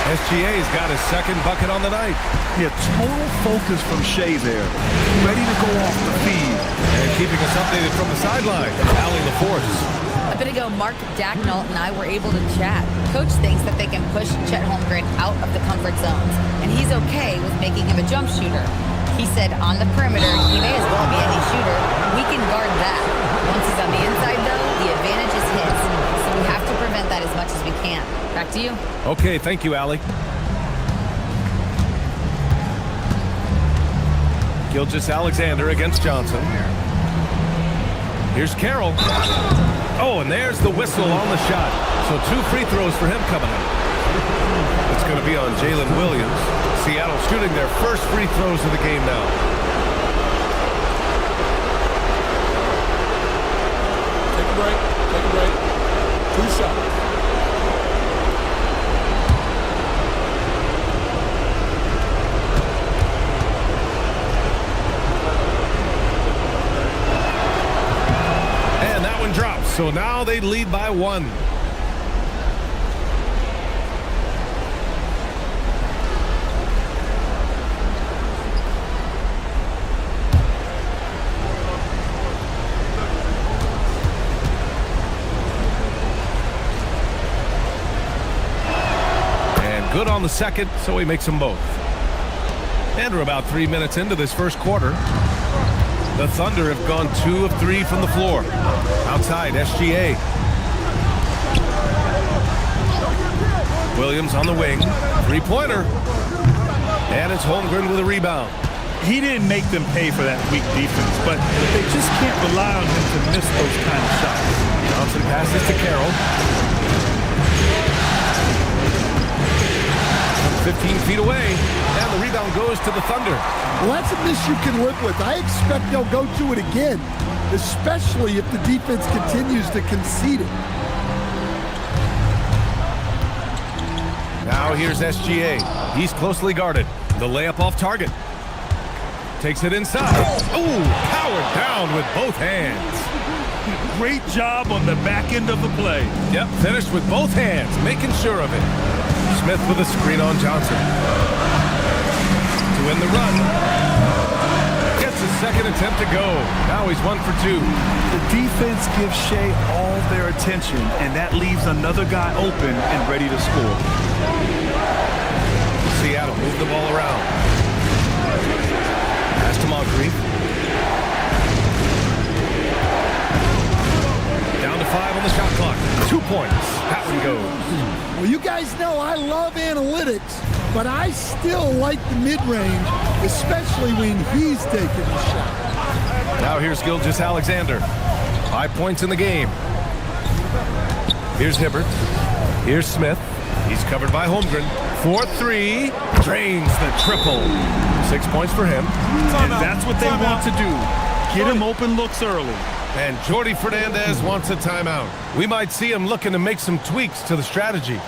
SGA's got his second bucket on the night. Yeah, total focus from Shai there. Ready to go off the feed. And keeping us updated from the sideline, Allie LaForce. A bit ago, Mark Dagnall and I were able to chat. Coach thinks that they can push Chet Holmgren out of the comfort zones, and he's okay with making him a jump shooter. He said on the perimeter, he may as well be any shooter. We can guard that. Once he's on the inside, though, the advantage is his. So we have to prevent that as much as we can. Back to you. Okay, thank you, Allie. Gilgeous-Alexander against Johnson. Here's Carroll. Oh, and there's the whistle on the shot. So 2 free throws for him coming up. It's going to be on Jalen Williams. Seattle shooting their first free throws of the game now. Take a break. Take a break. 2 shots. So now they lead by 1. And good on the second, so he makes them both. And we're about 3 minutes into this first quarter. The Thunder have gone 2 of 3 from the floor. Outside, SGA. Williams on the wing. Three-pointer. And it's Holmgren with a rebound. He didn't make them pay for that weak defense, but they just can't rely on him to miss those kind of shots. Johnson passes to Carroll. 15 feet away, and the rebound goes to the Thunder. Well, that's a miss you can live with. I expect they'll go to it again, especially if the defense continues to concede it. Now here's SGA. He's closely guarded. The layup off target. Takes it inside. Ooh, powered down with both hands. Great job on the back end of the play. Yep, finished with both hands, making sure of it. Smith with a screen on Johnson. To win the run. Gets his second attempt to go. Now he's 1 for 2. The defense gives Shea all their attention, and that leaves another guy open and ready to score. Seattle move the ball around. Pass to Moncrief. Down to 5 on the shot clock. 2 points. That one goes. Well, you guys know I love analytics, but I still like the mid-range, especially when he's taking the shot. Now here's Gilgeous-Alexander. 5 points in the game. Here's Hibbert. Here's Smith. He's covered by Holmgren. 4-3. Drains the triple. 6 points for him. And that's what they want to do. Get him open looks early. And Jordi Fernandez wants a timeout. We might see him looking to make some tweaks to the strategy.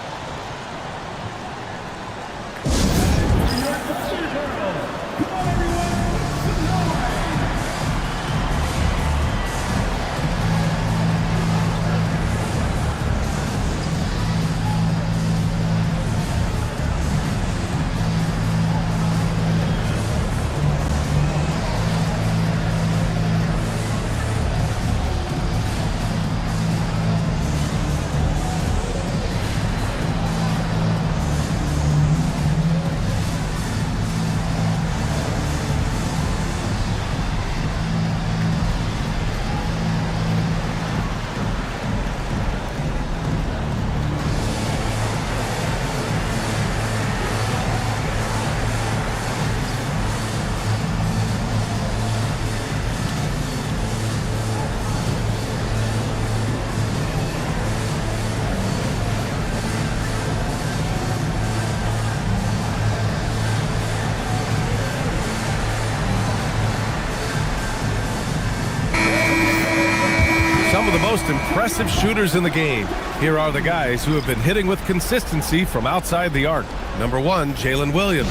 Some of the most impressive shooters in the game. Here are the guys who have been hitting with consistency from outside the arc. Number 1, Jalen Williams.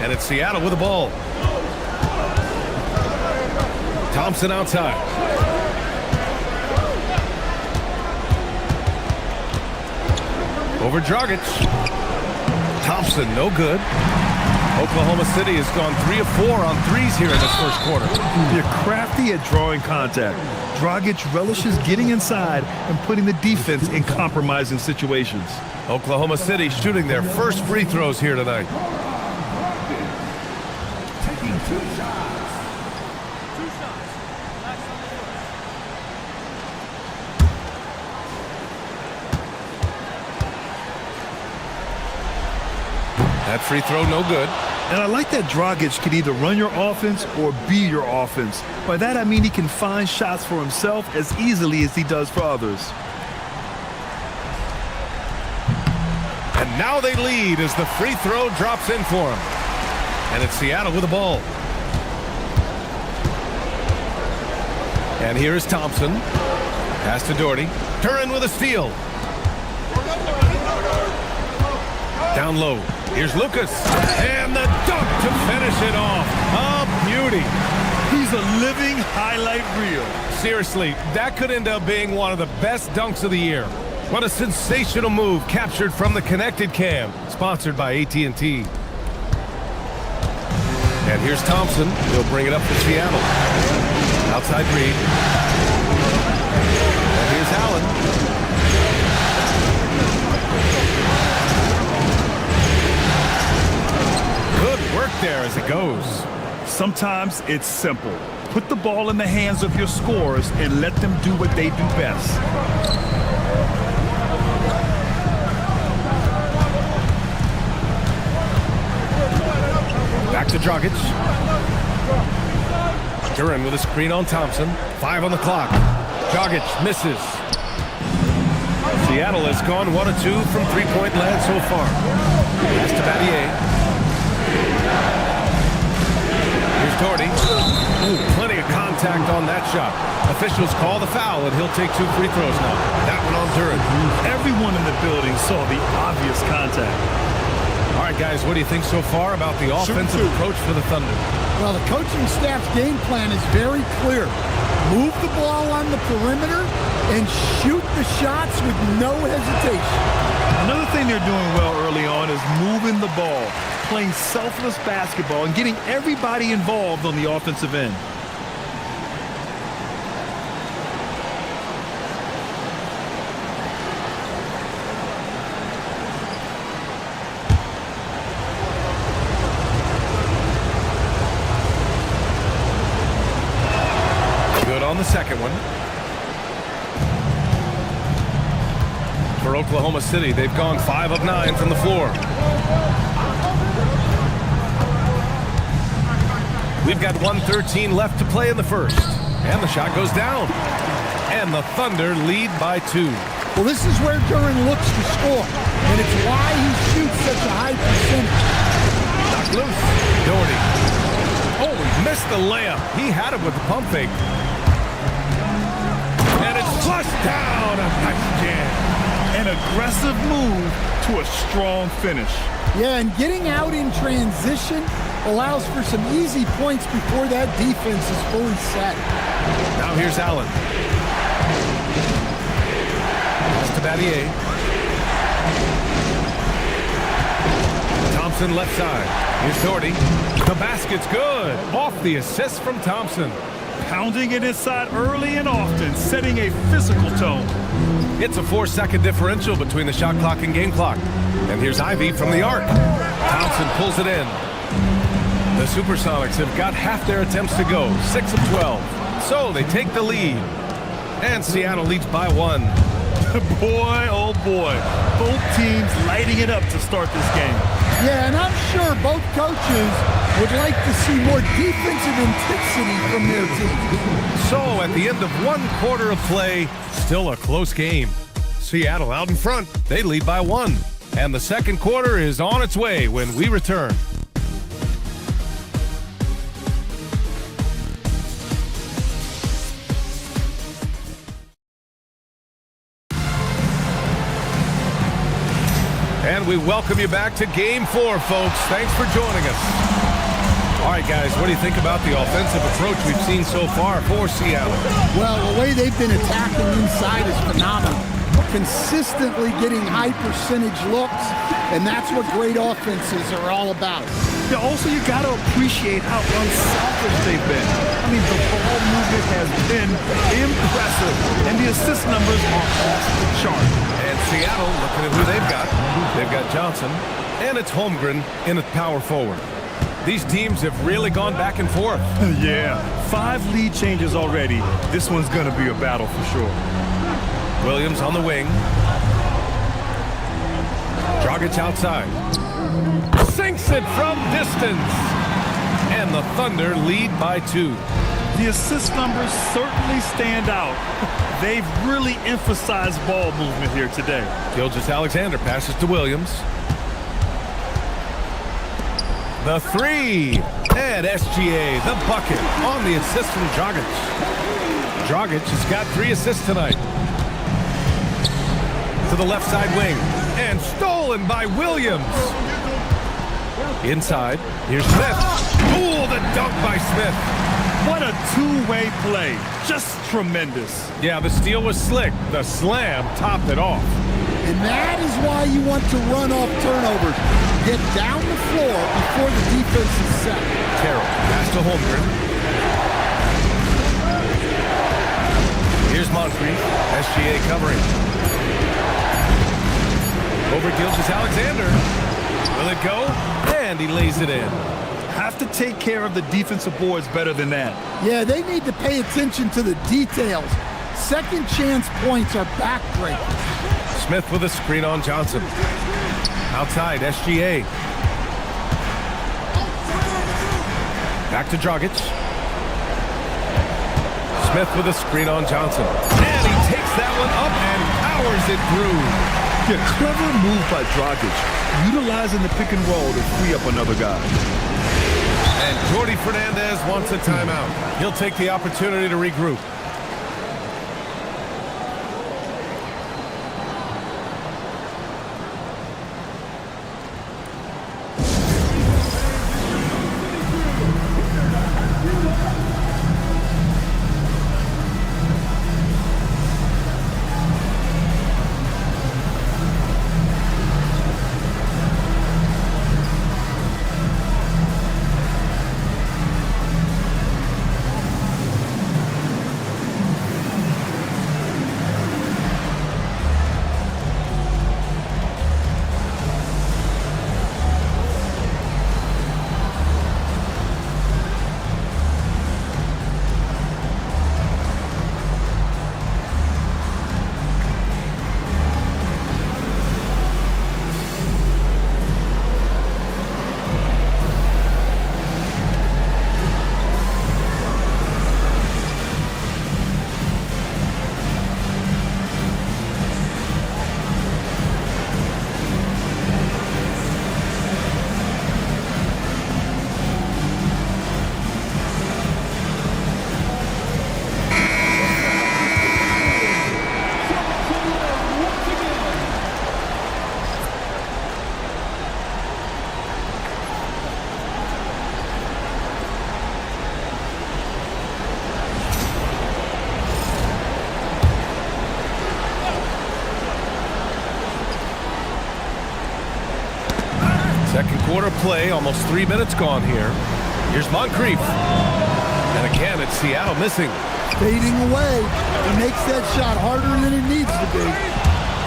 And it's Seattle with the ball. Thompson outside. Over Dragic. Thompson, no good. Oklahoma City has gone 3 of 4 on threes here in this first quarter. They're crafty at drawing contact. Dragic relishes getting inside and putting the defense in compromising situations. Oklahoma City shooting their first free throws here tonight. Taking 2 shots. That free throw, no good. And I like that Dragic can either run your offense or be your offense. By that, I mean he can find shots for himself as easily as he does for others. And now they lead as the free throw drops in for him. And it's Seattle with the ball. And here is Thompson. Pass to Doherty. Turin with a steal. Down low. Here's Lucas. And the dunk to finish it off. A beauty. He's a living highlight reel. Seriously, that could end up being one of the best dunks of the year. What a sensational move captured from the Connected Cam, sponsored by AT&T. And here's Thompson. He'll bring it up for Seattle. Outside Reed. And here's Allen. Good work there as it goes. Sometimes it's simple. Put the ball in the hands of your scorers and let them do what they do best. Back to Dragic. Duran with a screen on Thompson. 5 on the clock. Dragic misses. Seattle has gone 1 of 2 from three-point land so far. Pass to Battier. Here's Doherty. Ooh, plenty of contact on that shot. Officials call the foul, and he'll take 2 free throws now. That one on Duran. Everyone in the building saw the obvious contact. All right, guys, what do you think so far about the offensive approach for the Thunder? Well, the coaching staff's game plan is very clear. Move the ball on the perimeter and shoot the shots with no hesitation. Another thing they're doing well early on is moving the ball, playing selfless basketball, and getting everybody involved on the offensive end. On the second one. For Oklahoma City, they've gone 5 of 9 from the floor. We've got 1:13 left to play in the first. And the shot goes down. And the Thunder lead by 2. Well, this is where Duran looks to score, and it's why he shoots such a high percentage. Knocked loose. Doherty. Oh, he missed the layup. He had it with the pump fake. And it's flushed down. A nice jam. An aggressive move to a strong finish. Yeah, and getting out in transition allows for some easy points before that defense is fully set. Now here's Allen. Pass to Battier. Thompson left side. Here's Doherty. The basket's good. Off the assist from Thompson. Pounding it inside early and often, setting a physical tone. It's a 4-second differential between the shot clock and game clock. And here's Ivy from the arc. Thompson pulls it in. The Supersonics have got half their attempts to go, 6 of 12. So they take the lead. And Seattle leads by 1. Boy, oh boy. Both teams lighting it up to start this game. Yeah, and I'm sure both coaches would like to see more defensive intensity from their team. So at the end of 1 quarter of play, still a close game. Seattle out in front. They lead by 1. And the second quarter is on its way when we return. And we welcome you back to Game 4, folks. Thanks for joining us. All right, guys, what do you think about the offensive approach we've seen so far for Seattle? Well, the way they've been attacking inside is phenomenal. Consistently getting high percentage looks, and that's what great offenses are all about. Yeah, also, you got to appreciate how unselfish they've been. I mean, the ball movement has been impressive, and the assist numbers are off the chart. And Seattle, looking at who they've got. They've got Johnson, and it's Holmgren in at power forward. These teams have really gone back and forth. Yeah, 5 lead changes already. This one's going to be a battle for sure. Williams on the wing. Dragic outside. Sinks it from distance. And the Thunder lead by 2. The assist numbers certainly stand out. They've really emphasized ball movement here today. Gilgeous-Alexander passes to Williams. The 3. And SGA, the bucket, on the assist from Dragic. Dragic has got 3 assists tonight. To the left side wing. And stolen by Williams. Inside. Here's Smith. Ooh, the dunk by Smith. What a two-way play. Just tremendous. Yeah, the steal was slick. The slam topped it off. And that is why you want to run off turnovers. Get down the floor before the defense is set. Carroll, pass to Holmgren. Here's Moncrief. SGA covering. Over Gilgeous-Alexander. Will it go? And he lays it in. Have to take care of the defensive boards better than that. Yeah, they need to pay attention to the details. Second chance points are backbreakers. Smith with a screen on Johnson. Outside, SGA. Back to Dragic. Smith with a screen on Johnson. And he takes that one up and powers it through. Yeah, clever move by Dragic, utilizing the pick and roll to free up another guy. And Jordi Fernandez wants a timeout. He'll take the opportunity to regroup. Second quarter play, almost 3 minutes gone here. Here's Moncrief. And again, it's Seattle missing. Fading away. He makes that shot harder than it needs to be.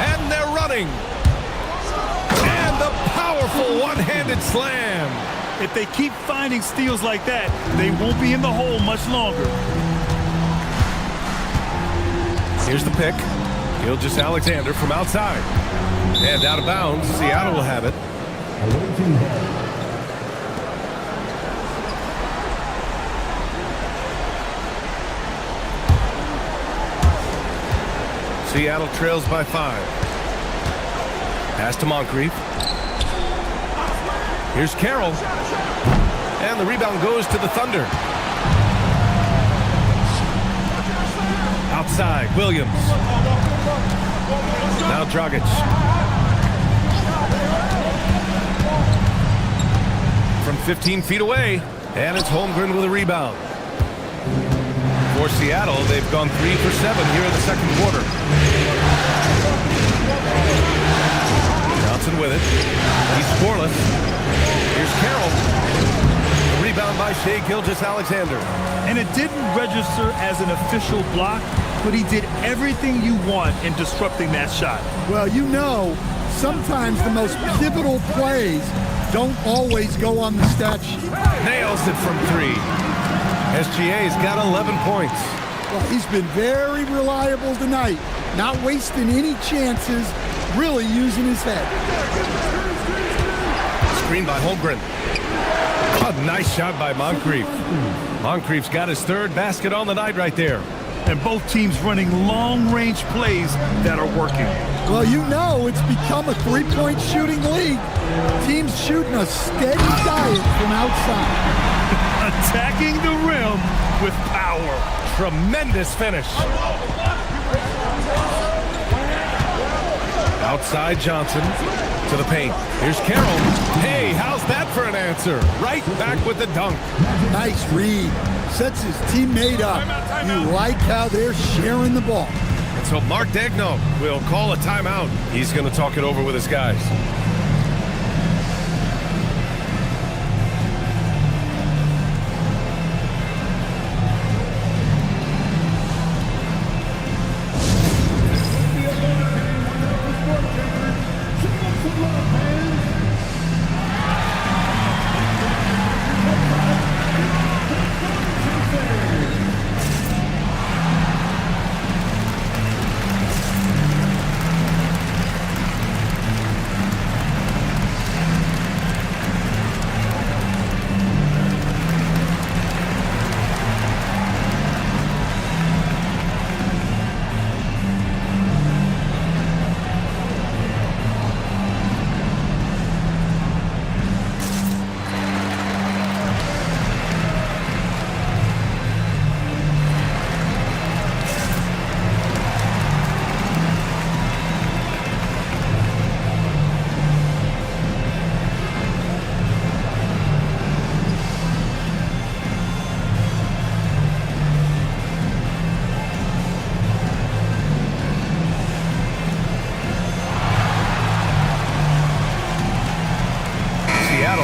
And they're running. And the powerful one-handed slam. If they keep finding steals like that, they won't be in the hole much longer. Here's the pick. Gilgeous-Alexander from outside. And out of bounds. Seattle will have it. Seattle trails by 5. Pass to Moncrief. Here's Carroll. And the rebound goes to the Thunder. Outside, Williams. Now Dragic. From 15 feet away. And it's Holmgren with a rebound. For Seattle, they've gone 3 for 7 here in the second quarter. Johnson with it. He's scoreless. Here's Carroll. The rebound by Shai Gilgeous-Alexander. And it didn't register as an official block, but he did everything you want in disrupting that shot. Well, you know, sometimes the most pivotal plays don't always go on the stat sheet. Nails it from 3. SGA's got 11 points. Well, he's been very reliable tonight, not wasting any chances, really using his head. Screen by Holmgren. A nice shot by Moncrief. Moncrief's got his 3rd basket on the night right there. And both teams running long-range plays that are working. Well, you know it's become a 3-point shooting league. Teams shooting a steady diet from outside. Attacking the rim with power. Tremendous finish. Outside Johnson. To the paint. Here's Carroll. Hey, how's that for an answer? Right back with the dunk. Nice read. Sets his teammate up. You like how they're sharing the ball. And so Mark Daigneault will call a timeout. He's going to talk it over with his guys.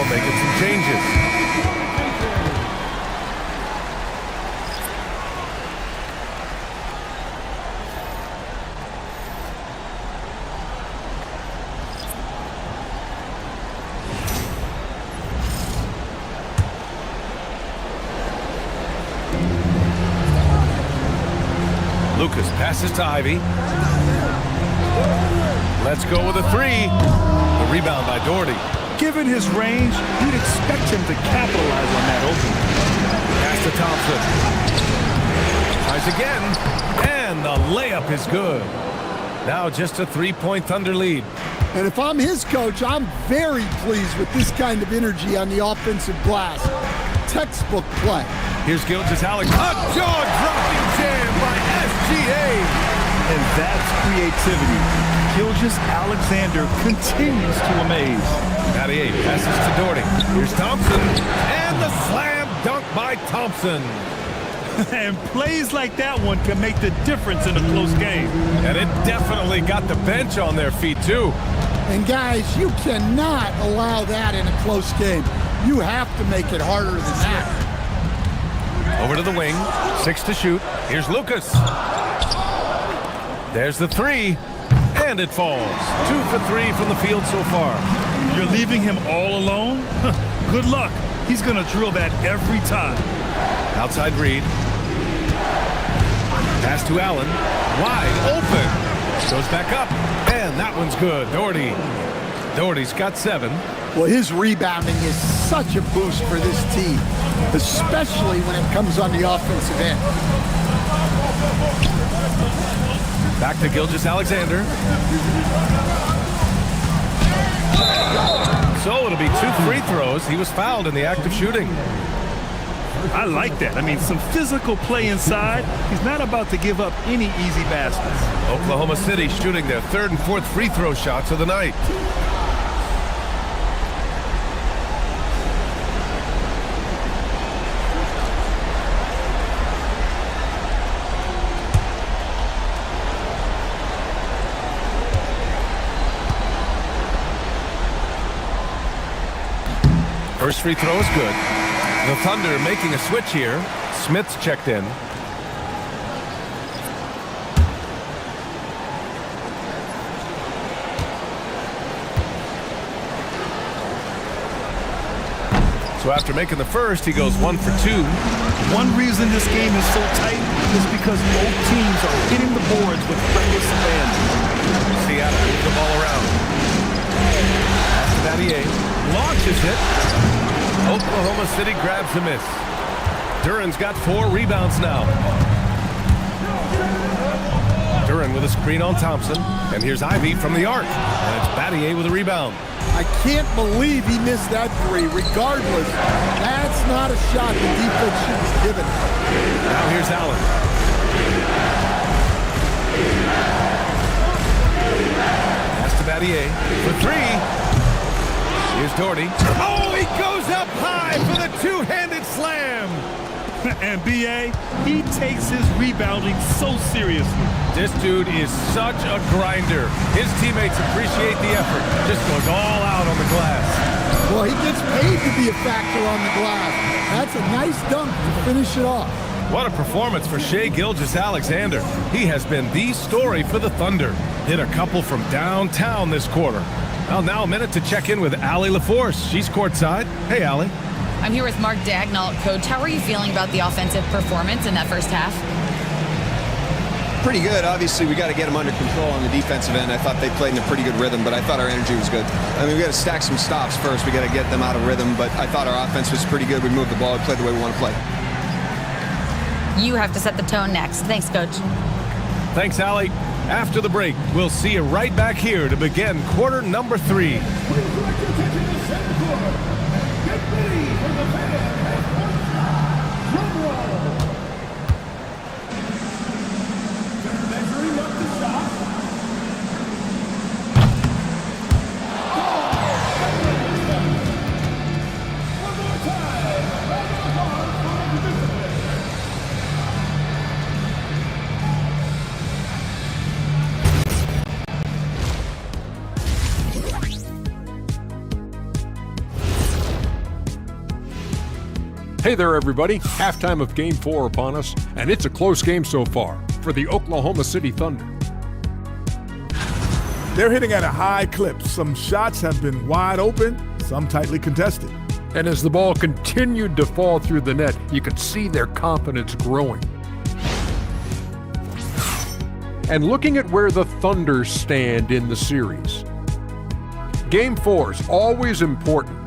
Making some changes. Lucas passes to Ivy. Let's go with a three. The rebound by Doherty. Given his range, you'd expect him to capitalize on that opening. Pass to Thompson. Tries again, and the layup is good. Now just a 3-point Thunder lead. And if I'm his coach, I'm very pleased with this kind of energy on the offensive glass. Textbook play. Here's Gilgeous-Alex. A jaw-dropping jam by SGA. And that's creativity. Gilgeous-Alexander continues to amaze. Battier passes to Doherty. Here's Thompson. And the slam dunk by Thompson. And plays like that one can make the difference in a close game. And it definitely got the bench on their feet, too. And guys, you cannot allow that in a close game. You have to make it harder than that. Over to the wing. 6 to shoot. Here's Lucas. There's the three. And it falls. 2 for 3 from the field so far. You're leaving him all alone? Good luck. He's going to drill that every time. Outside Reed. Pass to Allen. Wide open. Goes back up. And that one's good. Doherty's got 7. Well, his rebounding is such a boost for this team, especially when it comes on the offensive end. Back to Gilgeous-Alexander. So it'll be 2 free throws. He was fouled in the act of shooting. I like that. I mean, some physical play inside. He's not about to give up any easy baskets. Oklahoma City shooting their 3rd and 4th free throw shots of the night. First free throw is good. The Thunder making a switch here. Smith's checked in. So after making the first, he goes 1 for 2. One reason this game is so tight is because both teams are hitting the boards with reckless abandon. Seattle moves the ball around. Pass to Battier. Launches it. Oklahoma City grabs the miss. Duran's got 4 rebounds now. Duran with a screen on Thompson. And here's Ivy from the arc. And it's Battier with a rebound. I can't believe he missed that 3. Regardless, that's not a shot the defense should have given. Now here's Allen. Pass to Battier for 3. Here's Doherty. Oh, he goes up high for the two-handed slam. And B.A., he takes his rebounding so seriously. This dude is such a grinder. His teammates appreciate the effort. Just goes all out on the glass. Well, he gets paid to be a factor on the glass. That's a nice dunk to finish it off. What a performance for Shai Gilgeous-Alexander. He has been the story for the Thunder. Hit a couple from downtown this quarter. Well, now a minute to check in with Allie LaForce. She's courtside. Hey, Allie. I'm here with Mark Daigneault. Coach, how are you feeling about the offensive performance in that first half? Pretty good. Obviously, we got to get them under control on the defensive end. I thought they played in a pretty good rhythm, but I thought our energy was good. I mean, we got to stack some stops first. We got to get them out of rhythm, but I thought our offense was pretty good. We moved the ball. We played the way we want to play. You have to set the tone next. Thanks, Coach. Thanks, Allie. After the break, we'll see you right back here to begin quarter number 3. Hey there, everybody. Halftime of Game 4 upon us, and it's a close game so far for the Oklahoma City Thunder. They're hitting at a high clip. Some shots have been wide open, some tightly contested. And as the ball continued to fall through the net, you could see their confidence growing. And looking at where the Thunder stand in the series. Game 4 is always important.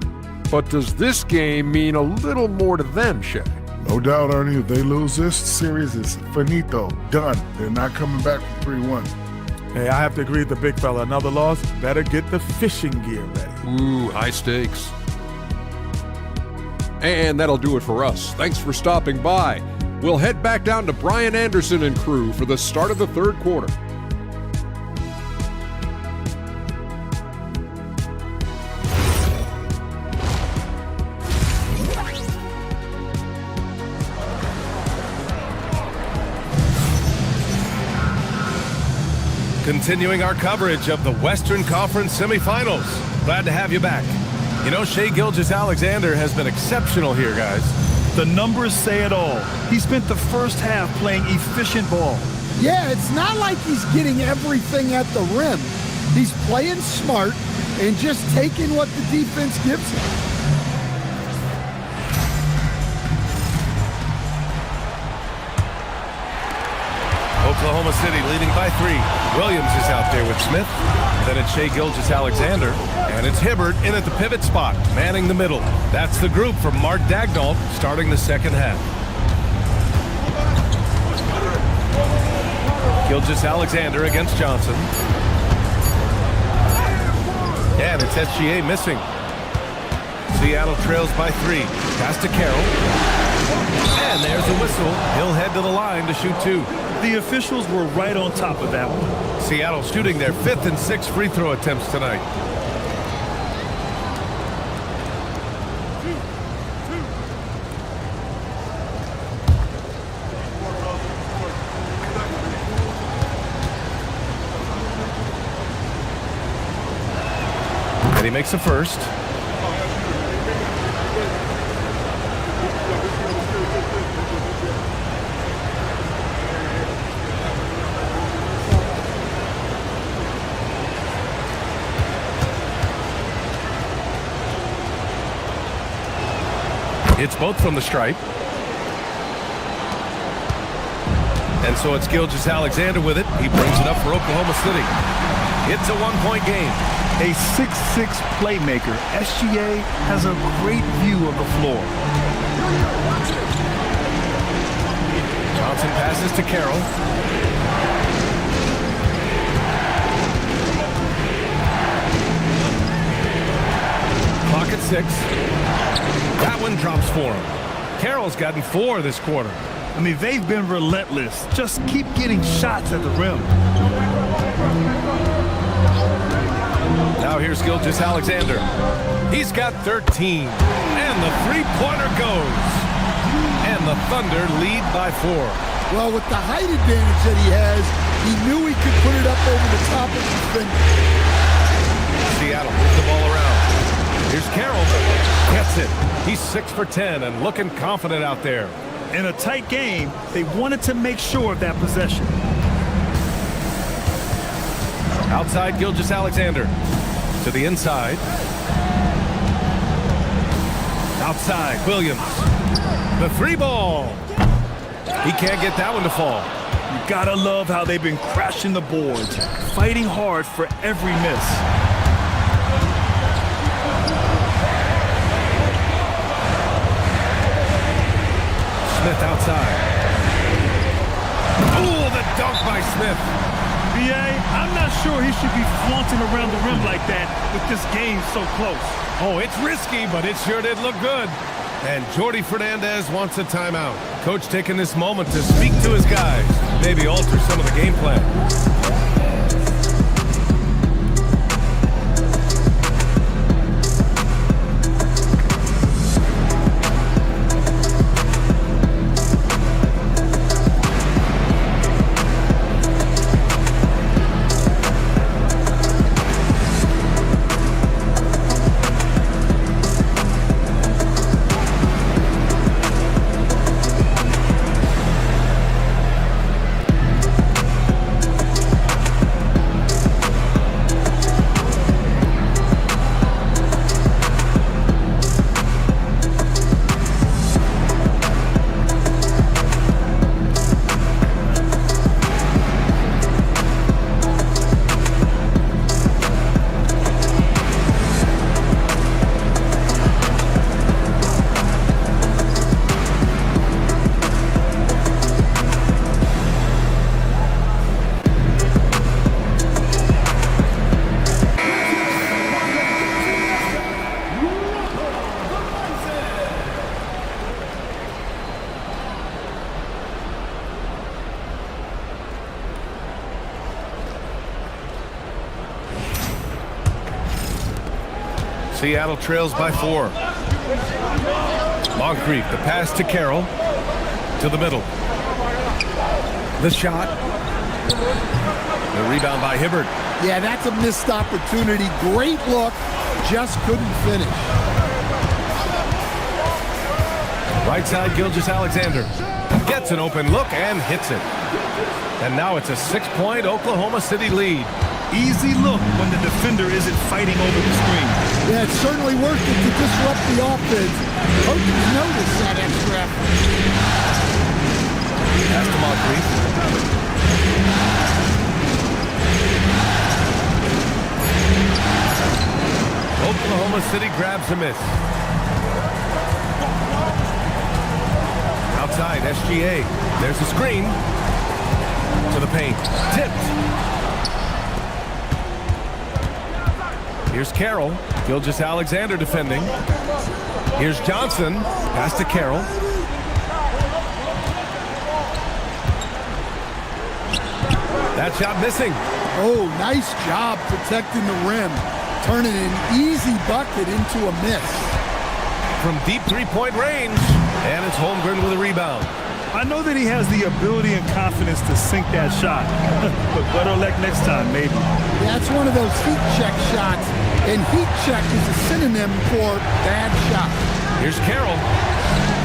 But does this game mean a little more to them, Shai? No doubt, Ernie. If they lose this series, it's finito. Done. They're not coming back from 3-1. Hey, I have to agree with the big fella. Another loss, better get the fishing gear ready. Ooh, high stakes. And that'll do it for us. Thanks for stopping by. We'll head back down to Brian Anderson and crew for the start of the third quarter. Continuing our coverage of the Western Conference semifinals. Glad to have you back. You know, Shai Gilgeous-Alexander has been exceptional here, guys. The numbers say it all. He spent the first half playing efficient ball. Yeah, it's not like he's getting everything at the rim. He's playing smart and just taking what the defense gives him. Oklahoma City leading by 3. Williams is out there with Smith. Then it's Shai Gilgeous-Alexander. And it's Hibbert in at the pivot spot, manning the middle. That's the group from Mark Daigneault starting the second half. Gilgeous-Alexander against Johnson. And it's SGA missing. Seattle trails by 3. Pass to Carroll. And there's a whistle. He'll head to the line to shoot 2. The officials were right on top of that one. Seattle shooting their 5th and 6th free throw attempts tonight. And he makes the first. It's both from the stripe. And so it's Gilgeous-Alexander with it. He brings it up for Oklahoma City. It's a one-point game. A 6'6" playmaker. SGA has a great view of the floor. Johnson passes to Carroll. Clock at 6. That one drops for him. Carroll's gotten 4 this quarter. I mean, they've been relentless. Just keep getting shots at the rim. Now here's Gilgeous Alexander. He's got 13. And the three-pointer goes. And the Thunder lead by 4. Well, with the height advantage that he has, he knew he could put it up over the top of his finger. Seattle moves the ball around. Here's Carroll. Gets it. He's 6 for 10 and looking confident out there. In a tight game, they wanted to make sure of that possession. Outside Gilgeous Alexander. To the inside. Outside Williams. The three ball. He can't get that one to fall. You gotta love how they've been crashing the boards, fighting hard for every miss. Smith outside. Ooh, the dunk by Smith. B.A., I'm not sure he should be flaunting around the rim like that with this game so close. Oh, it's risky, but it sure did look good. And Jordi Fernandez wants a timeout. Coach taking this moment to speak to his guys, maybe alter some of the game plan. Seattle trails by 4. Moncrief, the pass to Carroll. To the middle. The shot. The rebound by Hibbert. Yeah, that's a missed opportunity. Great look, just couldn't finish. Right side, Gilgeous Alexander. Gets an open look and hits it. And now it's a 6-point Oklahoma City lead. Easy look when the defender isn't fighting over the screen. Yeah, it's certainly worth it to disrupt the offense. Coaches notice that extra effort. Pass to Moncrief. Oklahoma City grabs a miss. Outside, SGA. There's the screen. To the paint. Tipped. Here's Carroll. Gilgeous Alexander defending. Here's Johnson. Pass to Carroll. That shot missing. Oh, nice job protecting the rim. Turning an easy bucket into a miss. From deep three-point range. And it's Holmgren with a rebound. I know that he has the ability and confidence to sink that shot. But better luck next time, maybe. That's one of those heat check shots. And heat check is a synonym for bad shot. Here's Carroll.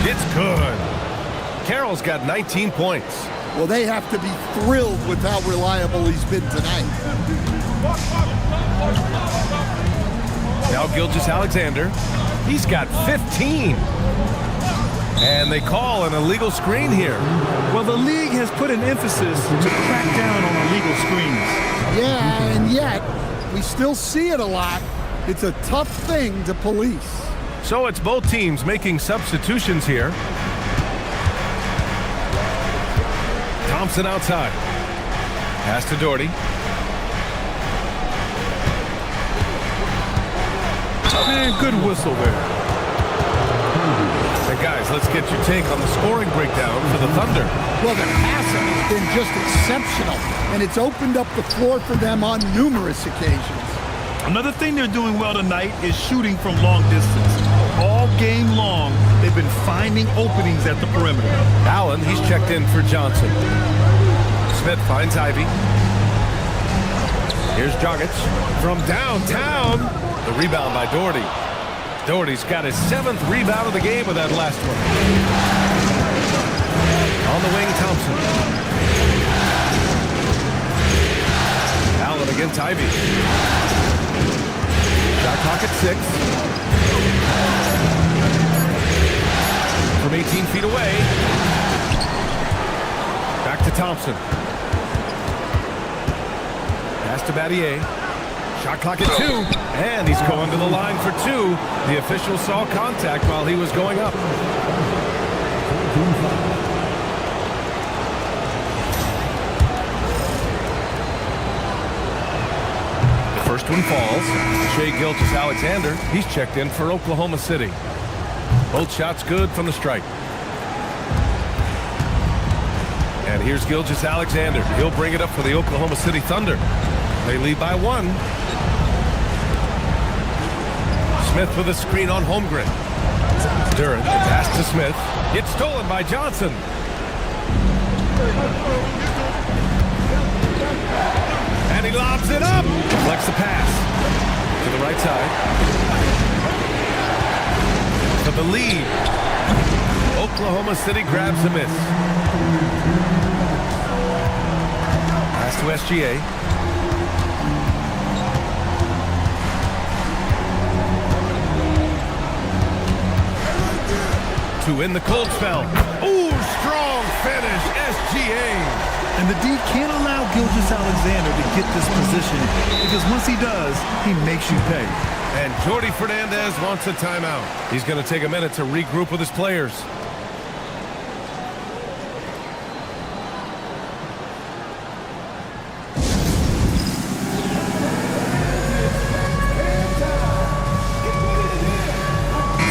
It's good. Carroll's got 19 points. Well, they have to be thrilled with how reliable he's been tonight. Now Gilgeous Alexander. He's got 15. And they call an illegal screen here. Well, the league has put an emphasis to crack down on illegal screens. Yeah, and yet we still see it a lot. It's a tough thing to police. So it's both teams making substitutions here. Thompson outside. Pass to Doherty. Man, good whistle there. Hey guys, let's get your take on the scoring breakdown for the Thunder. Well, their passing has been just exceptional, and it's opened up the floor for them on numerous occasions. Another thing they're doing well tonight is shooting from long distance. All game long, they've been finding openings at the perimeter. Allen, he's checked in for Johnson. Smith finds Ivy. Here's Jogic from downtown. The rebound by Doherty. Doherty's got his 7th rebound of the game with that last one. On the wing, Thompson. Allen against Ivy. Shot clock at 6. From 18 feet away. Back to Thompson. Pass to Battier. Shot clock at 2. And he's going to the line for 2. The official saw contact while he was going up. The first one falls. Shai Gilgeous-Alexander, he's checked in for Oklahoma City. Both shots good from the stripe. And here's Gilgeous-Alexander. He'll bring it up for the Oklahoma City Thunder. They lead by 1. Smith with a screen on Holmgren. Duran, the pass to Smith. It's stolen by Johnson. And he lobs it up. Deflects the pass to the right side. For the lead. Oklahoma City grabs the miss. Pass to SGA. To win the cold spell. Ooh, strong finish, SGA. And the D can't allow Gilgeous-Alexander to get this position because once he does, he makes you pay. And Jordi Fernandez wants a timeout. He's going to take a minute to regroup with his players.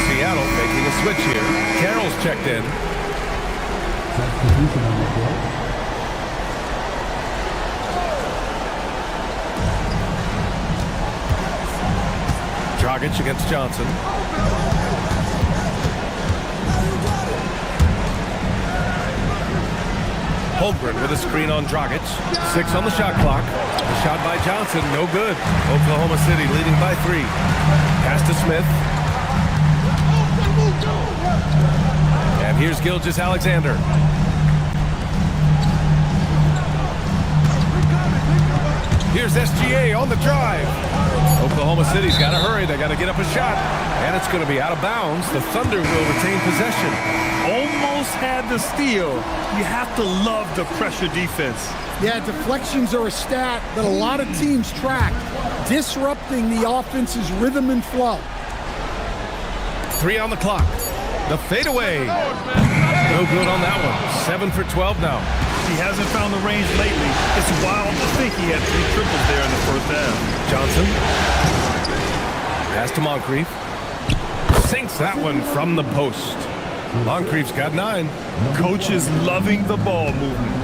Seattle making a switch here. Carroll's checked in. Dragic against Johnson. Holmgren with a screen on Dragic. 6 on the shot clock. The shot by Johnson, no good. Oklahoma City leading by 3. Pass to Smith. And here's Gilgeous-Alexander. Here's SGA on the drive. Oklahoma City's got to hurry. They got to get up a shot. And it's going to be out of bounds. The Thunder will retain possession. Almost had the steal. You have to love the pressure defense. Yeah, deflections are a stat that a lot of teams track, disrupting the offense's rhythm and flow. 3 on the clock. The fadeaway. No good on that one. 7 for 12 now. He hasn't found the range lately. It's wild to think he had 3 triples there in the first half. Johnson. Pass to Moncrief. Sinks that one from the post. Moncrief's got 9. Coach is loving the ball movement.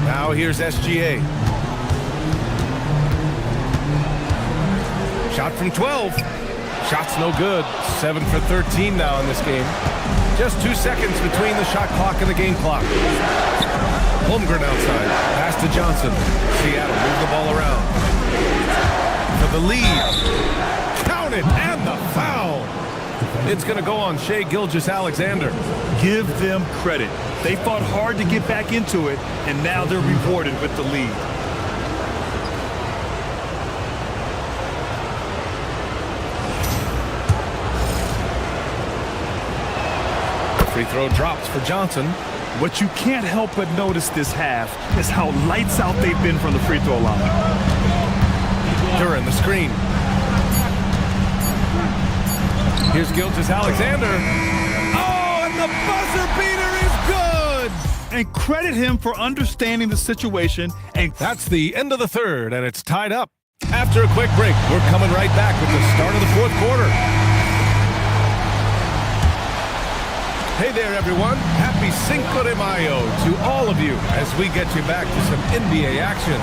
Now here's SGA. Shot from 12. Shot's no good. 7 for 13 now in this game. Just 2 seconds between the shot clock and the game clock. Holmgren outside. Pass to Johnson. Seattle move the ball around. For the lead. Count it, and the foul. It's going to go on Shai Gilgeous-Alexander. Give them credit. They fought hard to get back into it, and now they're rewarded with the lead. Free throw drops for Johnson. What you can't help but notice this half is how lights out they've been from the free throw line. Duran, the screen. Here's Gilgeous-Alexander. Oh, and the buzzer beater is good! And credit him for understanding the situation. And that's the end of the third, and it's tied up. After a quick break, we're coming right back with the start of the fourth quarter. Hey there, everyone. Happy Cinco de Mayo to all of you as we get you back to some NBA action.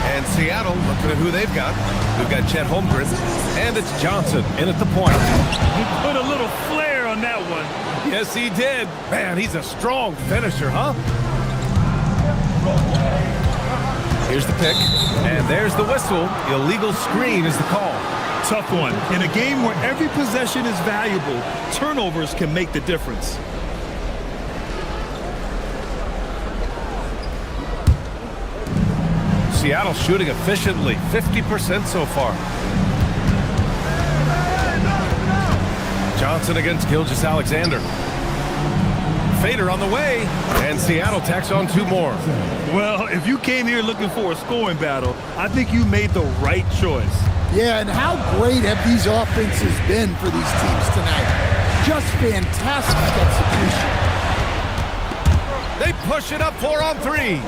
And Seattle, looking at who they've got. We've got Chet Holmgren, and it's Johnson in at the point. He put a little flair on that one. Yes, he did. Man, he's a strong finisher, huh? Here's the pick, and there's the whistle. Illegal screen is the call. Tough one. In a game where every possession is valuable, turnovers can make the difference. Seattle shooting efficiently, 50% so far. Johnson against Gilgeous-Alexander. Fader on the way, and Seattle tacks on 2 more. Well, if you came here looking for a scoring battle, I think you made the right choice. Yeah, and how great have these offenses been for these teams tonight? Just fantastic execution. They push it up 4 on 3.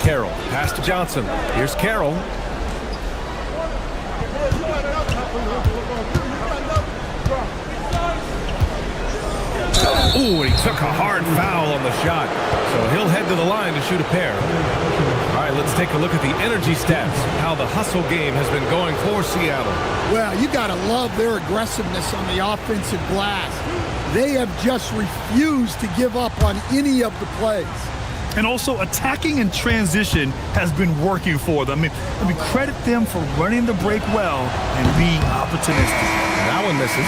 Carroll, pass to Johnson. Here's Carroll. Ooh, he took a hard foul on the shot. So he'll head to the line to shoot a pair. All right, let's take a look at the energy stats, how the hustle game has been going for Seattle. Well, you got to love their aggressiveness on the offensive glass. They have just refused to give up on any of the plays. And also, attacking in transition has been working for them. I mean, credit them for running the break well and being opportunistic. That one misses.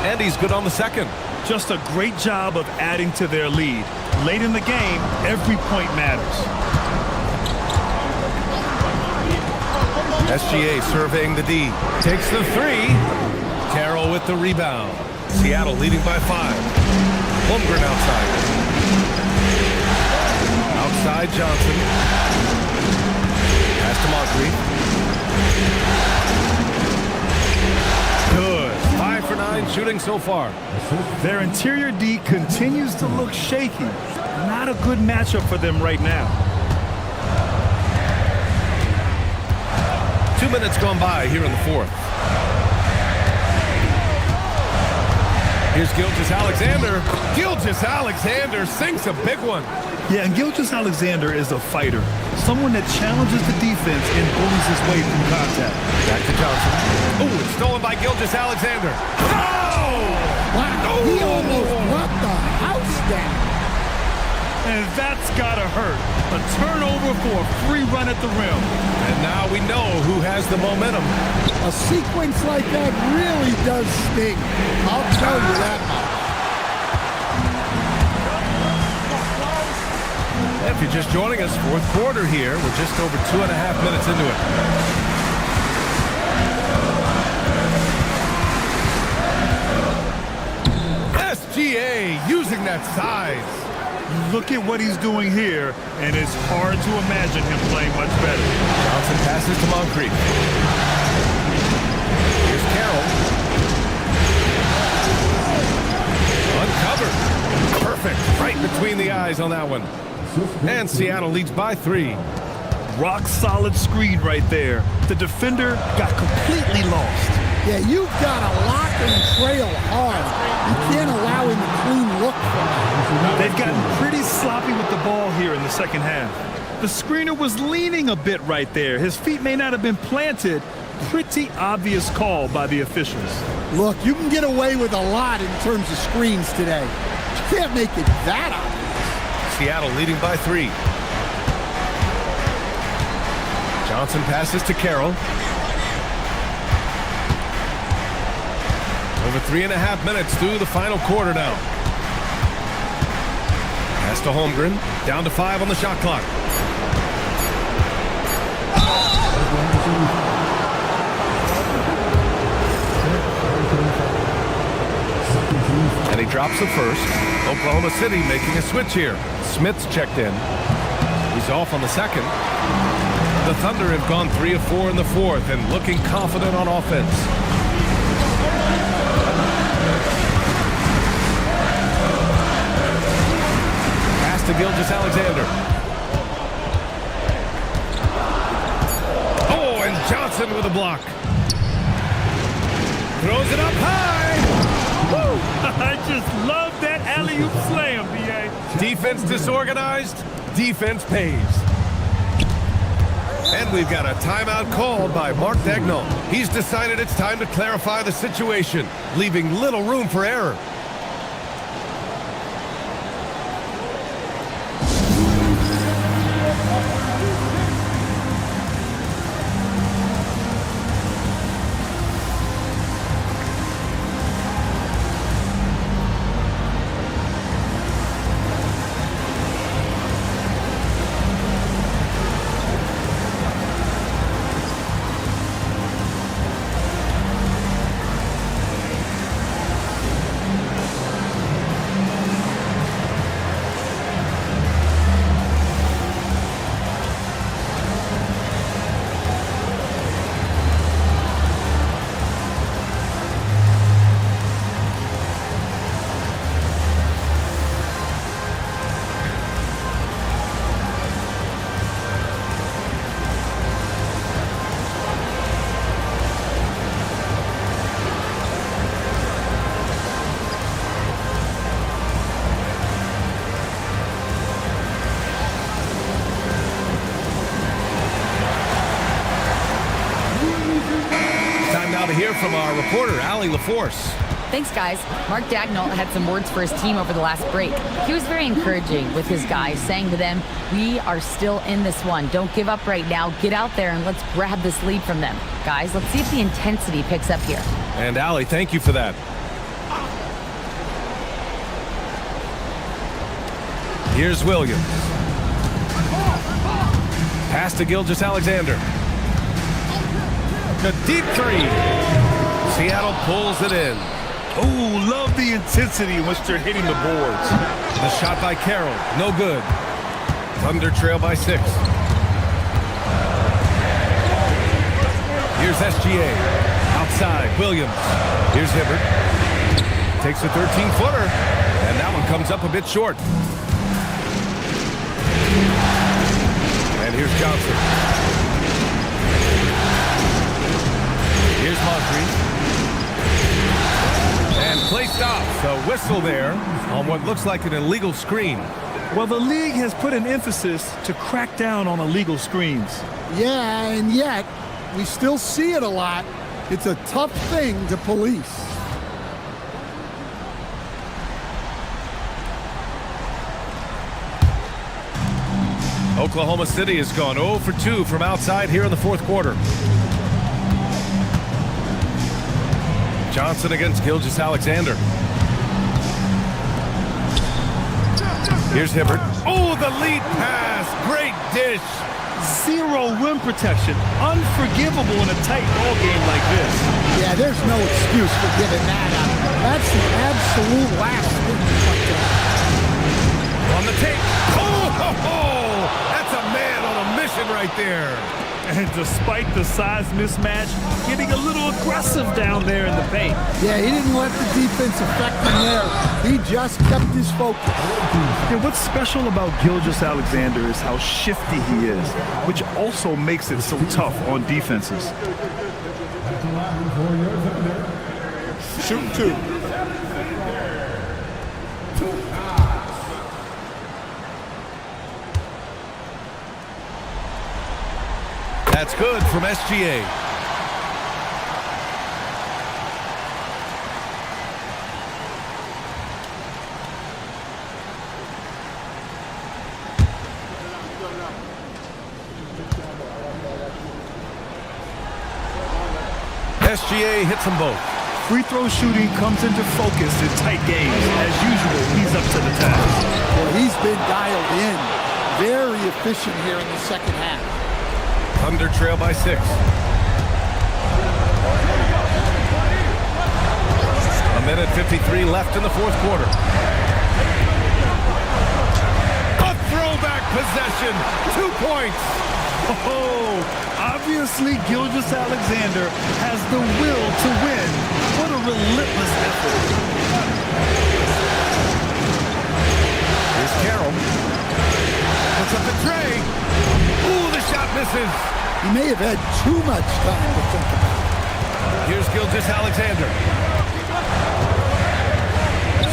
And he's good on the second. Just a great job of adding to their lead. Late in the game, every point matters. SGA surveying the D. Takes the 3. Carroll with the rebound. Seattle leading by 5. Holmgren outside. Outside Johnson. Pass to Moncrief. Good. 5 for 9 shooting so far. Their interior D continues to look shaky. Not a good matchup for them right now. 2 minutes gone by here in the 4th. Here's Gilgeous-Alexander. Gilgeous-Alexander sinks a big one. Yeah, and Gilgeous-Alexander is a fighter. Someone that challenges the defense and bullies his way through contact. Back to Johnson. Oh, it's stolen by Gilgeous-Alexander. Oh! Wow, he almost brought the house down. And that's gotta hurt. A turnover for a free run at the rim. And now we know who has the momentum. A sequence like that really does sting. I'll tell you that much. If you're just joining us, 4th quarter here. We're just over 2.5 minutes into it. SGA using that size. Look at what he's doing here, and it's hard to imagine him playing much better. Johnson passes to Moncrief. Here's Carroll. Uncovered. Perfect. Right between the eyes on that one. And Seattle leads by 3. Rock solid screen right there. The defender got completely lost. Yeah, you've got to lock and trail hard. You can't allow him a clean look from that. They've gotten pretty sloppy with the ball here in the second half. The screener was leaning a bit right there. His feet may not have been planted. Pretty obvious call by the officials. Look, you can get away with a lot in terms of screens today. You can't make it that obvious. Seattle leading by 3. Johnson passes to Carroll. Over 3.5 minutes through the final quarter now. Pass to Holmgren. Down to 5 on the shot clock. And he drops the first. Oklahoma City making a switch here. Smith's checked in. He's off on the second. The Thunder have gone 3 of 4 in the 4th and looking confident on offense. Gilgeous-Alexander. Oh, and Johnson with a block. Throws it up high. Woo! I just love that alley-oop slam, B.A. Defense disorganized, defense pays. And we've got a timeout called by Mark Daigneault. He's decided it's time to clarify the situation, leaving little room for error. To hear from our reporter, Allie LaForce. Thanks, guys. Mark Daigneault had some words for his team over the last break. He was very encouraging with his guys, saying to them, we are still in this one. Don't give up right now. Get out there and let's grab this lead from them. Guys, let's see if the intensity picks up here. And Allie, thank you for that. Here's Williams. Pass to Gilgeous-Alexander. A deep three. Seattle pulls it in. Oh, love the intensity in which they're hitting the boards. The shot by Carroll, no good. Thunder trail by 6. Here's SGA. Outside, Williams. Here's Hibbert. Takes a 13-footer, and that one comes up a bit short. And here's Johnson. Here's Moncrief. And play stops. A whistle there on what looks like an illegal screen. Well, the league has put an emphasis to crack down on illegal screens. Yeah, and yet we still see it a lot. It's a tough thing to police. Oklahoma City has gone 0 for 2 from outside here in the fourth quarter. Johnson against Gilgeous-Alexander. Here's Hibbert. Oh, the lead pass. Great dish. Zero rim protection. Unforgivable in a tight ball game like this. Yeah, there's no excuse for giving that up. That's the absolute last thing you want to do. On the tape. Oh, that's a man on a mission right there. And despite the size mismatch, getting a little aggressive down there in the paint. Yeah, he didn't let the defense affect him there. He just kept his focus. Yeah, what's special about Gilgeous-Alexander is how shifty he is, which also makes it so tough on defenses. Shoot 2. That's good from SGA. SGA hits them both. Free throw shooting comes into focus in tight games. As usual, he's up to the task. Well, he's been dialed in. Very efficient here in the second half. Thunder trail by 6. A minute 53 left in the fourth quarter. A throwback possession. 2 points. Oh, obviously Gilgeous-Alexander has the will to win. What a relentless effort. Here's Carroll. may have had too much time to think about it. Here's Gilgeous-Alexander.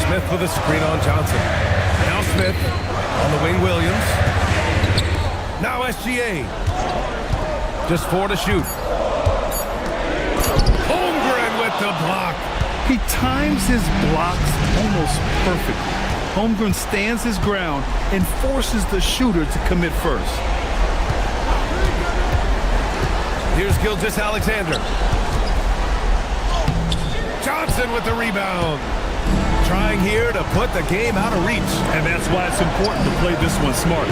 Smith with a screen on Johnson. Now Smith on the wing, Williams. Now SGA. Just 4 to shoot. Holmgren with the block. He times his blocks almost perfectly. Holmgren stands his ground and forces the shooter to commit first. Here's Gilgeous-Alexander. Johnson with the rebound. Trying here to put the game out of reach. And that's why it's important to play this one smart.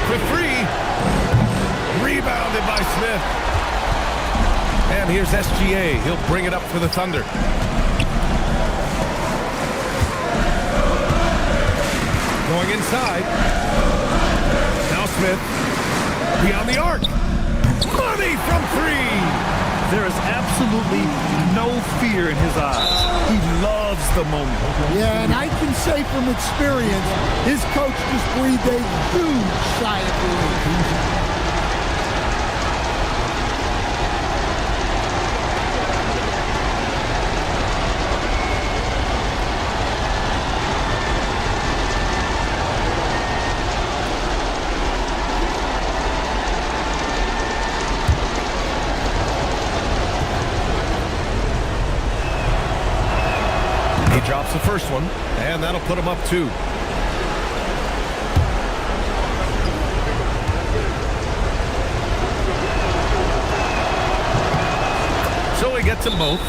For 3. Rebounded by Smith. And here's SGA. He'll bring it up for the Thunder. Going inside. Now Smith. Beyond the arc. Money from 3. There is absolutely no fear in his eyes. He loves the moment. Yeah, and I can say from experience, his coach just breathed a huge sigh of relief. Drops the first one, and that'll put him up 2. So he gets them both,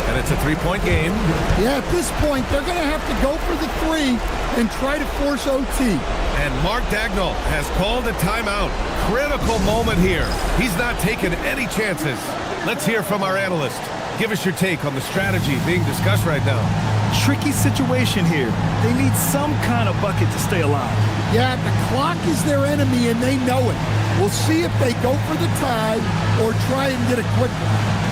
and it's a 3-point game. Yeah, at this point, they're going to have to go for the 3 and try to force OT. And Mark Daigneault has called a timeout. Critical moment here. He's not taking any chances. Let's hear from our analyst. Give us your take on the strategy being discussed right now. Tricky situation here. They need some kind of bucket to stay alive. Yeah, the clock is their enemy and they know it. We'll see if they go for the tie or try and get a quick one.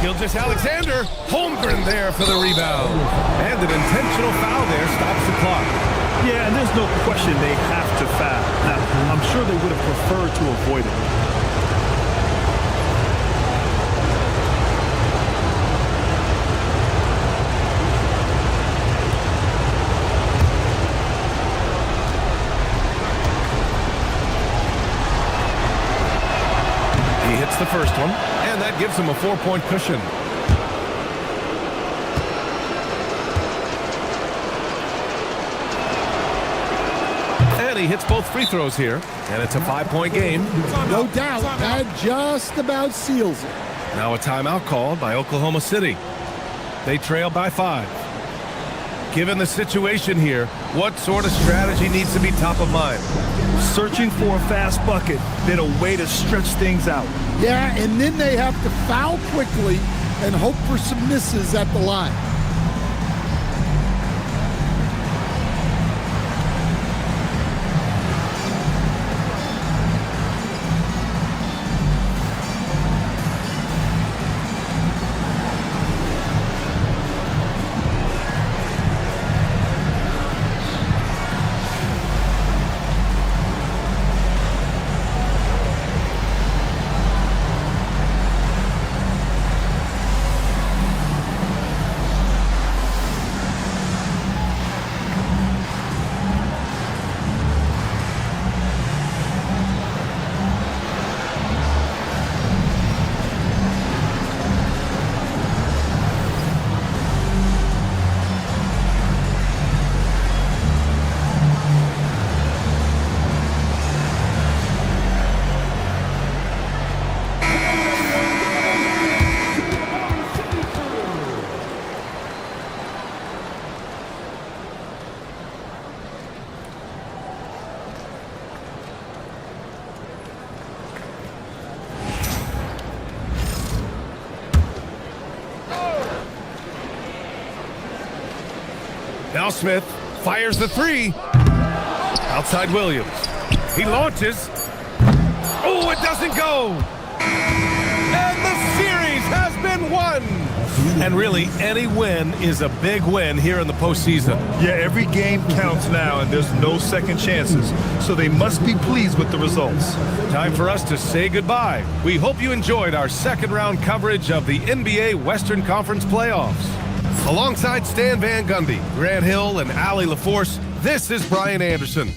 Gilgeous-Alexander, Holmgren there for the rebound. And an intentional foul there stops the clock. Yeah, and there's no question they have to foul. Now, I'm sure they would have preferred to avoid it. He hits the first one, and that gives him a 4-point cushion. And he hits both free throws here, and it's a 5-point game. No doubt, that just about seals it. Now a timeout called by Oklahoma City. They trail by 5. Given the situation here, what sort of strategy needs to be top of mind? Searching for a fast bucket, then a way to stretch things out. Yeah, and then they have to foul quickly and hope for some misses at the line. Now Smith fires the three. Outside Williams. He launches. Oh, it doesn't go. And the series has been won. And really, any win is a big win here in the postseason. Yeah, every game counts now, and there's no second chances. So they must be pleased with the results. Time for us to say goodbye. We hope you enjoyed our second round coverage of the NBA Western Conference playoffs. Alongside Stan Van Gundy, Grant Hill, and Allie LaForce, this is Brian Anderson.